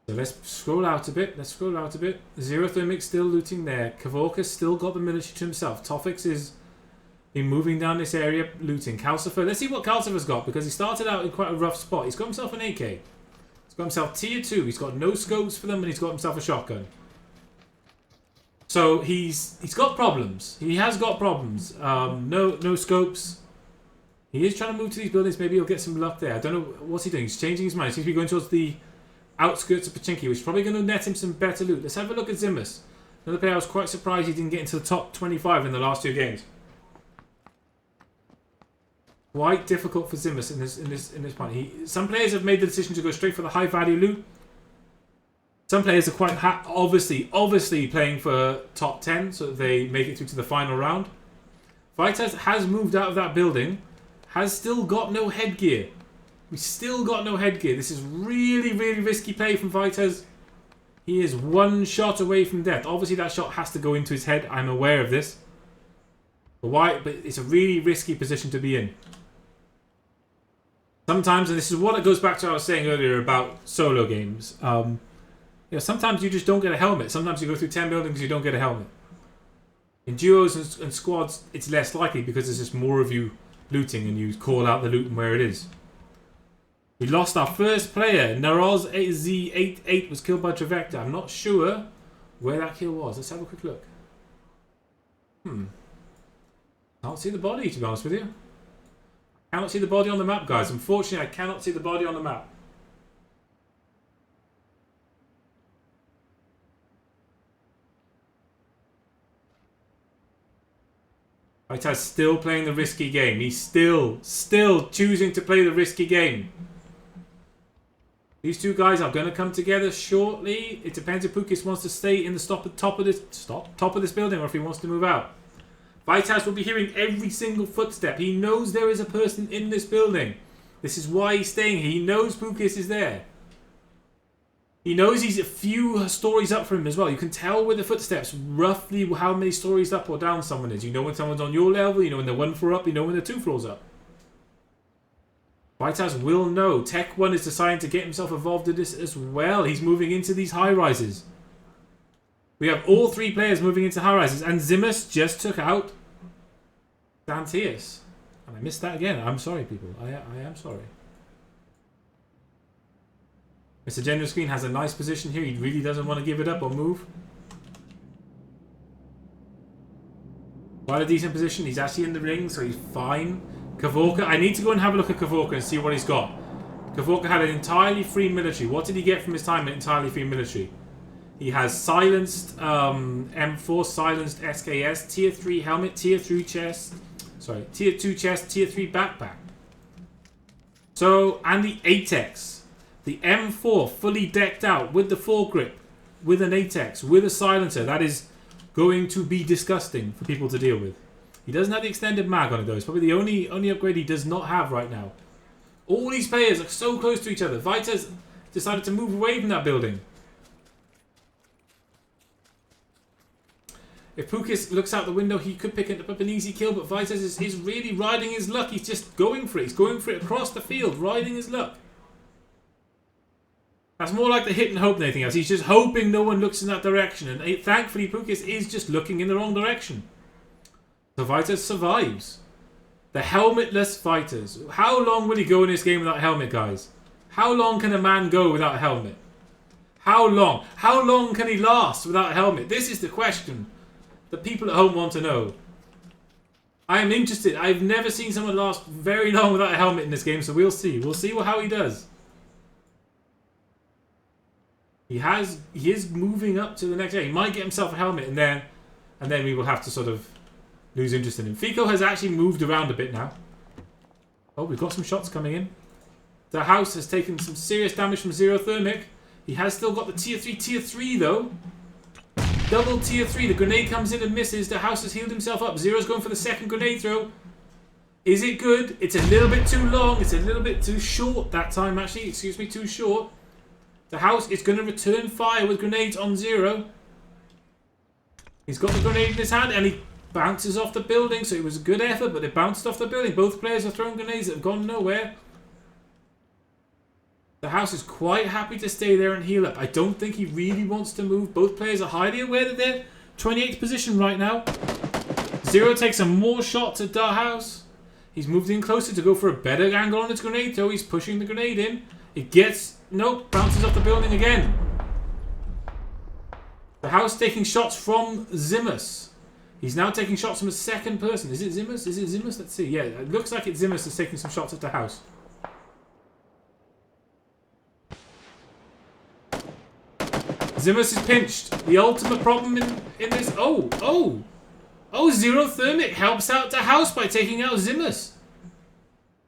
So let's scroll out a bit. Zero Thermic still looting there. Kavorka's still got the military to himself. Tofix is been moving down this area looting. Calcifer, let's see what Calcifer's got, because he started out in quite a rough spot. He's got himself an AK. He's got himself tier 2. He's got no scopes for them, and he's got himself a shotgun. So he's got problems. He has got problems. No scopes. He is trying to move to these buildings. Maybe he'll get some luck there. I don't know. What's he doing? He's changing his mind. He seems to be going towards the outskirts of Pachinki, which is probably going to net him some better loot. Let's have a look at Zimus. Another player I was quite surprised he didn't get into the top 25 in the last 2 games. Quite difficult for Zimus in this point. Some players have made the decision to go straight for the high value loot. Some players are quite obviously playing for top 10, so that they make it through to the final round. Vitas has moved out of that building, has still got no headgear. We still got no headgear. This is really, really risky play from Vitas. He is 1 shot away from death. Obviously, that shot has to go into his head. I'm aware of this. But it's a really risky position to be in. Sometimes, and this is what it goes back to what I was saying earlier about solo games. You know, sometimes you just don't get a helmet. Sometimes you go through 10 buildings, you don't get a helmet. In duos and squads, it's less likely because there's just more of you looting and you call out the loot and where it is. We lost our first player. Naroz Z88 was killed by Trevector. I'm not sure where that kill was. Let's have a quick look. Can't see the body, to be honest with you. Cannot see the body on the map, guys. Unfortunately, I cannot see the body on the map. Vitas still playing the risky game. He's still choosing to play the risky game. These 2 guys are going to come together shortly. It depends if Pukis wants to stay in the top of this building or if he wants to move out. Vitas will be hearing every single footstep. He knows there is a person in this building. This is why he's staying here. He knows Pukis is there. He knows he's a few stories up from him as well. You can tell with the footsteps roughly how many stories up or down someone is. You know when someone's on your level, you know when they're 1 floor up, you know when they're 2 floors up. Vitas will know. Tech 1 is deciding to get himself involved in this as well. He's moving into these high rises. We have all 3 players moving into high rises, and Zimus just took out Dantius. And I missed that again. I'm sorry, people. I am sorry. Mr. General Screen has a nice position here. He really doesn't want to give it up or move. Quite a decent position. He's actually in the ring, so he's fine. Kavorka. I need to go and have a look at Kavorka and see what he's got. Kavorka had an entirely free military. What did he get from his time in entirely free military? He has silenced M4, silenced SKS, tier 3 helmet, tier 3 chest, sorry, tier 2 chest, tier 3 backpack. So, and the ATEX. The M4 fully decked out with the foregrip, with an ATEX, with a silencer. That is going to be disgusting for people to deal with. He doesn't have the extended mag on it though. It's probably the only upgrade he does not have right now. All these players are so close to each other. Vitas decided to move away from that building. If Pukis looks out the window, he could pick up an easy kill, but Vitas is really riding his luck. He's just going for it. He's going for it across the field, riding his luck. That's more like the hit and hope than anything else. He's just hoping no one looks in that direction, and thankfully Pukis is just looking in the wrong direction. So Vitas survives. The helmetless Vitas. How long will he go in this game without a helmet, guys? How long can a man go without a helmet? How long? How long can he last without a helmet? This is the question that people at home want to know. I am interested. I've never seen someone last very long without a helmet in this game, so we'll see. We'll see how he does. He is moving up to the next area. He might get himself a helmet, and then we will have to sort of lose interest in him. Fico has actually moved around a bit now. Oh, we've got some shots coming in. The house has taken some serious damage from Zero Thermic. He has still got the tier 3 though. Double tier 3. The grenade comes in and misses. The house has healed himself up. Zero's going for the second grenade throw. Is it good? It's a little bit too long. It's a little bit too short that time, actually. Excuse me, too short. The house is going to return fire with grenades on Zero. He's got the grenade in his hand and he bounces off the building. So it was a good effort, but it bounced off the building. Both players are throwing grenades that have gone nowhere. The house is quite happy to stay there and heal up. I don't think he really wants to move. Both players are highly aware that they're 28th position right now. Zero takes some more shots at the house. He's moved in closer to go for a better angle on his grenade throw. He's pushing the grenade in. It gets... Nope, bounces off the building again. The house taking shots from Zimus. He's now taking shots from a second person. Is it Zimus? Is it Zimus? Let's see. Yeah, it looks like it's Zimus that's taking some shots at the house. Zimus is pinched. The ultimate problem in this... Oh, Zero Thermic helps out the house by taking out Zimus.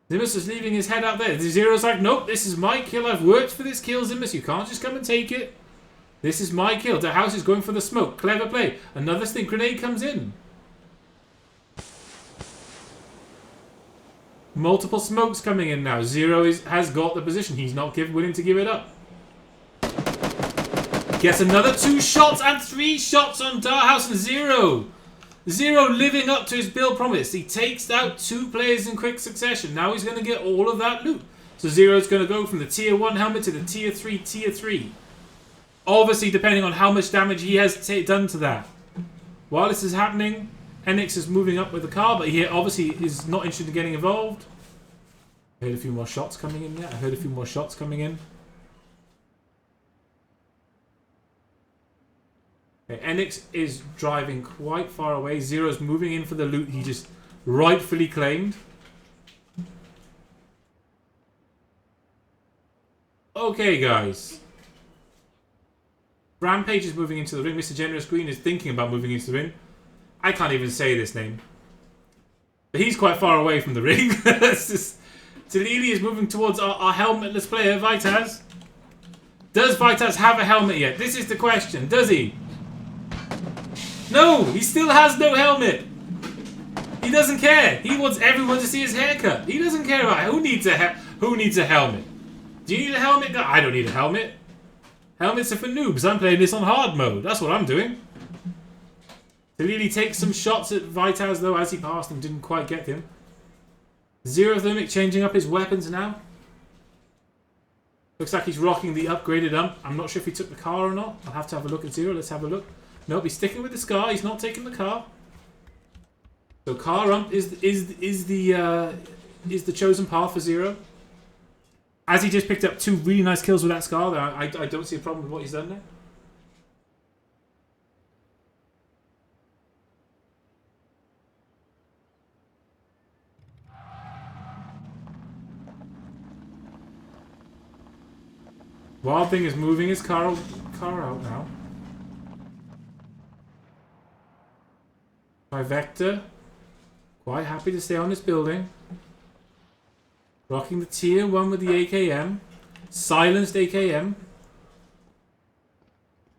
Zimus is leaving his head out there. Zero's like, nope, this is my kill. I've worked for this kill, Zimus. You can't just come and take it. This is my kill. The house is going for the smoke. Clever play. Another sting grenade comes in. Multiple smokes coming in now. Zero has got the position. He's not willing to give it up. Gets another 2 shots and 3 shots on Darhouse and Zero. Zero living up to his build promise. He takes out 2 players in quick succession. Now he's going to get all of that loot. So Zero's going to go from the tier 1 helmet to the tier 3. Obviously, depending on how much damage he has done to that. While this is happening, Enix is moving up with the car, but he obviously is not interested in getting involved. I heard a few more shots coming in there. Okay, Enix is driving quite far away. Zero's moving in for the loot he just rightfully claimed. Okay, guys. Rampage is moving into the ring. Mr. Generous Green is thinking about moving into the ring. I can't even say this name. But he's quite far away from the ring. Talili is moving towards our helmetless player, Vitaz. Does Vitaz have a helmet yet? This is the question. Does he? No! He still has no helmet! He doesn't care. He wants everyone to see his haircut. He doesn't care about who needs a helmet. Do you need a helmet? No, I don't need a helmet. Helmets are for noobs. I'm playing this on hard mode. That's what I'm doing. Talili takes some shots at Vitaz though as he passed and didn't quite get him. Zero Thermic changing up his weapons now. Looks like he's rocking the upgraded ump. I'm not sure if he took the car or not. I'll have to have a look at Zero. Let's have a look. Nope, he's sticking with the Scar. He's not taking the car. So car ump is the chosen path for Zero. As he just picked up 2 really nice kills with that Scar, I don't see a problem with what he's done there. Wild Thing is moving his car out now. Vector, quite happy to stay on this building. Rocking the tier 1 with the AKM. Silenced AKM.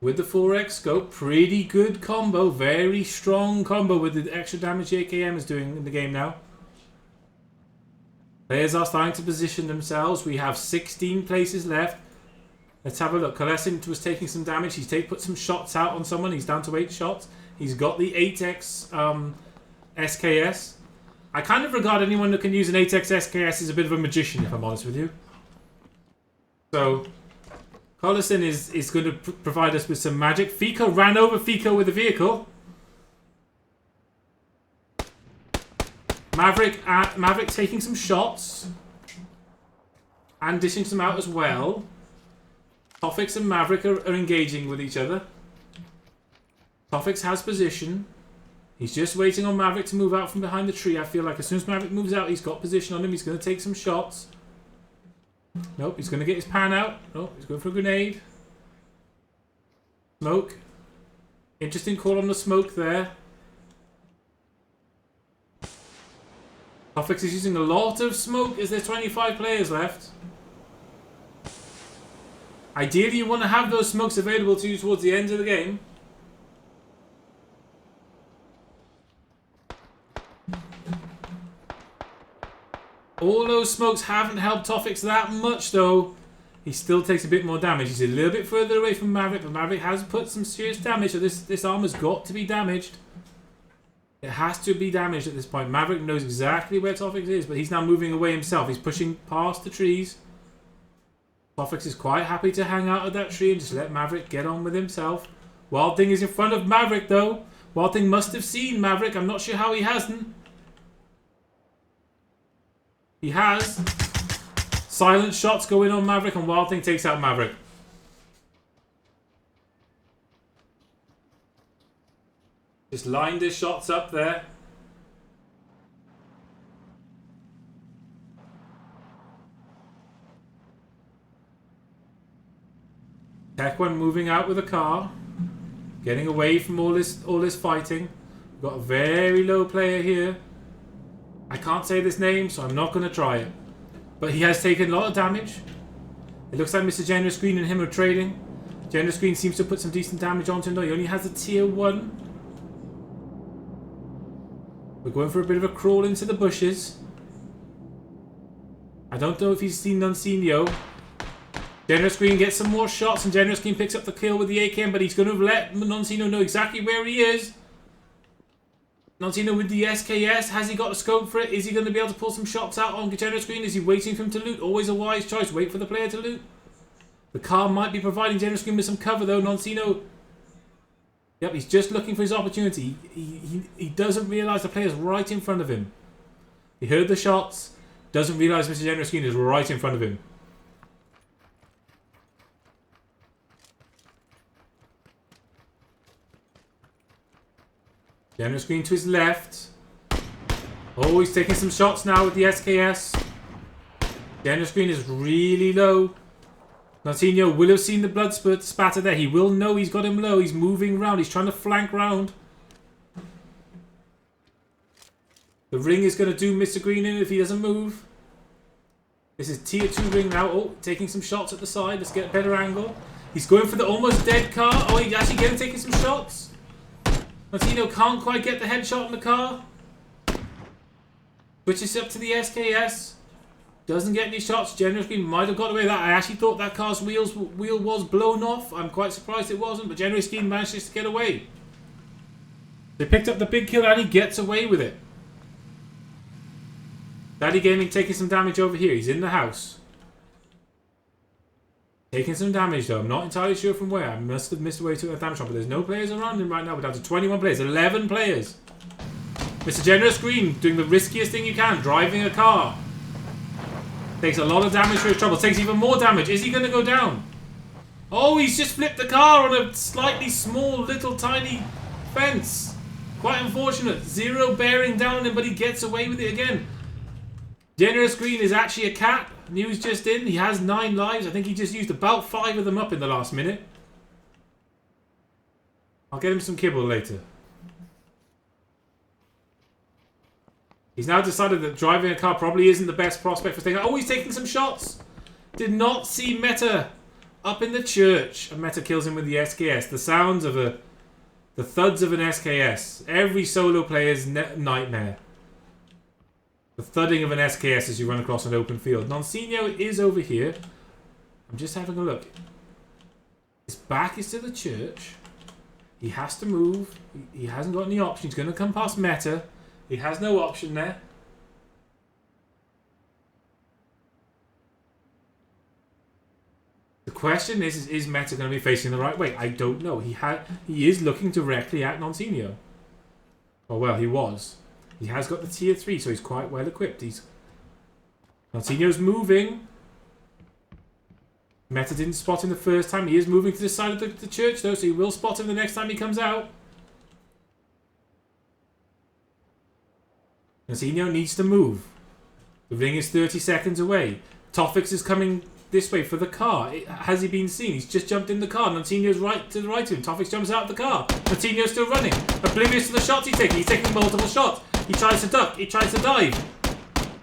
With the 4x scope. Pretty good combo. Very strong combo with the extra damage the AKM is doing in the game now. Players are starting to position themselves. We have 16 places left. Let's have a look. Kalessin was taking some damage. He's put some shots out on someone. He's down to 8 shots. He's got the 8x SKS. I kind of regard anyone who can use an 8x SKS as a bit of a magician, if I'm honest with you. So, Collison is going to provide us with some magic. Fico ran over Fico with a vehicle. Maverick taking some shots. And dishing some out as well. Toffix and Maverick are engaging with each other. Toffix has position. He's just waiting on Maverick to move out from behind the tree. I feel like as soon as Maverick moves out, he's got position on him. He's going to take some shots. Nope, he's going to get his pan out. Nope, he's going for a grenade. Smoke. Interesting call on the smoke there. Toffix is using a lot of smoke as there's 25 players left. Ideally, you want to have those smokes available to you towards the end of the game. All those smokes haven't helped Toffix that much, though. He still takes a bit more damage. He's a little bit further away from Maverick, but Maverick has put some serious damage, so this armor's got to be damaged. It has to be damaged at this point. Maverick knows exactly where Toffix is, but he's now moving away himself. He's pushing past the trees. Toffix is quite happy to hang out at that tree and just let Maverick get on with himself. Wild Thing is in front of Maverick, though. Wild Thing must have seen Maverick. I'm not sure how he hasn't. He has. Silent shots going on Maverick, and Wild Thing takes out Maverick. Just lined his shots up there. Tech One moving out with a car. Getting away from all this fighting. We've got a very low player here. I can't say this name, so I'm not going to try it. But he has taken a lot of damage. It looks like Mr. Generous Green and him are trading. Generous Green seems to put some decent damage onto him, though. He only has a tier 1. We're going for a bit of a crawl into the bushes. I don't know if he's seen Noncinio. Generous Green gets some more shots, and Generous Green picks up the kill with the AKM, but he's going to let Noncinio know exactly where he is. Noncinio with the SKS. Has he got the scope for it? Is he going to be able to pull some shots out on Generous Green? Is he waiting for him to loot? Always a wise choice. Wait for the player to loot. The car might be providing Generous Green with some cover, though. Noncinio... Yep, he's just looking for his opportunity. He doesn't realise the player's right in front of him. He heard the shots. Doesn't realise Mr. Generous Green is right in front of him. Generous Green to his left. Oh, he's taking some shots now with the SKS. Generous Green is really low. Noncinio will have seen the blood spatter there. He will know he's got him low. He's moving around. He's trying to flank round. The ring is going to do Mr. Green in if he doesn't move. This is tier 2 ring now. Oh, taking some shots at the side. Let's get a better angle. He's going for the almost dead car. Oh, he's actually getting taking some shots. Noncinio can't quite get the headshot on the car. Switches up to the SKS. Doesn't get any shots. Generous Green might have got away with that. I actually thought that car's wheel was blown off. I'm quite surprised it wasn't, but Generous Green manages to get away. They picked up the big kill and he gets away with it. Daddy Gaming taking some damage over here. He's in the house. Taking some damage though. I'm not entirely sure from where. I must have missed a way to a damage shot, but there's no players around him right now. We're down to 21 players. 11 players. Mr. Generous Green doing the riskiest thing you can. Driving a car. Takes a lot of damage for his trouble. Takes even more damage. Is he going to go down? Oh, he's just flipped the car on a slightly small, little, tiny fence. Quite unfortunate. Zero bearing down on him, but he gets away with it again. Generous Green is actually a cat. News just in. He has 9 lives. I think he just used about 5 of them up in the last minute. I'll get him some kibble later. He's now decided that driving a car probably isn't the best prospect for staying. Oh, he's taking some shots. Did not see Meta up in the church. And Meta kills him with the SKS. The sounds of the thuds of an SKS. Every solo player's nightmare. The thudding of an SKS as you run across an open field. Noncinio is over here. I'm just having a look. His back is to the church. He has to move. He hasn't got any option. He's going to come past Meta. He has no option there. The question is Meta going to be facing the right way? I don't know. He is looking directly at Noncinio. Oh well, he was. He has got the tier 3, so he's quite well equipped. Noncinio's moving. Meta didn't spot him the first time. He is moving to the side of the church though, so he will spot him the next time he comes out. Noncinio needs to move. The ring is 30 seconds away. Toffix is coming this way for the car. Has he been seen? He's just jumped in the car. Noncinio's right to the right of him. Toffix jumps out of the car. Noncinio's still running. Oblivious to the shots he's taking. He's taking multiple shots. He tries to duck. He tries to dive.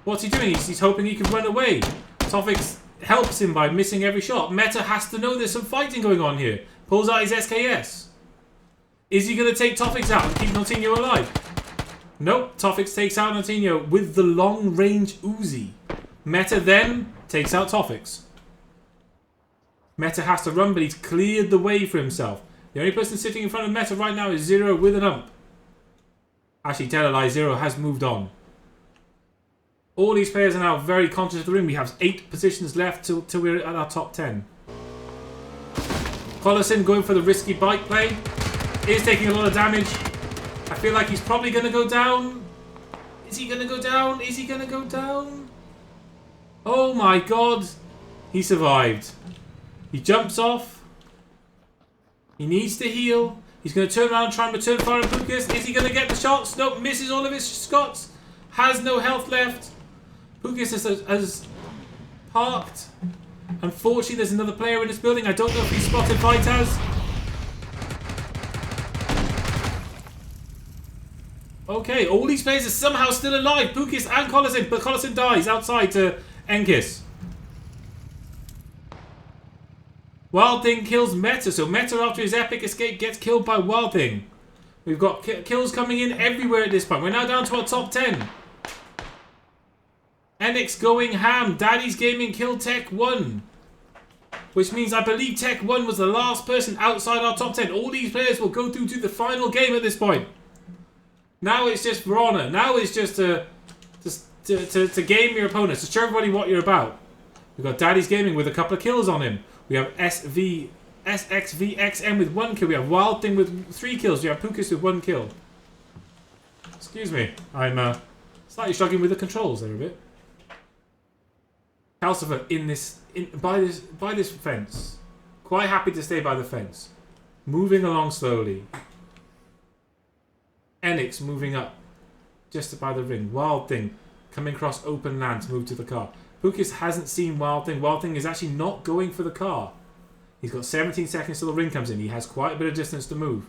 What's he doing? He's hoping he can run away. Toffix helps him by missing every shot. Meta has to know there's some fighting going on here. Pulls out his SKS. Is he going to take Toffix out and keep Noncinio alive? Nope, Toffix takes out Nottinho with the long-range Uzi. Meta then takes out Toffix. Meta has to run, but he's cleared the way for himself. The only person sitting in front of Meta right now is Zero with an ump. Actually, tell a lie, Zero has moved on. All these players are now very conscious of the ring. We have 8 positions left till we're at our top 10. Collison going for the risky bike play. Is taking a lot of damage. I feel like he's probably going to go down. Is he going to go down? Is he going to go down? Oh my god. He survived. He jumps off. He needs to heal. He's going to turn around and try and return fire on Pukas. Is he going to get the shots? Nope, misses all of his shots. Has no health left. Pukas has parked. Unfortunately, there's another player in this building. I don't know if he spotted Vitaz. Okay, all these players are somehow still alive. Pukas and Collison, but Collison dies outside to Enkis. Wild Thing kills Meta, so Meta after his epic escape gets killed by Wild Thing. We've got kills coming in everywhere at this point. We're now down to our top 10. Enix going ham. Daddy's Gaming killed Tech 1. Which means I believe Tech 1 was the last person outside our top 10. All these players will go through to the final game at this point. Now it's just for honor. Now it's just to game your opponents. To show everybody what you're about. We've got Daddy's Gaming with a couple of kills on him. We have SXVXM with 1 kill. We have Wild Thing with 3 kills. We have Pukas with 1 kill. Excuse me. I'm slightly struggling with the controls there a bit. Calcifer by this fence. Quite happy to stay by the fence. Moving along slowly. Enix moving up. Just by the ring. Wild Thing coming across open land to move to the car. Pukas hasn't seen Wild Thing. Wild Thing is actually not going for the car. He's got 17 seconds till the ring comes in. He has quite a bit of distance to move.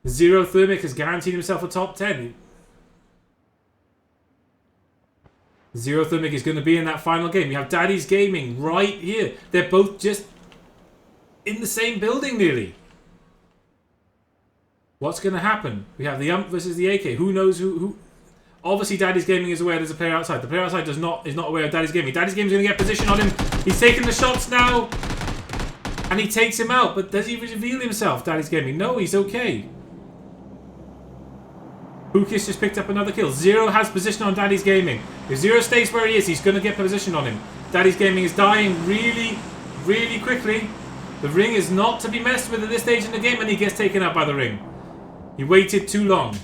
Zero Thermic has guaranteed himself a top 10. Zero Thermic is going to be in that final game. You have Daddy's Gaming right here. They're both just in the same building nearly. What's going to happen? We have the ump versus the AK. Who knows who? Obviously, Daddy's Gaming is aware there's a player outside. The player outside is not aware of Daddy's Gaming. Daddy's Gaming is going to get position on him. He's taking the shots now. And he takes him out. But does he reveal himself, Daddy's Gaming? No, he's okay. Pukas just picked up another kill. Zero has position on Daddy's Gaming. If Zero stays where he is, he's going to get position on him. Daddy's Gaming is dying really, really quickly. The ring is not to be messed with at this stage in the game, and he gets taken out by the ring. He waited too long.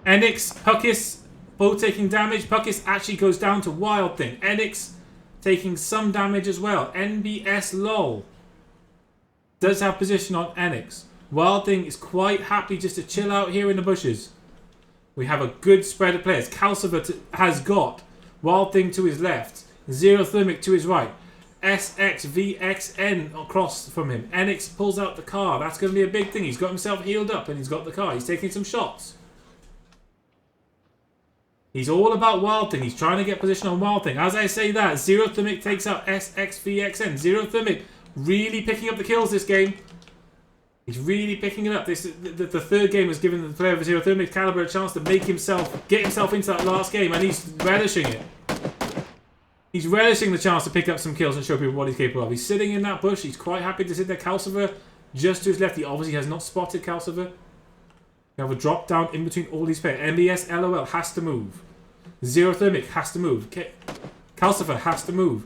Enix, Pukas, both taking damage. Pukas actually goes down to Wild Thing. Enix taking some damage as well. NBS LOL does have position on Enix. Wild Thing is quite happy just to chill out here in the bushes. We have a good spread of players. Calcifer has got Wild Thing to his left. Zero Thermic to his right. SXVXN across from him. Enix pulls out the car. That's going to be a big thing. He's got himself healed up and he's got the car. He's taking some shots. He's all about Wild Thing. He's trying to get position on Wild Thing. As I say that, Zero Thermic takes out SXVXN. Zero Thermic really picking up the kills this game. He's really picking it up. The third game has given the player of Zero Thermic caliber a chance to get himself into that last game, and he's relishing it. He's relishing the chance to pick up some kills and show people what he's capable of. He's sitting in that bush. He's quite happy to sit there. Calcifer just to his left. He obviously has not spotted Calcifer. We have a drop down in between all these players. MBS LOL has to move. Zero Thermic has to move. Calcifer has to move.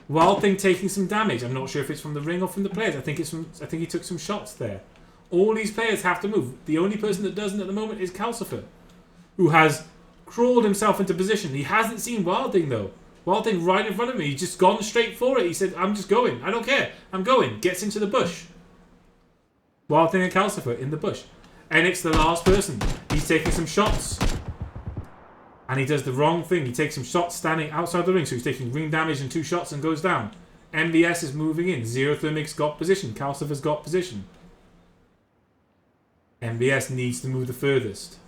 Wild Thing taking some damage. I'm not sure if it's from the ring or from the players. I think he took some shots there. All these players have to move. The only person that doesn't at the moment is Calcifer, who has crawled himself into position. He hasn't seen Wild Thing though. Wild Thing right in front of me. He's just gone straight for it. He said, I'm just going. I don't care. I'm going. Gets into the bush. Wild Thing and Calcifer in the bush. Enix the last person. He's taking some shots. And he does the wrong thing. He takes some shots standing outside the ring. So he's taking ring damage and 2 shots and goes down. MBS is moving in. Zero Thermic's got position. Calcifer's got position. MBS needs to move the furthest.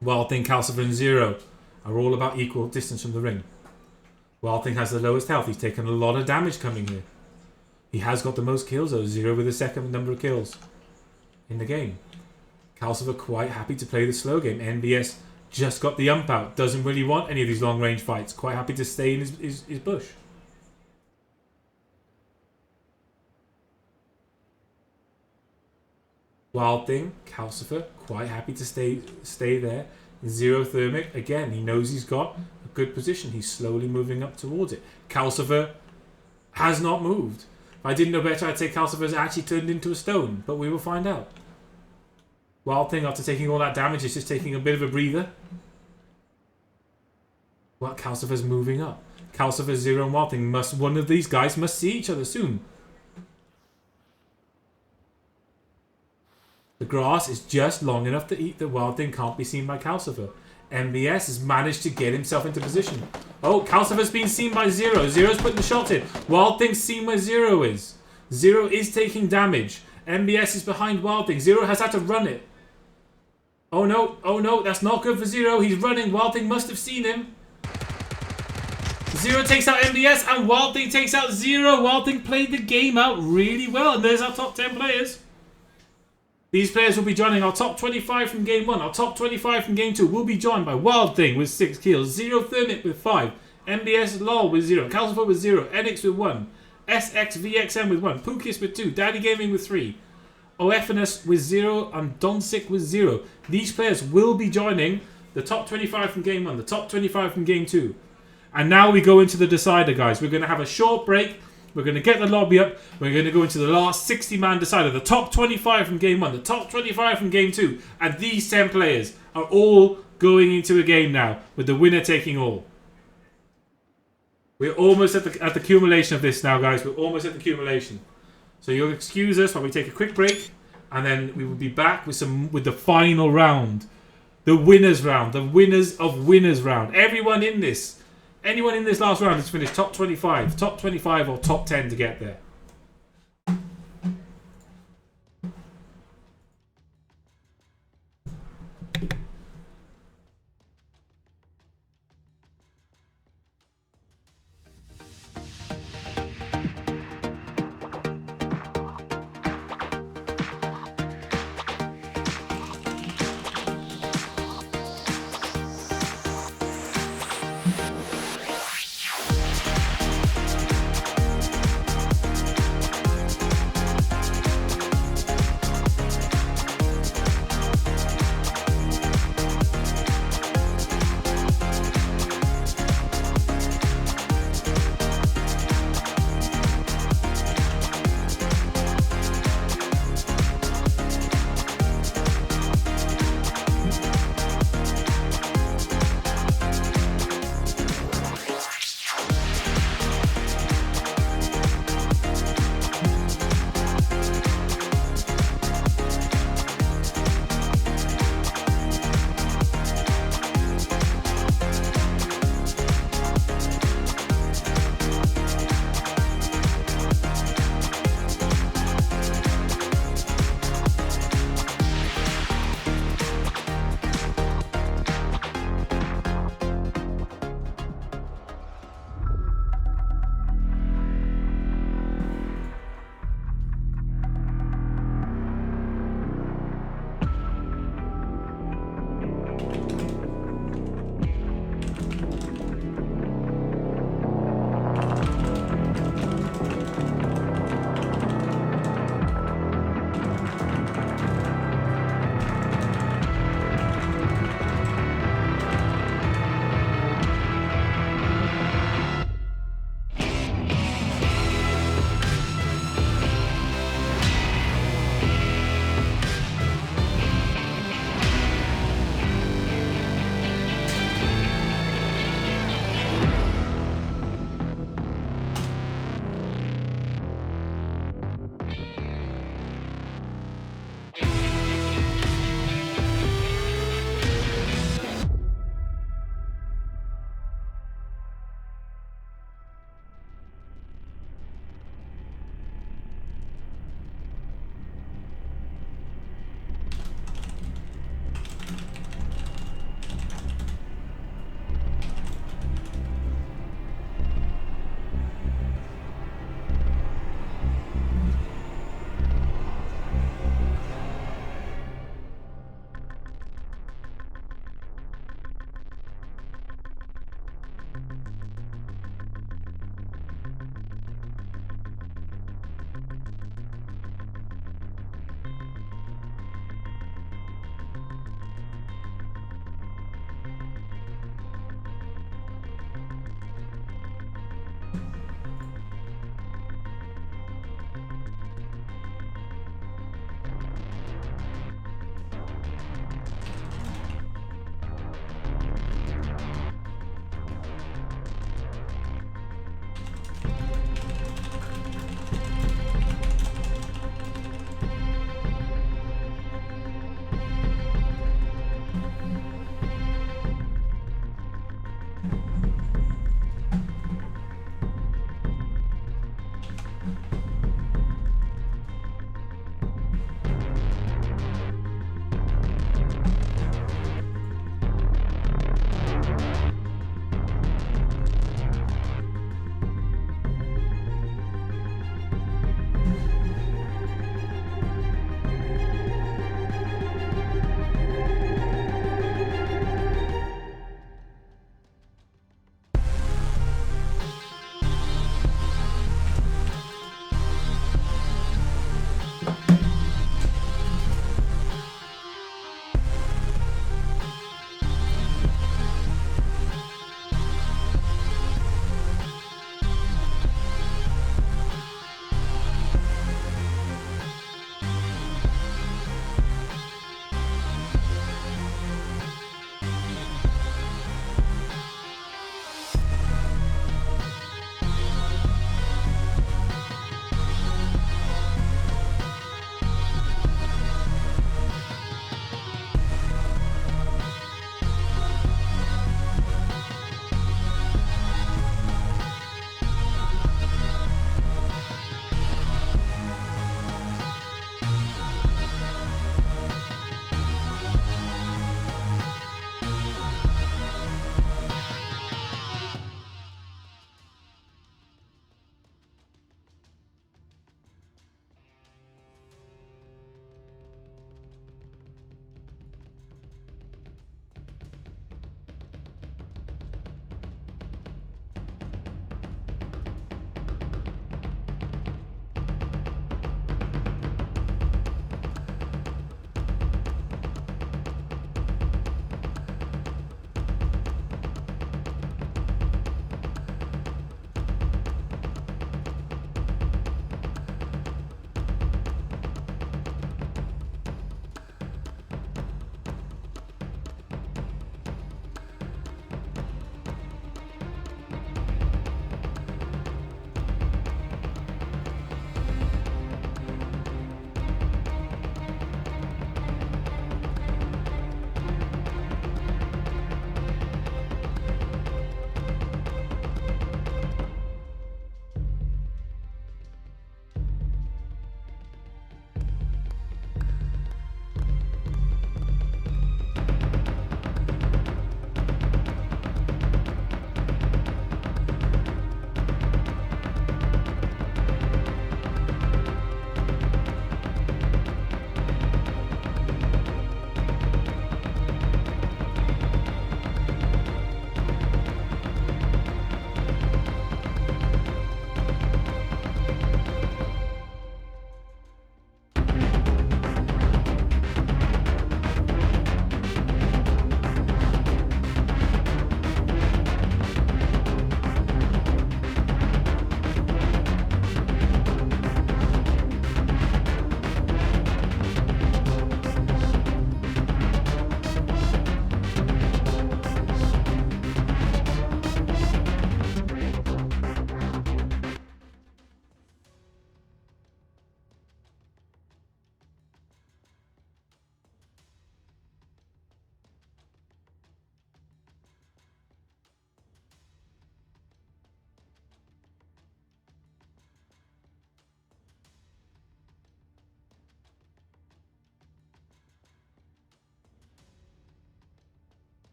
Wild Thing, Calcifer and Zero are all about equal distance from the ring. Wild Thing has the lowest health. He's taken a lot of damage coming here. He has got the most kills though. Zero with the second number of kills in the game. Calcifer quite happy to play the slow game. NBS just got the ump out. Doesn't really want any of these long range fights. Quite happy to stay in his bush. Wild Thing, Calcifer, quite happy to stay there. Zero Thermic, again, he knows he's got a good position. He's slowly moving up towards it. Calcifer has not moved. If I didn't know better, I'd say Calcifer's actually turned into a stone, but we will find out. Wild Thing, after taking all that damage, is just taking a bit of a breather. Well, Calcifer's moving up. Calcifer, Zero, and Wild Thing one of these guys must see each other soon. The grass is just long enough to eat that Wild Thing can't be seen by Calcifer. MBS has managed to get himself into position. Oh, Calcifer's been seen by Zero. Zero's putting the shot in. Wild Thing's seen where Zero is. Zero is taking damage. MBS is behind Wild Thing. Zero has had to run it. Oh no, that's not good for Zero. He's running. Wild Thing must have seen him. Zero takes out MBS and Wild Thing takes out Zero. Wild Thing played the game out really well, and there's our top 10 players. These players will be joining our top 25 from Game 1. Our top 25 from Game 2 will be joined by Wild Thing with 6 kills, Zero Thermic with 5, MBS LOL with 0, Calcifer with 0, Enix with 1, SXVXM with 1, Pukis with 2, Daddy Gaming with 3, OFNS with 0, and Donsik with 0. These players will be joining the top 25 from Game 1, the top 25 from Game 2. And now we go into the decider, guys. We're going to have a short break. We're going to get the lobby up. We're going to go into the last 60-man decider. The top 25 from Game 1. The top 25 from Game 2. And these 10 players are all going into a game now. With the winner taking all. We're almost at the accumulation of this now, guys. We're almost at the accumulation. So you'll excuse us while we take a quick break. And then we will be back with the final round. The winners round. The winners of winners round. Anyone in this last round has finished top 25. Top 25 or top 10 to get there.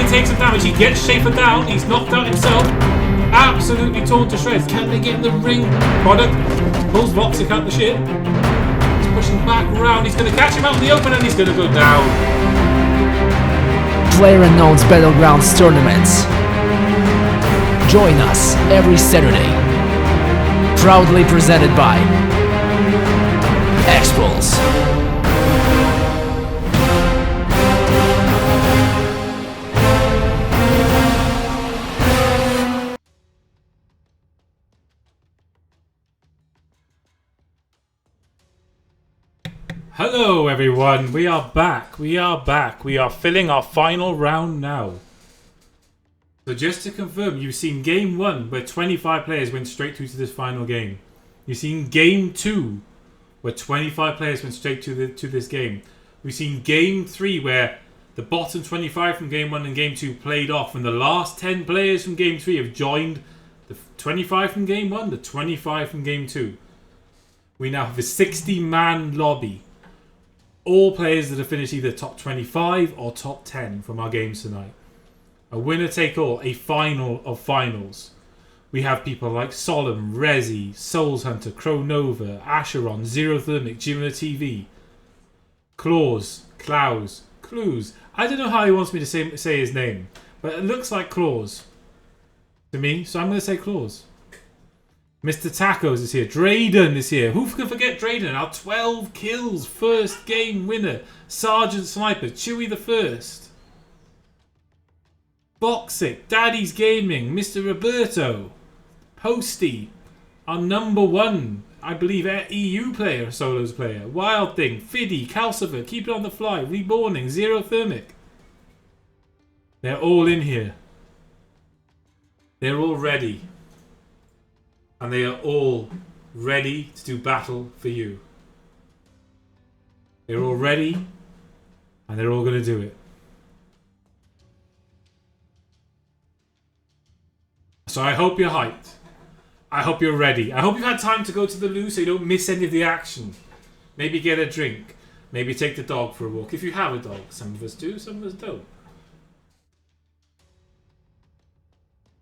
takes some damage. He gets Schaefer down. He's knocked out himself. Absolutely torn to shreds. Can they get in the ring? Product pulls Voxic out the ship. He's pushing back round. He's going to catch him out in the open and he's going to go down. Playerunknown's Battlegrounds tournaments. Join us every Saturday. Proudly presented by XPulZ. Hello everyone, we are back. We are filling our final round now. So just to confirm, you've seen game 1 where 25 players went straight through to this final game. You've seen game 2 where 25 players went straight to this game. We've seen game 3 where the bottom 25 from game 1 and game 2 played off, and the last 10 players from game 3 have joined the 25 from game 1, the 25 from game 2. We now have a 60-man lobby. All players that have finished either top 25 or top 10 from our games tonight. A winner take all, a final of finals. We have people like Solemn, Rezi, Souls Hunter, Cronova, Acheron, Zero Thermic, Jimina TV, Claus, Klaus, Clues. I don't know how he wants me to say his name, but it looks like Claus to me, so I'm going to say Claus. Mr. Tacos is here. Drayden is here. Who can forget Drayden? Our 12 kills first game winner. Sergeant Sniper. Chewy the First. Boxic. Daddy's Gaming. Mr. Roberto. Posty. Our number 1, I believe, EU player, solos player. Wild Thing. Fiddy. Calcifer. Keep It On The Fly. Reborning. Zero Thermic. They're all in here. They're all ready. And they are all ready to do battle for you. They're all ready, and they're all going to do it. So I hope you're hyped. I hope you're ready. I hope you've had time to go to the loo so you don't miss any of the action. Maybe get a drink. Maybe take the dog for a walk. If you have a dog. Some of us do, some of us don't.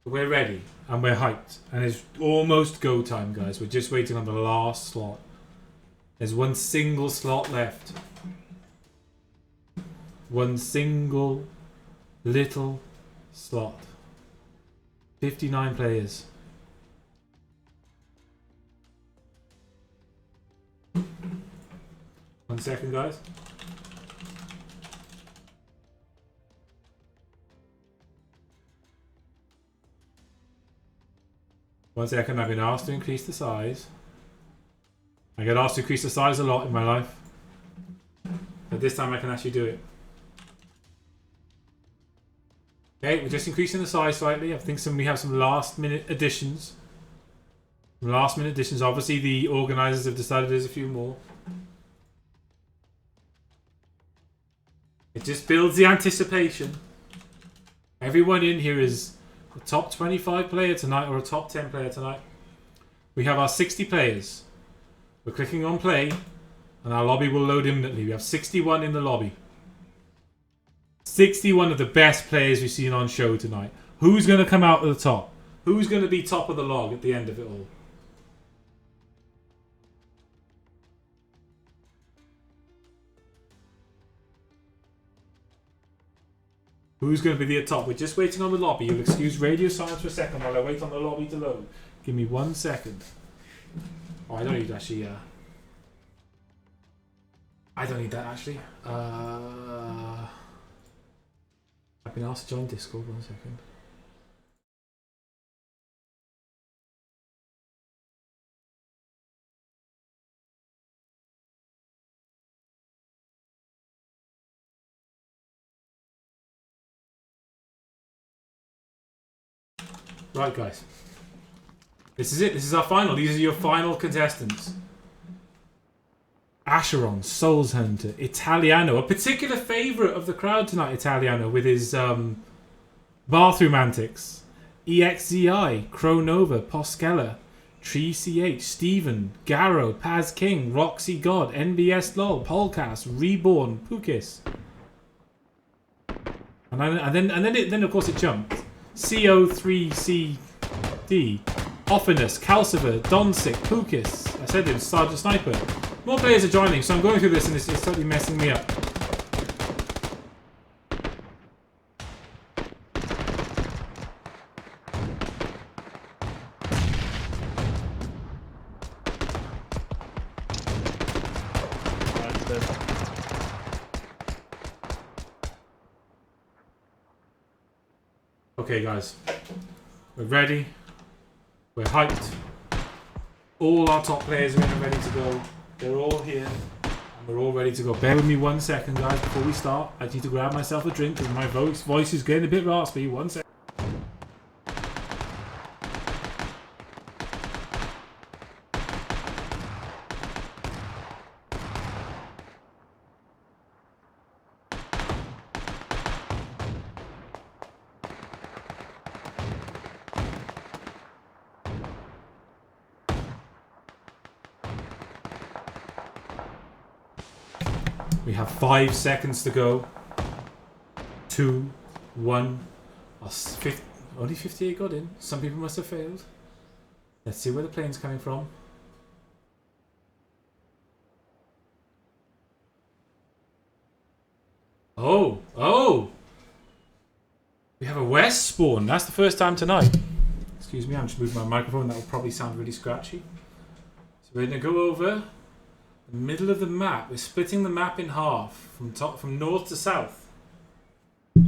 We're ready and we're hyped, and it's almost go time, guys. We're just waiting on the last slot. There's one single slot left. One single little slot. 59 players. One second, guys. One second, I've been asked to increase the size. I get asked to increase the size a lot in my life. But this time I can actually do it. Okay, we're just increasing the size slightly. I think we have some last minute additions. Obviously the organisers have decided there's a few more. It just builds the anticipation. Everyone in here is a top 25 player tonight or a top 10 player tonight. We have our 60 players. We're clicking on play and our lobby will load imminently. We have 61 in the lobby. 61 of the best players we've seen on show tonight. Who's going to come out at the top? Who's going to be top of the log at the end of it all? Who's going to be at the top? We're just waiting on the lobby. You'll excuse radio silence for a second while I wait on the lobby to load. Give me 1 second. Oh, I don't need to actually... I don't need that actually. I've been asked to join Discord. 1 second. Right, guys. This is it. This is our final. These are your final contestants. Acheron, Souls Hunter, Italiano, a particular favourite of the crowd tonight, Italiano, with his bathroom antics. EXZI, Cronova, Poskella, Tree CH, Steven, Garrow, Paz King, Roxy God, NBS LOL, Polcast, Reborn, Pukis. then of course it jumped. CO3CD, Offinus, Calcifer, Donsic, Pukis. I said it was Sergeant Sniper. More players are joining, so I'm going through this and it's totally messing me up. Okay guys, we're ready, we're hyped, all our top players are in and ready to go, they're all here, and we're all ready to go. Bear with me 1 second guys before we start. I need to grab myself a drink because my voice is getting a bit raspy. 1 second. We have 5 seconds to go. 2, 1. Only 58 got in. Some people must have failed. Let's see where the plane's coming from. Oh! We have a west spawn. That's the first time tonight. Excuse me, I'm just moving my microphone. That will probably sound really scratchy. So we're going to go over the middle of the map. We're splitting the map in half from north to south. The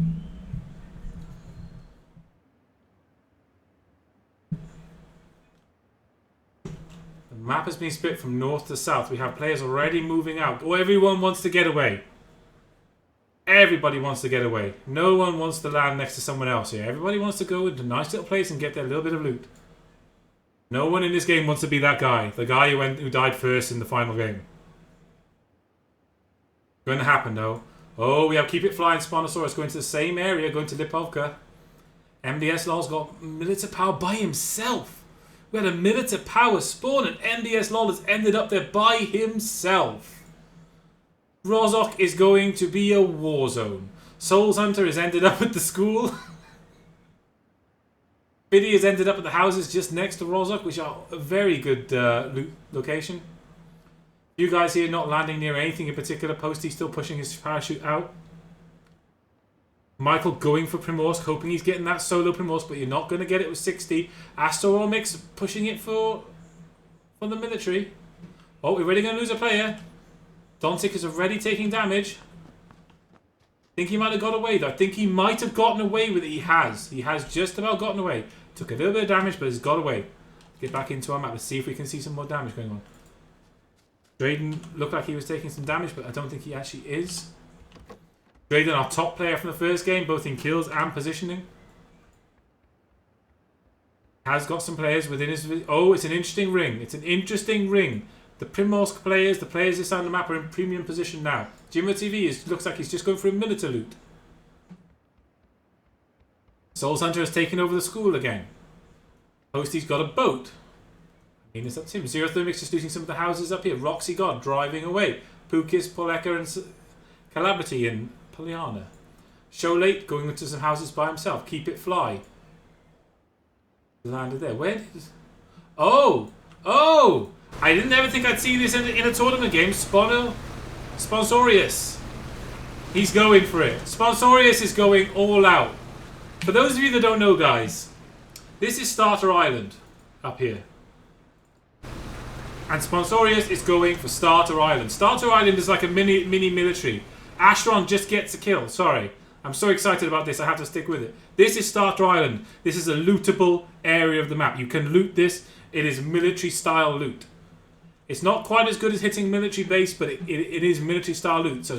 map has been split from north to south. We have players already moving out. Oh, everyone wants to get away. Everybody wants to get away. No one wants to land next to someone else here. Everybody wants to go into a nice little place and get their little bit of loot. No one in this game wants to be that guy. The guy who died first in the final game. Going to happen though. Oh, we have Keep It Flying Spinosaurus going to the same area, going to Lipovka. MDS LOL's got Military Power by himself. We had a Military Power spawn and MDS LOL has ended up there by himself. Rozok is going to be a war zone. Souls Hunter has ended up at the school. Biddy has ended up at the houses just next to Rozok, which are a very good loot location. You guys here not landing near anything in particular. Posty still pushing his parachute out. Michael going for Primorsk, hoping he's getting that solo Primorsk, but you're not going to get it with 60. Astromix pushing it for the military. Oh, we're really going to lose a player. Dontic is already taking damage. I think he might have got away though. I think he might have gotten away with it. He has. He has just about gotten away. Took a little bit of damage, but has got away. Get back into our map. Let's see if we can see some more damage going on. Drayden looked like he was taking some damage, but I don't think he actually is. Drayden, our top player from the first game, both in kills and positioning. Has got some players within his... Oh, it's an interesting ring. It's an interesting ring. The Primorsk players, the players this side of the map are in premium position now. Jimmo TV looks like he's just going for a military loot. Souls Hunter has taken over the school again. Posty's got a boat. I mean, it's up to him. Zero Thermic's just losing some of the houses up here. Roxy God driving away. Pukis, Poleka, and Calabrity and Poliana. Show Late going into some houses by himself. Keep It Fly. Landed there. Where did... Oh! Oh! I didn't ever think I'd see this in a tournament game. Sponsorius. He's going for it. Sponsorius is going all out. For those of you that don't know, guys, this is Starter Island up here. And Sponsorius is going for Starter Island. Starter Island is like a mini military. Ashron just gets a kill. Sorry. I'm so excited about this. I have to stick with it. This is Starter Island. This is a lootable area of the map. You can loot this. It is military style loot. It's not quite as good as hitting military base, but it is military style loot. So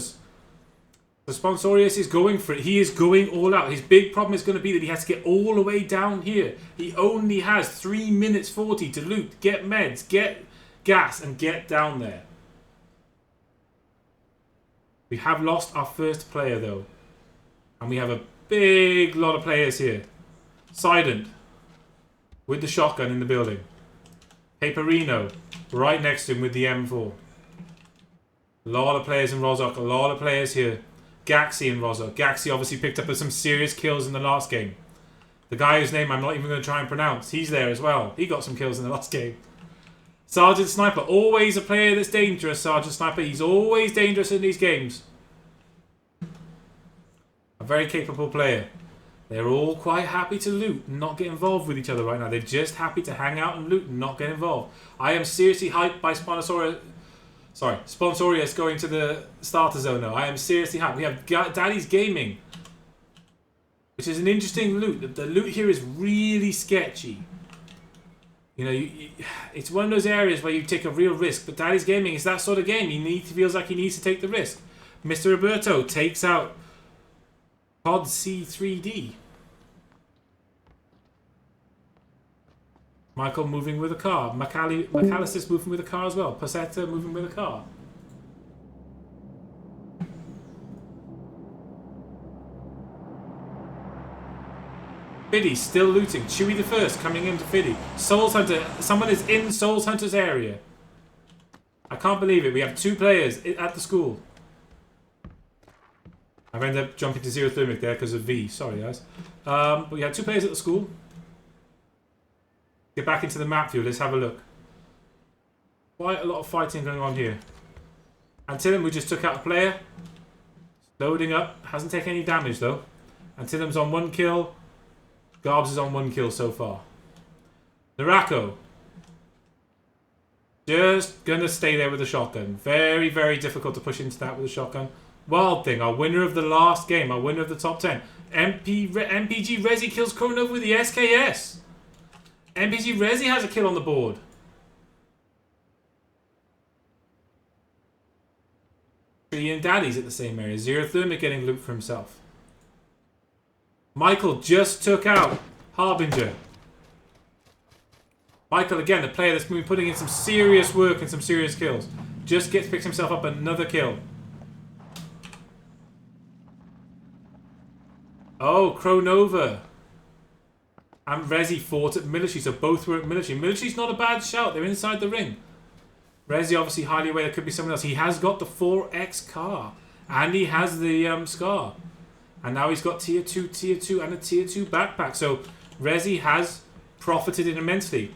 the Sponsorius is going for it. He is going all out. His big problem is going to be that he has to get all the way down here. He only has 3 minutes 40 to loot, get meds, get gas, and get down there. We have lost our first player, though. And we have a big lot of players here. Silent. With the shotgun in the building. Paperino. Right next to him with the M4. A lot of players in Rozok. A lot of players here. Gaxi and Rosso. Gaxi obviously picked up some serious kills in the last game. The guy whose name I'm not even going to try and pronounce, he's there as well. He got some kills in the last game. Sergeant Sniper, always a player that's dangerous, Sergeant Sniper. He's always dangerous in these games. A very capable player. They're all quite happy to loot and not get involved with each other right now. They're just happy to hang out and loot and not get involved. I am seriously hyped by Sponsorius going to the starter zone now. I am seriously hyped. We have Daddy's Gaming, which is an interesting loot. The loot here is really sketchy. You know, it's one of those areas where you take a real risk. But Daddy's Gaming is that sort of game. He feels like he needs to take the risk. Mr. Roberto takes out Pod C3D. Michael moving with a car. McAllister's moving with a car as well. Pasetta moving with a car. Fiddy still looting. Chewy the First coming into Fiddy. Souls Hunter. Someone is in Souls Hunter's area. I can't believe it. We have 2 players at the school. I've ended up jumping to Zero Thermic there because of V. Sorry, guys. But we had 2 players at the school. Get back into the map view. Let's have a look. Quite a lot of fighting going on here. Antillum, we just took out a player. Loading up. Hasn't taken any damage, though. Antillum's on 1 kill. Garbs is on 1 kill so far. Narako. Just going to stay there with the shotgun. Very, very difficult to push into that with a shotgun. Wild Thing, our winner of the last game, our winner of the top 10. MPG Resi kills Kronov with the SKS. MPG Resi has a kill on the board. Tree and Daddy's at the same area. Zero Thermic getting loot for himself. Michael just took out Harbinger. Michael, again, the player that's been putting in some serious work and some serious kills. Just picks himself up another kill. Oh, Kronova. And Resi fought at military, so both were at military. Military's not a bad shout. They're inside the ring. Resi obviously highly aware there could be someone else. He has got the 4X car. And he has the Scar. And now he's got tier 2, and a tier 2 backpack. So Resi has profited immensely.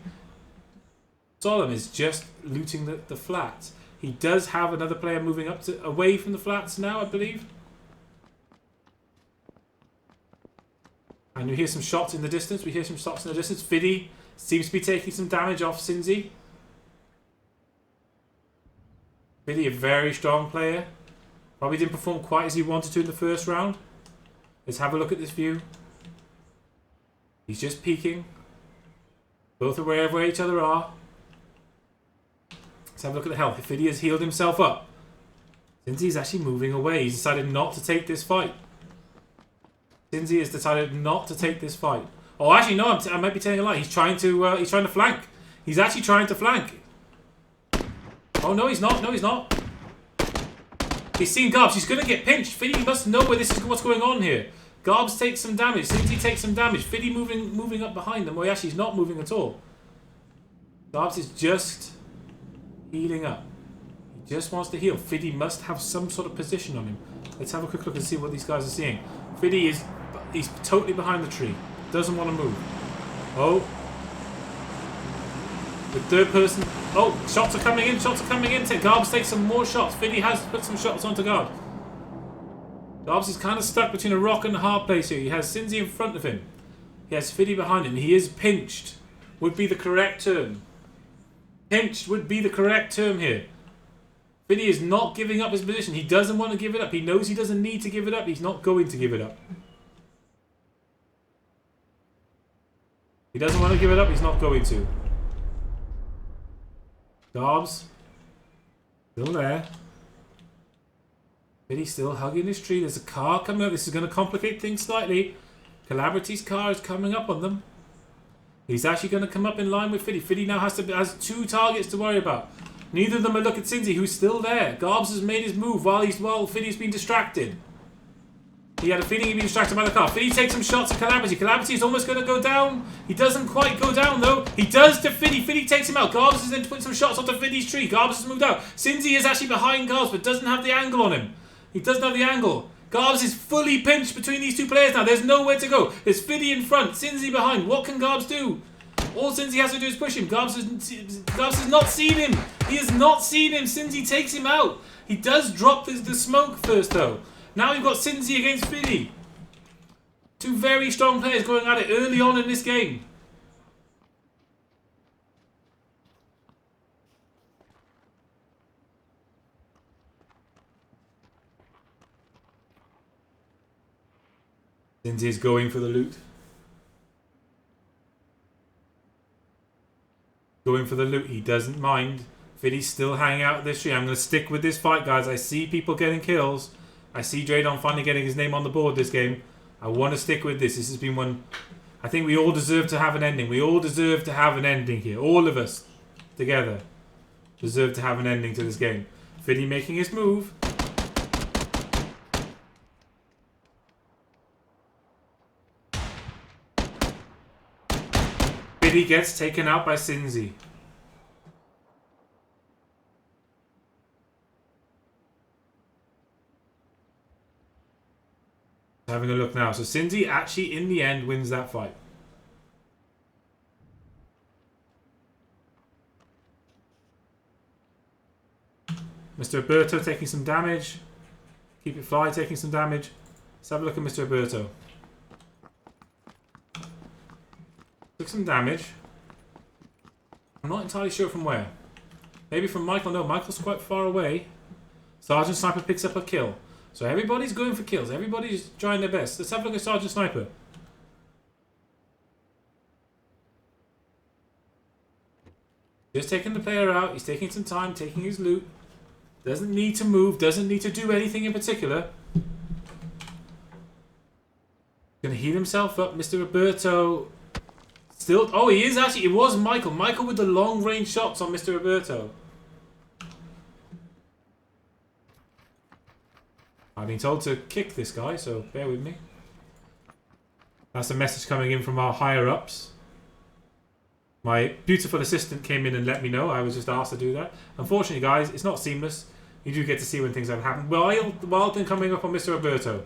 Solom is just looting the flats. He does have another player moving up away from the flats now, I believe. And you hear some shots in the distance. Fiddy seems to be taking some damage off Cinzy. Fiddy, a very strong player. Probably didn't perform quite as he wanted to in the first round. Let's have a look at this view. He's just peeking. Both aware of where each other are. Let's have a look at the health. Fiddy has healed himself up. Cinzy's actually moving away. He's decided not to take this fight. Cinzy has decided not to take this fight. Oh, actually, no. I might be telling a lie. He's trying to flank. He's actually trying to flank. Oh no, he's not. No, he's not. He's seen Garbs. He's going to get pinched. Fiddy must know where what's going on here. Garbs takes some damage. Cinzy takes some damage. Fiddy moving up behind them. Well, actually, he's not moving at all. Garbs is just healing up. He just wants to heal. Fiddy must have some sort of position on him. Let's have a quick look and see what these guys are seeing. Fiddy he's totally behind the tree. Doesn't want to move. Oh. The third person. Oh, shots are coming in. Garbs takes some more shots. Fiddy has put some shots onto Garbs. Garbs is kind of stuck between a rock and a hard place here. He has Cinzy in front of him. He has Fiddy behind him. He is pinched. Would be the correct term. Pinched would be the correct term here. Fiddy is not giving up his position. He doesn't want to give it up. He knows he doesn't need to give it up. He's not going to give it up. He doesn't want to give it up. He's not going to. Garbs. Still there. Fiddy's still hugging this tree. There's a car coming up. This is going to complicate things slightly. Calabrity's car is coming up on them. He's actually going to come up in line with Fiddy. Fiddy now has 2 targets to worry about. Neither of them are looking at Cinzy, who's still there. Garbs has made his move while Fiddy's been distracted. He had a feeling he'd be distracted by the car. Fiddy takes some shots at Calamity. Calamity is almost going to go down. He doesn't quite go down, though. He does to Fiddy. Fiddy takes him out. Garbs is then putting some shots onto Fiddy's tree. Garbs has moved out. Cinzy is actually behind Garbs, but doesn't have the angle on him. He doesn't have the angle. Garbs is fully pinched between these two players now. There's nowhere to go. There's Fiddy in front, Cinzy behind. What can Garbs do? All Cinzy has to do is push him. Garbs has not seen him. He has not seen him. Cinzy takes him out. He does drop the smoke first, though. Now we've got Cinzy against Fiddy. Two very strong players going at it early on in this game. Cinzy is going for the loot. Going for the loot. He doesn't mind. Fiddy's still hanging out at this tree. I'm going to stick with this fight, guys. I see people getting kills. I see Draydon finally getting his name on the board this game. I want to stick with this. This has been one... I think we all deserve to have an ending. We all deserve to have an ending here. All of us together deserve to have an ending to this game. Fiddy making his move. Fiddy gets taken out by Cinzy. Having a look now. So Cinzy actually, in the end, wins that fight. Mr. Alberto taking some damage. Keep it fly taking some damage. Let's have a look at Mr. Alberto. Took some damage. I'm not entirely sure from where. Maybe from Michael. No, Michael's quite far away. Sergeant Sniper picks up a kill. So everybody's going for kills. Everybody's trying their best. Let's have a look at Sergeant Sniper. Just taking the player out. He's taking some time, taking his loot. Doesn't need to move. Doesn't need to do anything in particular. Gonna heal himself up. Mr. Roberto. Still. Oh, he is actually. It was Michael. Michael with the long range shots on Mr. Roberto. I've been told to kick this guy, so bear with me. That's a message coming in from our higher-ups. My beautiful assistant came in and let me know. I was just asked to do that. Unfortunately, guys, it's not seamless. You do get to see when things have happened. Wild thing coming up on Mr. Roberto.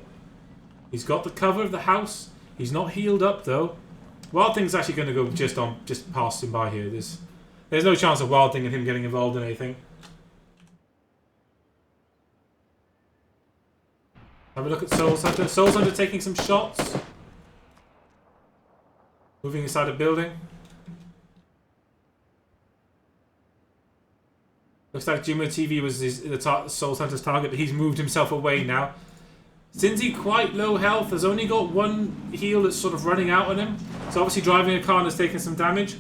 He's got the cover of the house. He's not healed up, though. Wild Thing's actually going to go just past him by here. There's no chance of Wild Thing and him getting involved in anything. Have a look at Soul Hunter. Soul Hunter taking some shots. Moving inside a building. Looks like Jimmo TV was the Soul Hunter's target, but he's moved himself away now. Cinzy quite low health. Has only got one heal that's sort of running out on him. So obviously driving a car and has taken some damage.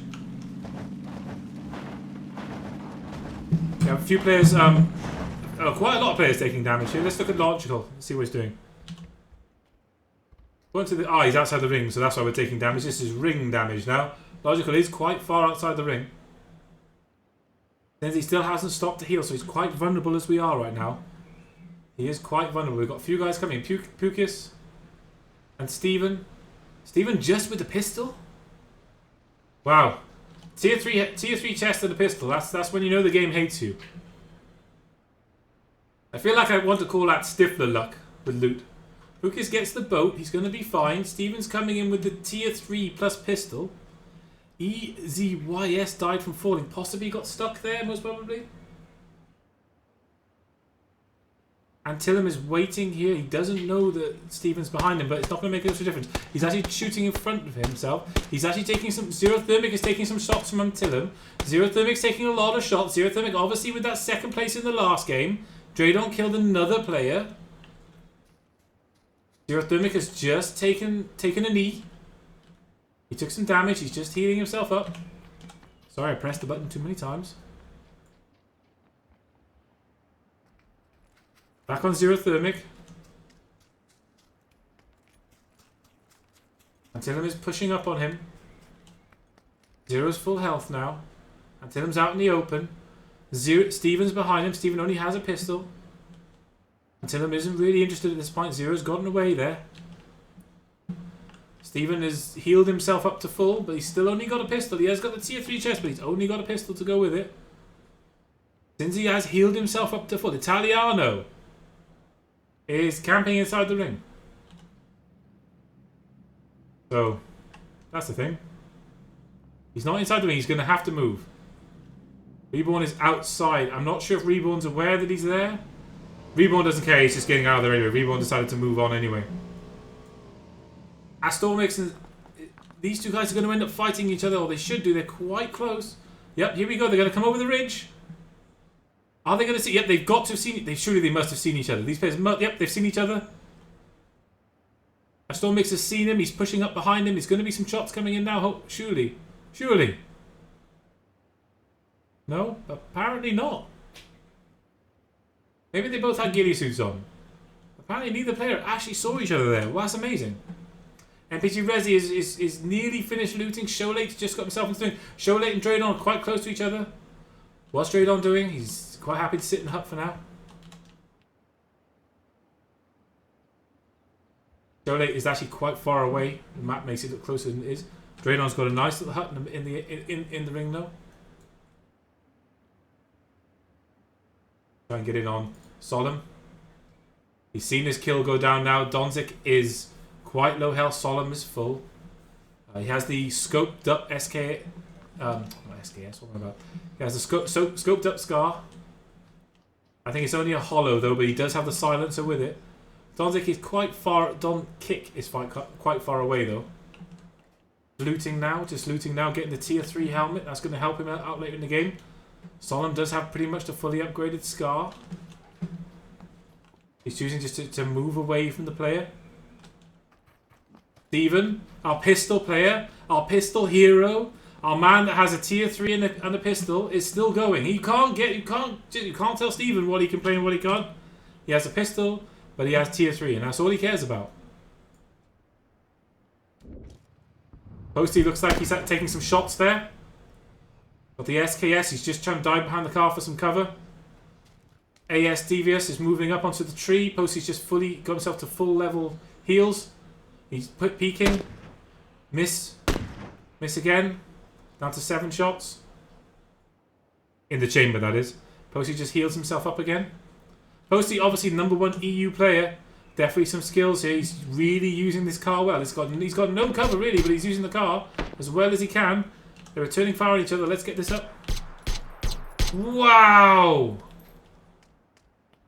We have a few players... quite a lot of players taking damage here. Let's look at Logical. See what he's doing. He's outside the ring, so that's why we're taking damage. This is ring damage now. Logical is quite far outside the ring. He still hasn't stopped to heal, so he's quite vulnerable as we are right now. He is quite vulnerable. We've got a few guys coming. Pukis and Steven. Steven just with the pistol? Wow. Tier 3 chest and a pistol. That's when you know the game hates you. I feel like I want to call that Stifler luck with loot. Pukis gets the boat. He's going to be fine. Steven's coming in with the tier 3 plus pistol. EZYS died from falling. Possibly got stuck there, most probably. Antillum is waiting here. He doesn't know that Steven's behind him, but it's not going to make a difference. He's actually shooting in front of himself. He's actually taking some... Zero Thermic is taking some shots from Antillum. Zero Thermic's taking a lot of shots. Zero Thermic, obviously, with that second place in the last game. Draydon killed another player. Zero Thermic has just taken a knee. He took some damage. He's just healing himself up. Sorry, I pressed the button too many times. Back on Zero Thermic. Antillum is pushing up on him. Zero's full health now. Antillum's out in the open. Steven's behind him. Steven only has a pistol. Antillum isn't really interested at this point. Zero's gotten away there. Steven has healed himself up to full, but he's still only got a pistol. He has got the tier 3 chest, but he's only got a pistol to go with it. Since he has healed himself up to full. Italiano. is camping inside the ring. So, that's the thing. He's not inside the ring. He's going to have to move. Reborn is outside. I'm not sure if Reborn's aware that he's there. Reborn doesn't care. He's just getting out of there anyway. Reborn decided to move on anyway. Astormix and these two guys are going to end up fighting each other, or they should do. They're quite close. Yep, here we go. They're going to come over the ridge. Are they going to see? Yep, they've got to have seen. Surely they must have seen each other. These players, yep, they've seen each other. Astormix has seen him. He's pushing up behind him. There's going to be some shots coming in now. Surely. Surely. No? Apparently not. Maybe they both had ghillie suits on. Apparently neither player actually saw each other there. Well, that's amazing. NPG Resi is nearly finished looting. Sholate's just got himself into doing. Sholate and Draydon are quite close to each other. What's Draydon doing? He's quite happy to sit in the hut for now. Sholate is actually quite far away. The map makes it look closer than it is. Draydon's got a nice little hut in the ring though. Try and get in on Solemn. He's seen his kill go down now. Donzik is quite low health. Solemn is full. He has the scoped up SK. Not SKS, what am I about? He has the scoped up Scar. I think it's only a hollow though, but he does have the silencer with it. Donzik is quite far. Don Kick is quite far away though. Looting now, just looting now, getting the tier 3 helmet. That's going to help him out later in the game. Solemn does have pretty much the fully upgraded Scar. He's choosing just to move away from the player. Steven, our pistol player, our pistol hero, our man that has a tier 3 and a pistol is still going. You can't tell Steven what he can play and what he can't. He has a pistol, but he has tier 3, and that's all he cares about. Posty looks like he's taking some shots there. Got the SKS, he's just trying to dive behind the car for some cover. AS Devious is moving up onto the tree. Posty's just got himself to full level heals. He's peeking. Miss again. Down to 7 shots. In the chamber, that is. Posty just heals himself up again. Posty, obviously #1 EU player. Definitely some skills here. He's really using this car well. He's got no cover really, but he's using the car as well as he can. They're returning fire on each other. Let's get this up. Wow!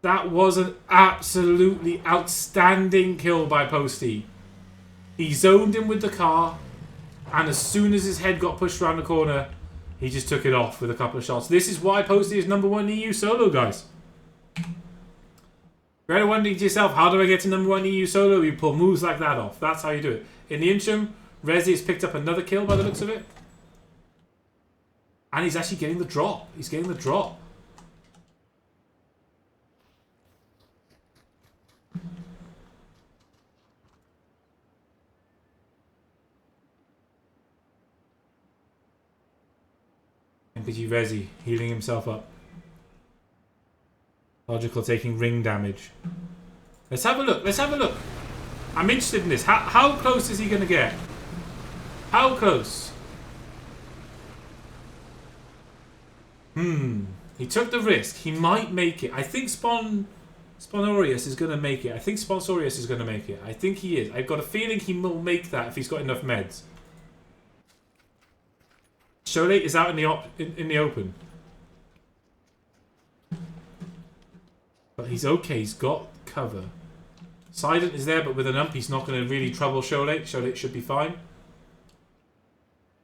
That was an absolutely outstanding kill by Posty. He zoned him with the car, and as soon as his head got pushed around the corner, he just took it off with a couple of shots. This is why Posty is #1 EU solo, guys. You're wondering to yourself, how do I get to #1 EU solo? You pull moves like that off. That's how you do it. In the interim, Rezi has picked up another kill by the looks of it. And he's actually getting the drop. He's getting the drop. MPG Rezi healing himself up. Logical taking ring damage. Let's have a look. Let's have a look. I'm interested in this. How close is he going to get? How close? He took the risk. He might make it. I think Sponorius is going to make it. I think Sponsorius is going to make it. I think he is. I've got a feeling he will make that if he's got enough meds. Sholate is out in the open. But he's okay. He's got cover. Sident is there, but with an ump, he's not going to really trouble Sholate. Sholate should be fine.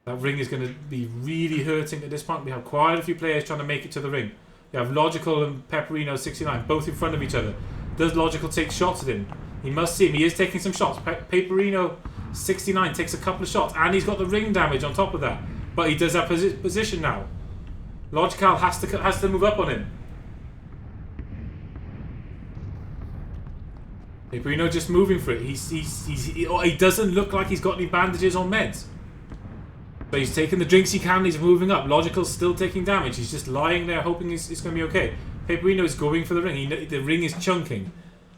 That ring is going to be really hurting at this point. We have quite a few players trying to make it to the ring. We have Logical and Pepperino 69, both in front of each other. Does Logical take shots at him? He must see him. He is taking some shots. Pepperino 69 takes a couple of shots, and he's got the ring damage on top of that. But he does have position now. Logical has to move up on him. Pepperino just moving for it. He doesn't look like he's got any bandages or meds. But he's taking the drinks he can, he's moving up. Logical's still taking damage. He's just lying there hoping it's going to be okay. Pepperino is going for the ring. The ring is chunking.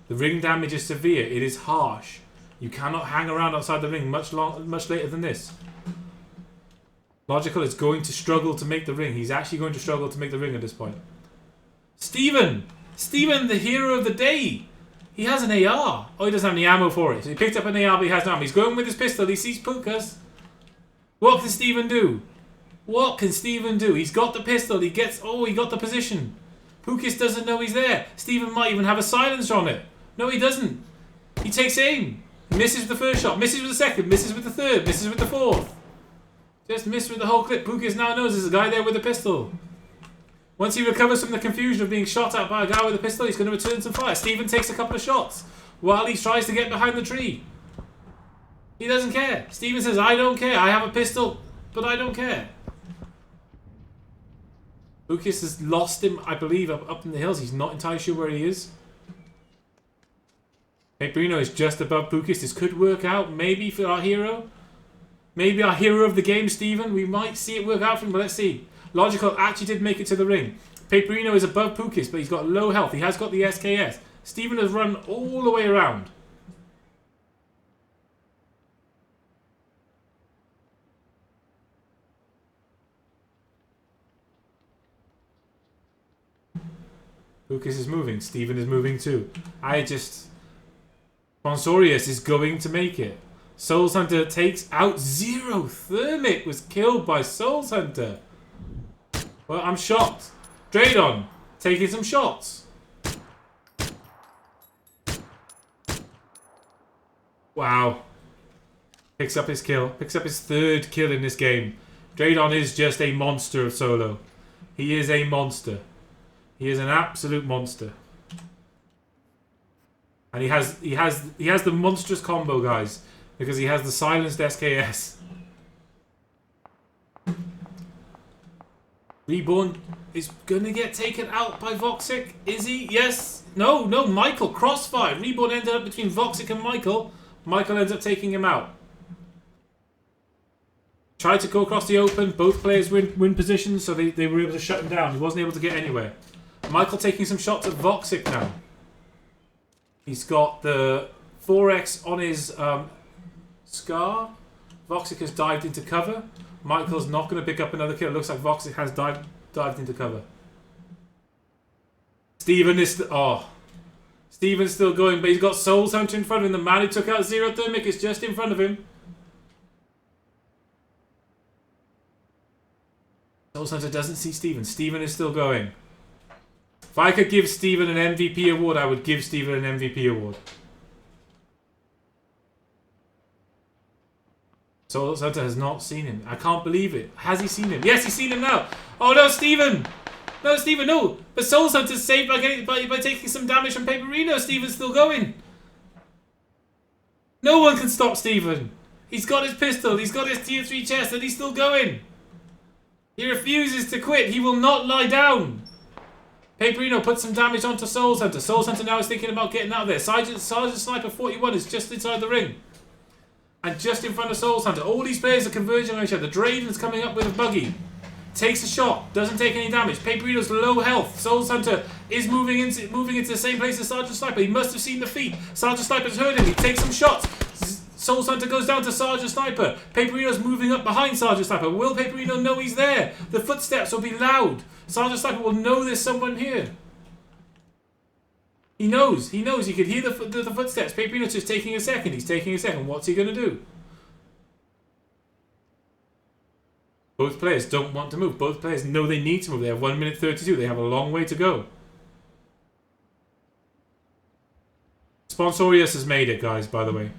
The ring damage is severe. It is harsh. You cannot hang around outside the ring much later than this. Logical is going to struggle to make the ring. He's actually going to struggle to make the ring at this point. Steven! Steven, the hero of the day! He has an AR. Oh, he doesn't have any ammo for it. So he picked up an AR, but he has no ammo. He's going with his pistol. He sees Pukas. What can Steven do? What can Steven do? He's got the pistol. He gets... Oh, he got the position. Pukas doesn't know he's there. Steven might even have a silencer on it. No, he doesn't. He takes aim. Misses with the first shot. Misses with the second. Misses with the third. Misses with the fourth. Just missed with the whole clip. Pukas now knows there's a guy there with a pistol. Once he recovers from the confusion of being shot at by a guy with a pistol, he's going to return some fire. Steven takes a couple of shots while he tries to get behind the tree. He doesn't care. Steven says, I don't care. I have a pistol, but I don't care. Pukas has lost him, I believe, up in the hills. He's not entirely sure where he is. Paperino is just above Pukas. This could work out, maybe, for our hero. Maybe our hero of the game, Steven. We might see it work out for him, but let's see. Logical actually did make it to the ring. Paperino is above Pukas, but he's got low health. He has got the SKS. Steven has run all the way around. Pukas is moving. Steven is moving too. Sponsorius is going to make it. Souls Hunter takes out Zero. Thermit was killed by Souls Hunter. Well, I'm shocked. Draydon taking some shots. Wow. Picks up his kill. Picks up his third kill in this game. Draydon is just a monster of solo. He is a monster. He is an absolute monster. And he has the monstrous combo, guys, because he has the silenced SKS. Reborn is gonna get taken out by Voxic. Is he? Yes. No, Michael. Crossfire. Reborn ended up between Voxic and Michael. Michael ends up taking him out. Tried to go across the open. Both players win positions, so they were able to shut him down. He wasn't able to get anywhere. Michael taking some shots at Voxic now. He's got the 4x on his Scar. Voxic has dived into cover. Michael's not going to pick up another kill. It looks like Voxic has dived into cover. Steven is... Steven's still going, but he's got Souls Hunter in front of him. The man who took out Zero Thermic is just in front of him. Souls Hunter doesn't see Steven. Steven is still going. If I could give Steven an MVP award, I would give Steven an MVP award. Souls Hunter has not seen him. I can't believe it. Has he seen him? Yes, he's seen him now. Oh no, Steven! No, Steven, no! But Souls Hunter's saved by taking some damage from Paperino. Steven's still going. No one can stop Steven. He's got his pistol, he's got his tier 3 chest, and he's still going. He refuses to quit. He will not lie down. Paperino puts some damage onto Souls Hunter. Souls Hunter now is thinking about getting out of there. Sergeant Sniper 41 is just inside the ring. And just in front of Souls Hunter. All these players are converging on each other. Drayden's coming up with a buggy. Takes a shot. Doesn't take any damage. Paperino's low health. Souls Hunter is moving into the same place as Sergeant Sniper. He must have seen the feet. Sergeant Sniper's heard him. He takes some shots. Souls Hunter goes down to Sergeant Sniper. Paperino's moving up behind Sergeant Sniper. Will Paperino know he's there? The footsteps will be loud. Sergeant Sniper will know there's someone here. He knows. He could hear the footsteps. Paperino's just taking a second. He's taking a second. What's he going to do? Both players don't want to move. Both players know they need to move. They have 1 minute 32. They have a long way to go. Sponsorius has made it, guys, by the way.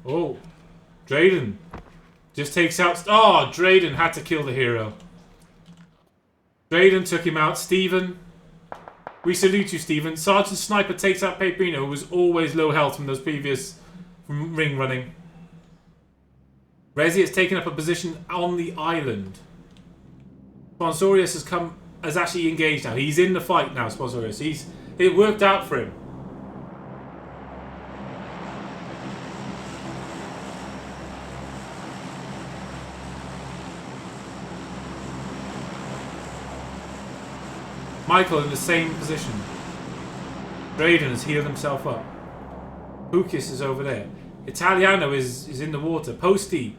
Oh. Drayden just takes out... Oh, Drayden had to kill the hero. Drayden took him out. Steven. We salute you, Steven. Sergeant Sniper takes out Paperino, who was always low health from those previous ring running. Rezi has taken up a position on the island. Sponsorius has actually engaged now. He's in the fight now, Sponsorius. It worked out for him. Michael in the same position. Drayden has healed himself up. Pukas is over there. Italiano is in the water. Posty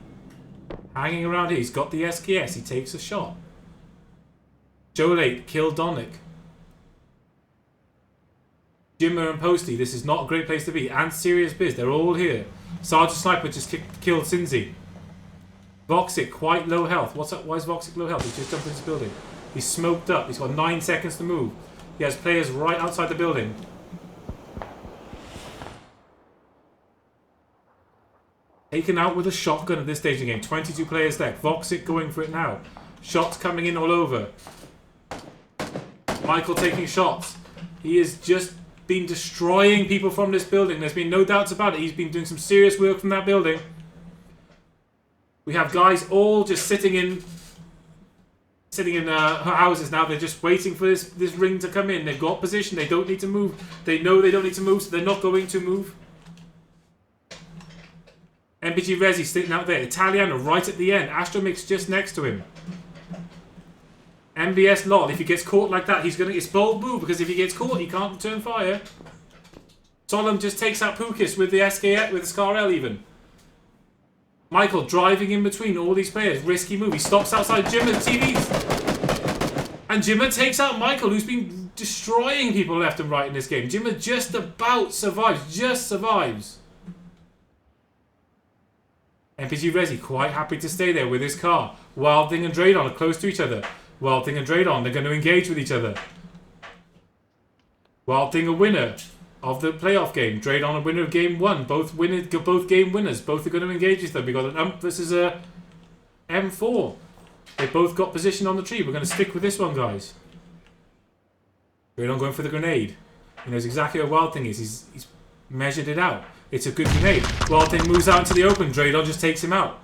hanging around here. He's got the SKS. He takes a shot. Jolate killed Donick. Jimmer and Posty, this is not a great place to be. And Serious Biz, they're all here. Sergeant Sniper just killed Cinzy. Voxic, quite low health. What's up? Why is Voxic low health? He's just jumped into this building. He's smoked up. He's got 9 seconds to move. He has players right outside the building. Taken out with a shotgun at this stage of the game. 22 players left. Voxic going for it now. Shots coming in all over. Michael taking shots. He has just been destroying people from this building. There's been no doubts about it. He's been doing some serious work from that building. We have guys all just sitting in houses now. They're just waiting for this ring to come in. They've got position. They don't need to move. They know they don't need to move, so they're not going to move. MPG Resi sitting out there. Italiano right at the end. Astromix just next to him. MBS LOL. If he gets caught like that, he's going to... It's bold move, because if he gets caught, he can't return fire. Solemn just takes out Pukis with the SKF, with the Scar-L even. Michael driving in between all these players. Risky move. He stops outside Jimmer's TVs. And Jimmer takes out Michael, who's been destroying people left and right in this game. Jimmer just about survives. Just survives. MPG Resi quite happy to stay there with his car. Wild Thing and Draydon are close to each other. Wild Thing and Draydon, they're going to engage with each other. Wild Thing a winner of the playoff game. Draydon a winner of game 1. Both game winners. Both are going to engage with them. We've got an UMP versus a M4. They both got position on the tree. We're going to stick with this one, guys. Draydon going for the grenade. He knows exactly where Wild Thing is. He's measured it out. It's a good grenade. Wild Thing moves out into the open. Draydon just takes him out.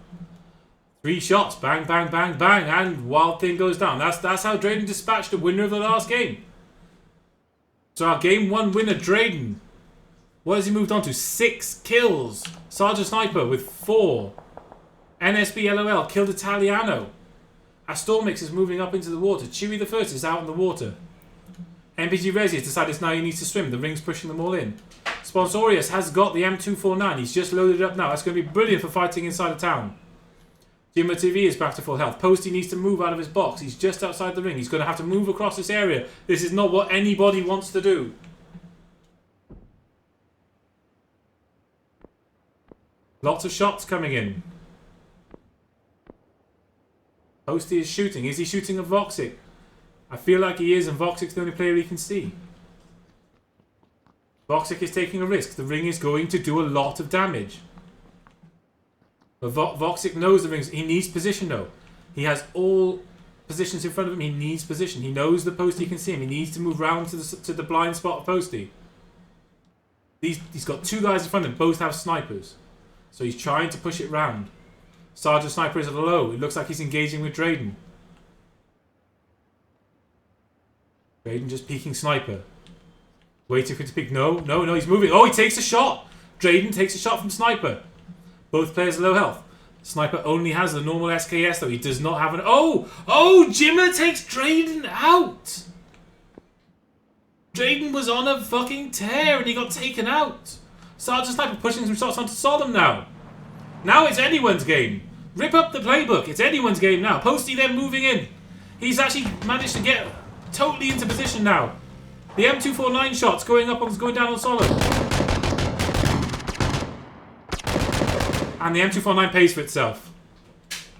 3 shots. Bang, bang, bang, bang. And Wild Thing goes down. That's how Draydon dispatched the winner of the last game. So our game 1 winner, Draydon. What has he moved on to? 6 kills. Sergeant Sniper with 4. NSB LOL killed Italiano. Astormix is moving up into the water. Chewy the First is out in the water. MPG Resi has decided now he needs to swim. The ring's pushing them all in. Sponsorius has got the M249. He's just loaded it up now. That's going to be brilliant for fighting inside of town. Jimmer TV is back to full health. Posty needs to move out of his box. He's just outside the ring. He's going to have to move across this area. This is not what anybody wants to do. Lots of shots coming in. Posty is shooting. Is he shooting at Voxic? I feel like he is, and Voxic's the only player he can see. Voxic is taking a risk. The ring is going to do a lot of damage. But Voxic knows the rings. He needs position though. He has all positions in front of him. He needs position. He knows the Posty can see him. He needs to move round to the blind spot of Posty. He's got 2 guys in front of him. Both have snipers. So he's trying to push it round. Sergeant Sniper is at a low. It looks like he's engaging with Draydon. Draydon just peeking Sniper. Waiting for him to peek. No, he's moving. Oh, he takes a shot. Draydon takes a shot from Sniper. Both players are low health. Sniper only has the normal SKS though. He does not have an... Oh, Jimmer takes Draydon out. Draydon was on a fucking tear and he got taken out. Sergeant Sniper pushing some shots onto Sodom now. Now it's anyone's game. Rip up the playbook. It's anyone's game now. Posty then moving in. He's actually managed to get totally into position now. The M249 shots going down on Solid. And the M249 pays for itself.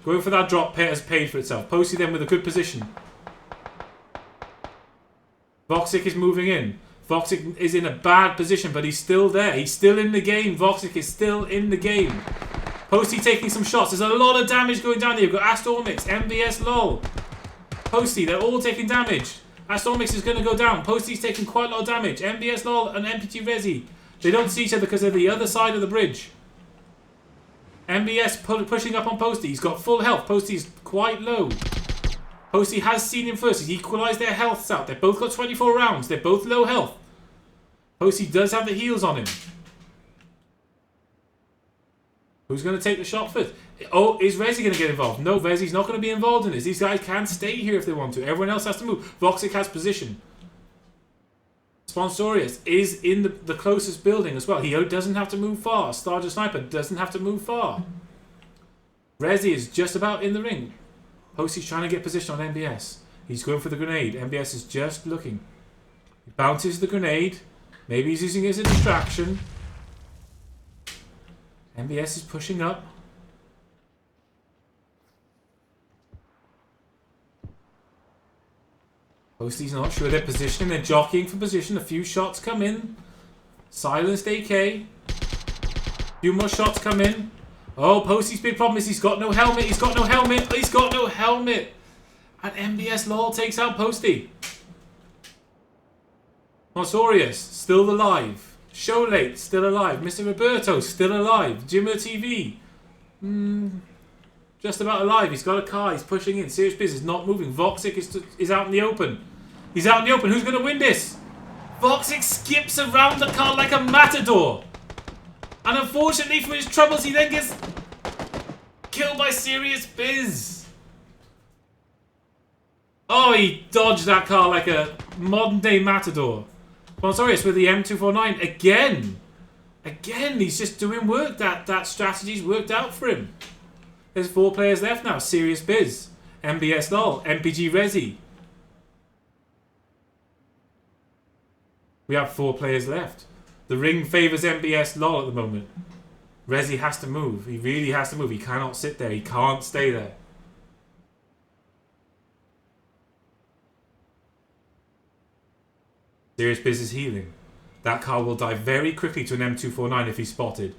Going for that drop has paid for itself. Posty then with a good position. Voxic is moving in. Voxic is in a bad position, but he's still there. He's still in the game. Voxic is still in the game. Posty taking some shots. There's a lot of damage going down here. You've got Astormix, MVS LOL. Posty, they're all taking damage. Astormix is going to go down. Posty's taking quite a lot of damage. MVS LOL and MPT Resi. They don't see each other because they're the other side of the bridge. MBS pushing up on Posty. He's got full health. Posty's quite low. Posty has seen him first. He's equalised their healths out. They've both got 24 rounds. They're both low health. Posty does have the heals on him. Who's going to take the shot first? Oh, is Resi going to get involved? No, Resi's not going to be involved in this. These guys can stay here if they want to. Everyone else has to move. Voxic has position. Sponsorius is in the closest building as well. He doesn't have to move far. Sergeant Sniper doesn't have to move far. Resi is just about in the ring. Posty's trying to get position on MBS. He's going for the grenade. MBS is just looking. He bounces the grenade. Maybe he's using it as a distraction. MBS is pushing up. Posty's not sure their position. They're jockeying for position. A few shots come in. Silenced AK. A few more shots come in. Oh, Posty's big problem is he's got no helmet. He's got no helmet. He's got no helmet. And MBS LOL takes out Posty. Monsorius, still alive. Sholate, still alive. Mr. Roberto, still alive. Jimmer TV. Just about alive. He's got a car. He's pushing in. Serious business. Not moving. Voxic is out in the open. He's out in the open. Who's going to win this? Voxic skips around the car like a matador. And unfortunately for his troubles, he then gets killed by Serious Biz. Oh, he dodged that car like a modern day matador. Sponsorius with the M249 again. Again, he's just doing work. That strategy's worked out for him. There's 4 players left now. Serious Biz, MBS LOL, MPG Resi. We have 4 players left. The ring favours MBS LOL at the moment. Resi has to move. He really has to move. He cannot sit there. He can't stay there. Serious Biz is healing. That car will die very quickly to an M249 if he's spotted.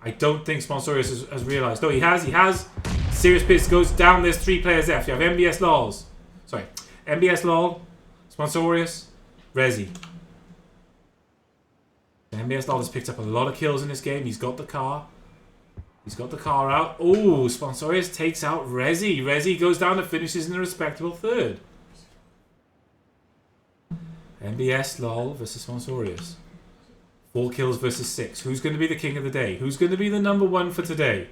I don't think Sponsorius has realised. No, he has. Serious Biz goes down. There's 3 players left. You have MBS LOLs. Sorry. MBS LOL, Sponsorius, Resi. MBS LOL has picked up a lot of kills in this game. He's got the car. He's got the car out. Oh, Sponsorius takes out Resi. Resi goes down and finishes in a respectable 3rd. MBS LOL versus Sponsorius. 4 kills versus 6. Who's going to be the king of the day? Who's going to be the number 1 for today?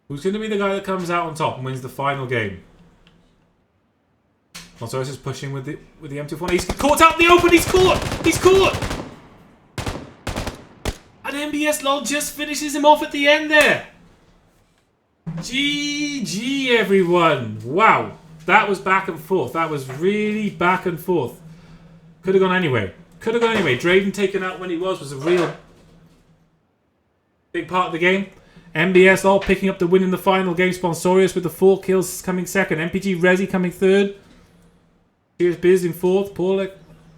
Who's going to be the guy that comes out on top and wins the final game? Sponsorius is pushing with the M249. He's caught out in the open. He's caught. He's caught. And MBS LOL just finishes him off at the end there. GG, everyone. Wow. That was back and forth. That was really back and forth. Could have gone anyway. Could have gone anyway. Draven taken out when he was a real big part of the game. MBS LOL picking up the win in the final game. Sponsorius with the 4 kills coming 2nd. MPG Resi coming 3rd. Here's Biz in 4th.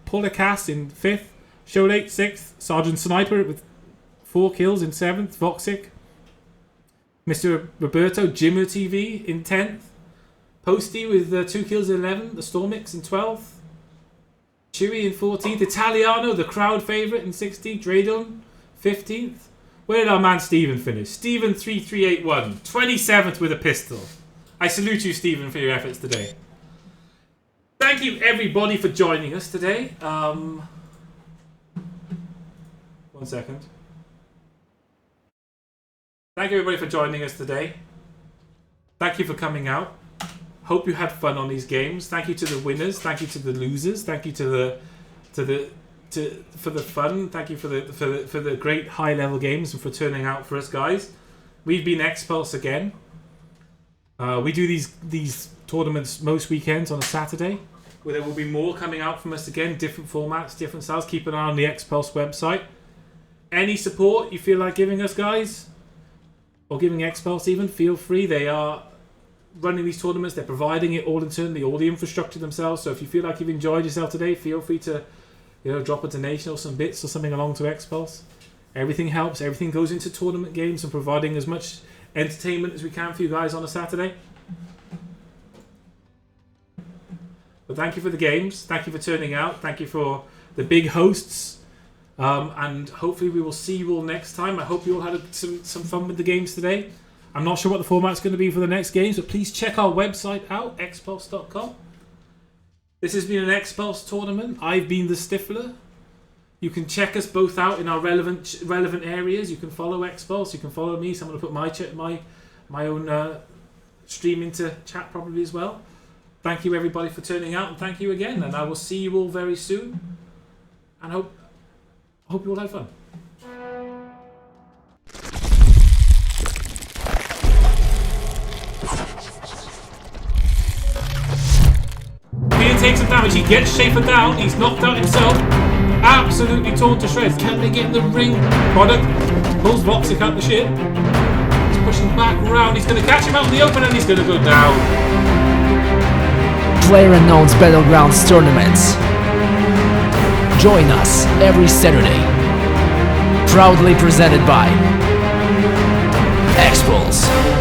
Paulicast in 5th. Sholate 6th. Sergeant Sniper with 4 kills in 7th. Voxic. Mr. Roberto Jimmer TV in 10th. Posty with 2 kills in 11th. The Stormix in 12th. Chewy in 14th. Italiano, the crowd favourite, in 16th. Dradon, 15th. Where did our man Steven finish? Steven 3381. 27th with a pistol. I salute you, Steven, for your efforts today. Thank you, everybody, for joining us today. 1 second. Thank you, everybody, for joining us today. Thank you for coming out. Hope you had fun on these games. Thank you to the winners. Thank you to the losers. Thank you for the fun. Thank you for the great high level games and for turning out for us, guys. We've been XPulZ again. We do these tournaments most weekends on a Saturday, where there will be more coming out from us again. Different formats, different styles. Keep an eye on the XPulZ website. Any support you feel like giving us, guys, or giving XPulZ even, feel free. They are running these tournaments. They're providing it all internally, all the infrastructure themselves. So if you feel like you've enjoyed yourself today, feel free to, drop a donation or some bits or something along to XPulZ. Everything helps. Everything goes into tournament games and providing as much entertainment as we can for you guys on a Saturday. But thank you for the games. Thank you for turning out. Thank you for the big hosts. And hopefully we will see you all next time. I hope you all had some fun with the games today. I'm not sure what the format's going to be for the next games, but please check our website out, xpulz.com. This has been an XPulZ tournament. I've been the Stifler. You can check us both out in our relevant areas. You can follow XPulZ. You can follow me. So I'm going to put my own stream into chat probably as well. Thank you, everybody, for turning out, and thank you again. And I will see you all very soon. And hope you all had fun. he takes some damage. He gets Schaefer down. He's knocked out himself. Absolutely torn to shreds. Can they get in the ring? Product pulls Voxic out the ship. He's pushing back around. He's going to catch him out in the open and he's going to go down. Playerunknown's Battlegrounds tournaments. Join us every Saturday. Proudly presented by XPulZ.